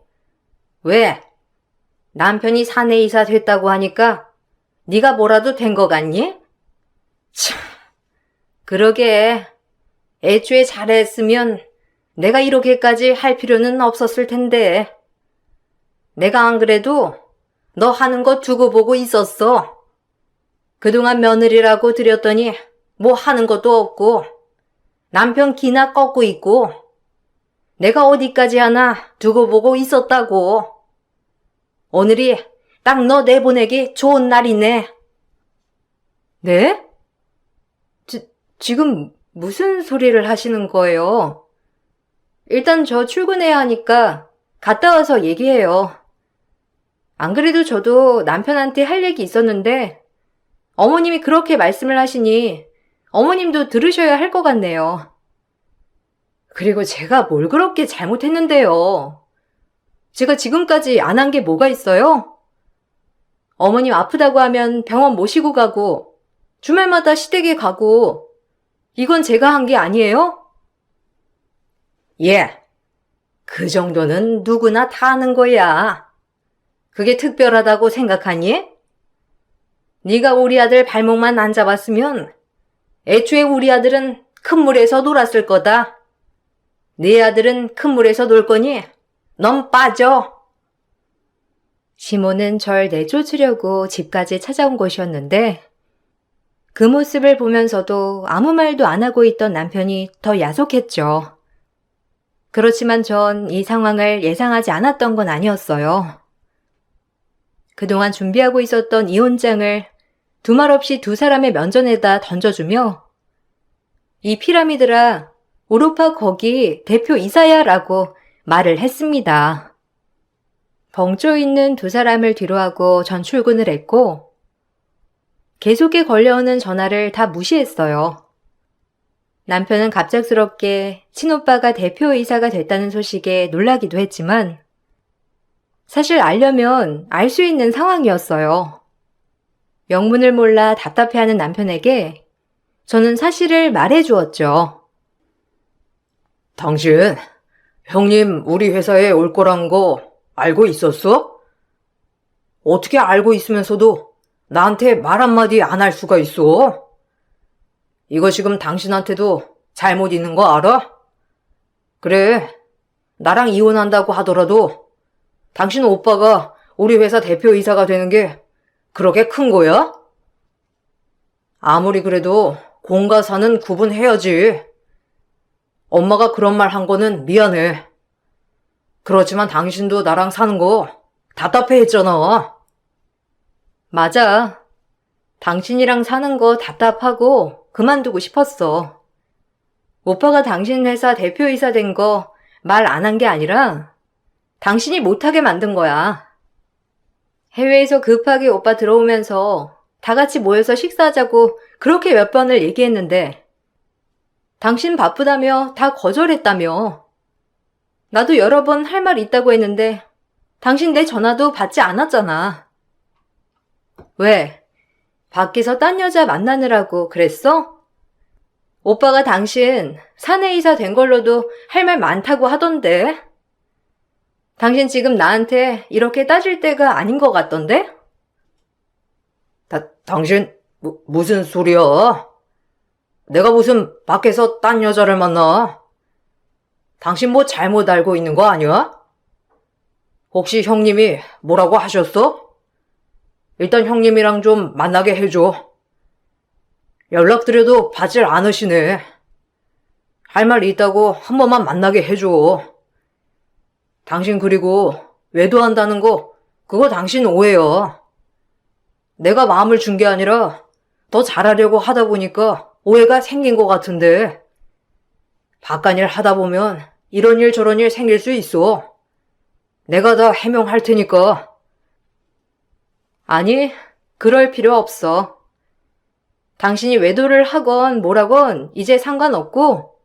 왜? 남편이 사내이사 됐다고 하니까 네가 뭐라도 된 거 같니? 참, 그러게. 애초에 잘했으면 내가 이렇게까지 할 필요는 없었을 텐데. 내가 안 그래도 너 하는 거 두고 보고 있었어. 그동안 며느리라고 들였더니 뭐 하는 것도 없고 남편 기나 꺾고 있고 내가 어디까지 하나 두고 보고 있었다고. 오늘이 딱 너 내보내기 좋은 날이네. 네? 지금 무슨 소리를 하시는 거예요? 일단 저 출근해야 하니까 갔다 와서 얘기해요. 안 그래도 저도 남편한테 할 얘기 있었는데 어머님이 그렇게 말씀을 하시니 어머님도 들으셔야 할 것 같네요. 그리고 제가 뭘 그렇게 잘못했는데요. 제가 지금까지 안 한 게 뭐가 있어요? 어머님 아프다고 하면 병원 모시고 가고 주말마다 시댁에 가고 이건 제가 한 게 아니에요? 예, 그 정도는 누구나 다 하는 거야. 그게 특별하다고 생각하니? 네가 우리 아들 발목만 안 잡았으면 애초에 우리 아들은 큰 물에서 놀았을 거다. 네 아들은 큰 물에서 놀 거니 넌 빠져. 시모는 절 내쫓으려고 집까지 찾아온 것이었는데 그 모습을 보면서도 아무 말도 안 하고 있던 남편이 더 야속했죠. 그렇지만 전 이 상황을 예상하지 않았던 건 아니었어요. 그동안 준비하고 있었던 이혼장을 두말 없이 두 사람의 면전에다 던져주며 이 피라미드라 오로파 거기 대표 이사야 라고 말을 했습니다. 벙쪄 있는 두 사람을 뒤로하고 전 출근을 했고 계속해 걸려오는 전화를 다 무시했어요. 남편은 갑작스럽게 친오빠가 대표이사가 됐다는 소식에 놀라기도 했지만 사실 알려면 알 수 있는 상황이었어요. 영문을 몰라 답답해하는 남편에게 저는 사실을 말해주었죠. 당신, 형님 우리 회사에 올 거란 거 알고 있었어? 어떻게 알고 있으면서도 나한테 말 한마디 안 할 수가 있어? 이거 지금 당신한테도 잘못 있는 거 알아? 그래, 나랑 이혼한다고 하더라도 당신 오빠가 우리 회사 대표이사가 되는 게 그렇게 큰 거야? 아무리 그래도 공과 사는 구분해야지. 엄마가 그런 말 한 거는 미안해. 그렇지만 당신도 나랑 사는 거 답답해 했잖아. 맞아. 당신이랑 사는 거 답답하고 그만두고 싶었어. 오빠가 당신 회사 대표이사 된 거 말 안 한 게 아니라 당신이 못하게 만든 거야. 해외에서 급하게 오빠 들어오면서 다 같이 모여서 식사하자고 그렇게 몇 번을 얘기했는데 당신 바쁘다며 다 거절했다며. 나도 여러 번 할 말 있다고 했는데 당신 내 전화도 받지 않았잖아. 왜? 밖에서 딴 여자 만나느라고 그랬어? 오빠가 당신 사내이사 된 걸로도 할 말 많다고 하던데. 당신 지금 나한테 이렇게 따질 때가 아닌 것 같던데? 당신 무슨 소리야? 내가 무슨 밖에서 딴 여자를 만나? 당신 뭐 잘못 알고 있는 거 아니야? 혹시 형님이 뭐라고 하셨어? 일단 형님이랑 좀 만나게 해줘. 연락드려도 받질 않으시네. 할 말 있다고 한 번만 만나게 해줘. 당신 그리고 외도한다는 거 그거 당신 오해야. 내가 마음을 준 게 아니라 더 잘하려고 하다 보니까 오해가 생긴 것 같은데. 바깥일 하다 보면 이런 일 저런 일 생길 수 있어. 내가 다 해명할 테니까. 아니, 그럴 필요 없어. 당신이 외도를 하건 뭐라건 이제 상관없고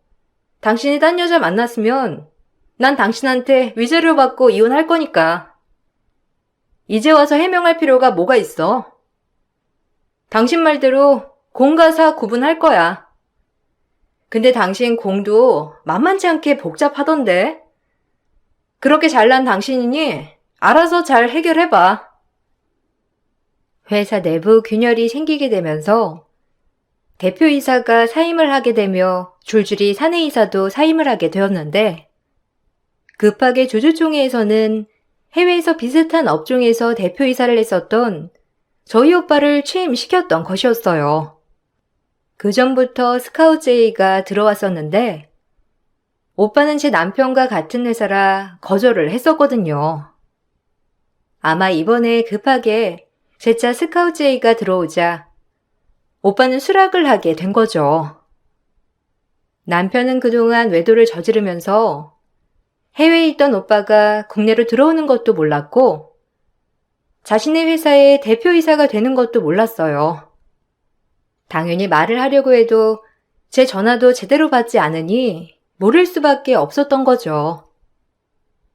당신이 딴 여자 만났으면 난 당신한테 위자료 받고 이혼할 거니까. 이제 와서 해명할 필요가 뭐가 있어? 당신 말대로 공과 사 구분할 거야. 근데 당신 공도 만만치 않게 복잡하던데. 그렇게 잘난 당신이니 알아서 잘 해결해봐. 회사 내부 균열이 생기게 되면서 대표이사가 사임을 하게 되며 줄줄이 사내이사도 사임을 하게 되었는데 급하게 조주총회에서는 해외에서 비슷한 업종에서 대표이사를 했었던 저희 오빠를 취임시켰던 것이었어요. 그 전부터 스카우트제이가 들어왔었는데 오빠는 제 남편과 같은 회사라 거절을 했었거든요. 아마 이번에 급하게 재차 스카우트제이가 들어오자 오빠는 수락을 하게 된 거죠. 남편은 그동안 외도를 저지르면서 해외에 있던 오빠가 국내로 들어오는 것도 몰랐고 자신의 회사의 대표이사가 되는 것도 몰랐어요. 당연히 말을 하려고 해도 제 전화도 제대로 받지 않으니 모를 수밖에 없었던 거죠.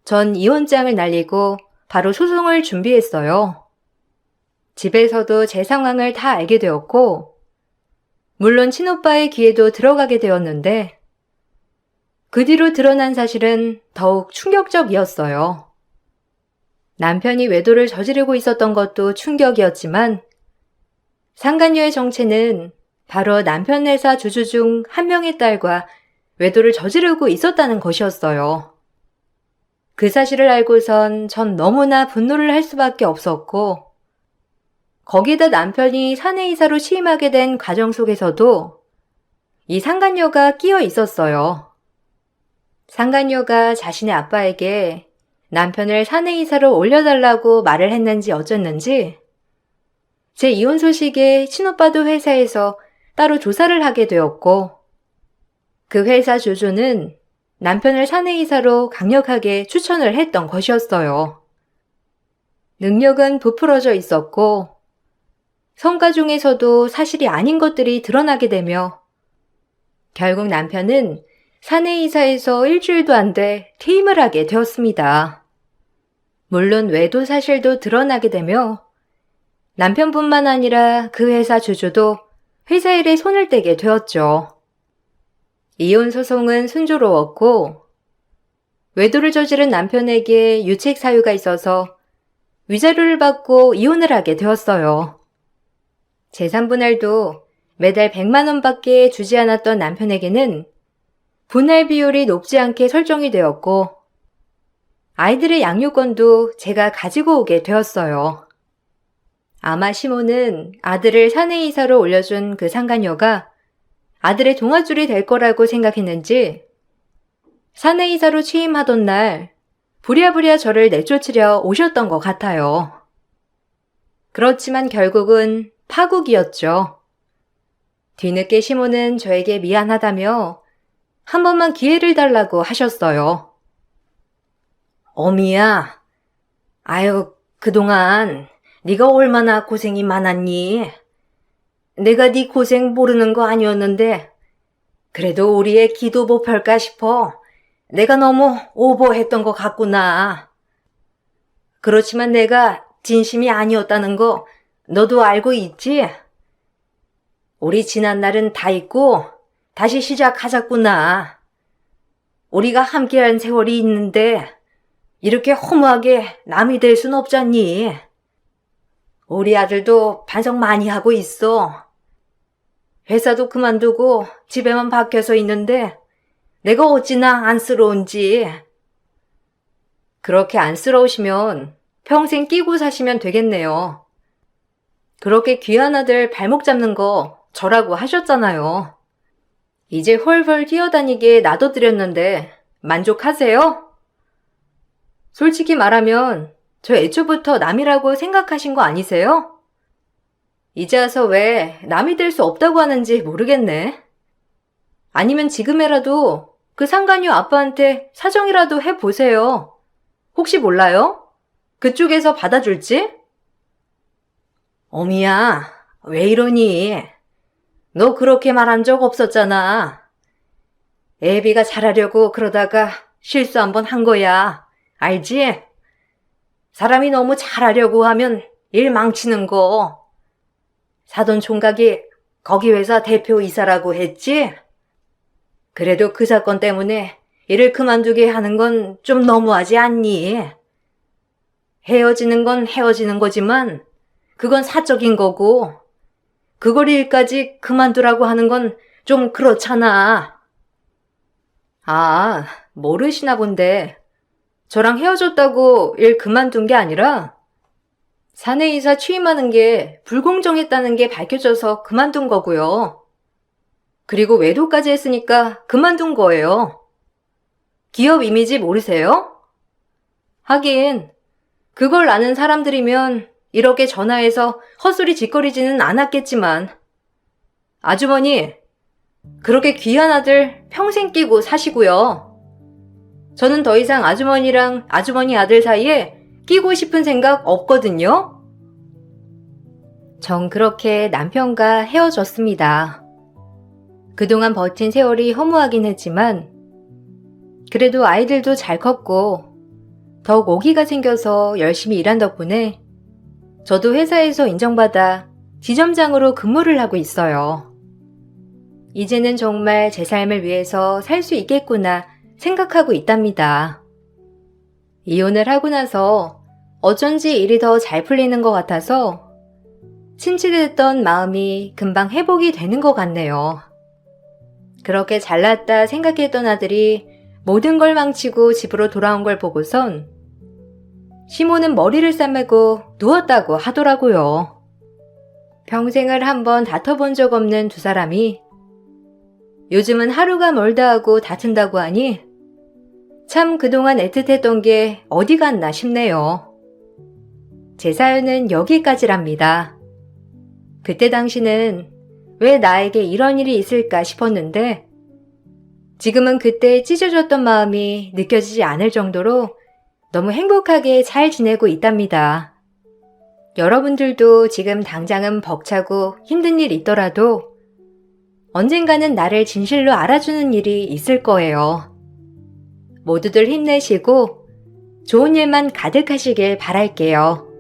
전 이혼장을 날리고 바로 소송을 준비했어요. 집에서도 제 상황을 다 알게 되었고 물론 친오빠의 귀에도 들어가게 되었는데 그 뒤로 드러난 사실은 더욱 충격적이었어요. 남편이 외도를 저지르고 있었던 것도 충격이었지만 상간녀의 정체는 바로 남편 회사 주주 중 한 명의 딸과 외도를 저지르고 있었다는 것이었어요. 그 사실을 알고선 전 너무나 분노를 할 수밖에 없었고, 거기다 남편이 사내이사로 취임하게 된 과정 속에서도 이 상간녀가 끼어 있었어요. 상간녀가 자신의 아빠에게 남편을 사내이사로 올려달라고 말을 했는지 어쨌는지 제 이혼 소식에 친오빠도 회사에서 따로 조사를 하게 되었고, 그 회사 주주는 남편을 사내이사로 강력하게 추천을 했던 것이었어요. 능력은 부풀어져 있었고, 성과 중에서도 사실이 아닌 것들이 드러나게 되며, 결국 남편은 사내이사에서 일주일도 안 돼 퇴임을 하게 되었습니다. 물론 외도 사실도 드러나게 되며, 남편뿐만 아니라 그 회사 주주도 회사 일에 손을 떼게 되었죠. 이혼 소송은 순조로웠고, 외도를 저지른 남편에게 유책 사유가 있어서 위자료를 받고 이혼을 하게 되었어요. 재산 분할도 매달 100만 원밖에 주지 않았던 남편에게는 분할 비율이 높지 않게 설정이 되었고, 아이들의 양육권도 제가 가지고 오게 되었어요. 아마 시모는 아들을 사내이사로 올려준 그 상간녀가 아들의 동아줄이 될 거라고 생각했는지 사내이사로 취임하던 날 부랴부랴 저를 내쫓으려 오셨던 것 같아요. 그렇지만 결국은 파국이었죠. 뒤늦게 시모는 저에게 미안하다며 한 번만 기회를 달라고 하셨어요. 어미야, 아유, 그동안 네가 얼마나 고생이 많았니? 내가 네 고생 모르는 거 아니었는데 그래도 우리의 기도 보편할까 싶어. 내가 너무 오버했던 것 같구나. 그렇지만 내가 진심이 아니었다는 거 너도 알고 있지? 우리 지난 날은 다 잊고 다시 시작하자꾸나. 우리가 함께한 세월이 있는데 이렇게 허무하게 남이 될 순 없잖니. 우리 아들도 반성 많이 하고 있어. 회사도 그만두고 집에만 박혀서 있는데 내가 어찌나 안쓰러운지. 그렇게 안쓰러우시면 평생 끼고 사시면 되겠네요. 그렇게 귀한 아들 발목 잡는 거 저라고 하셨잖아요. 이제 헐헐 뛰어다니게 놔둬드렸는데 만족하세요? 솔직히 말하면 저 애초부터 남이라고 생각하신 거 아니세요? 이제 와서 왜 남이 될 수 없다고 하는지 모르겠네. 아니면 지금이라도 그 상간녀 아빠한테 사정이라도 해보세요. 혹시 몰라요? 그쪽에서 받아줄지? 어미야, 왜 이러니? 너 그렇게 말한 적 없었잖아. 애비가 잘하려고 그러다가 실수 한번 한 거야. 알지? 사람이 너무 잘하려고 하면 일 망치는 거. 사돈 총각이 거기 회사 대표 이사라고 했지? 그래도 그 사건 때문에 일을 그만두게 하는 건 좀 너무하지 않니? 헤어지는 건 헤어지는 거지만 그건 사적인 거고 그걸 일까지 그만두라고 하는 건 좀 그렇잖아. 아, 모르시나 본데 저랑 헤어졌다고 일 그만둔 게 아니라 사내이사 취임하는 게 불공정했다는 게 밝혀져서 그만둔 거고요. 그리고 외도까지 했으니까 그만둔 거예요. 기업 이미지 모르세요? 하긴 그걸 아는 사람들이면 이렇게 전화해서 헛소리 짓거리지는 않았겠지만 아주머니, 그렇게 귀한 아들 평생 끼고 사시고요. 저는 더 이상 아주머니랑 아주머니 아들 사이에 끼고 싶은 생각 없거든요. 전 그렇게 남편과 헤어졌습니다. 그동안 버틴 세월이 허무하긴 했지만 그래도 아이들도 잘 컸고 더욱 오기가 생겨서 열심히 일한 덕분에 저도 회사에서 인정받아 지점장으로 근무를 하고 있어요. 이제는 정말 제 삶을 위해서 살 수 있겠구나 생각하고 있답니다. 이혼을 하고 나서 어쩐지 일이 더 잘 풀리는 것 같아서 침체됐던 마음이 금방 회복이 되는 것 같네요. 그렇게 잘났다 생각했던 아들이 모든 걸 망치고 집으로 돌아온 걸 보고선 시모는 머리를 싸매고 누웠다고 하더라고요. 평생을 한번 다퉈본 적 없는 두 사람이 요즘은 하루가 멀다 하고 다툰다고 하니 참 그동안 애틋했던 게 어디 갔나 싶네요. 제 사연은 여기까지랍니다. 그때 당시는 왜 나에게 이런 일이 있을까 싶었는데 지금은 그때 찢어졌던 마음이 느껴지지 않을 정도로 너무 행복하게 잘 지내고 있답니다. 여러분들도 지금 당장은 벅차고 힘든 일 있더라도 언젠가는 나를 진실로 알아주는 일이 있을 거예요. 모두들 힘내시고 좋은 일만 가득하시길 바랄게요.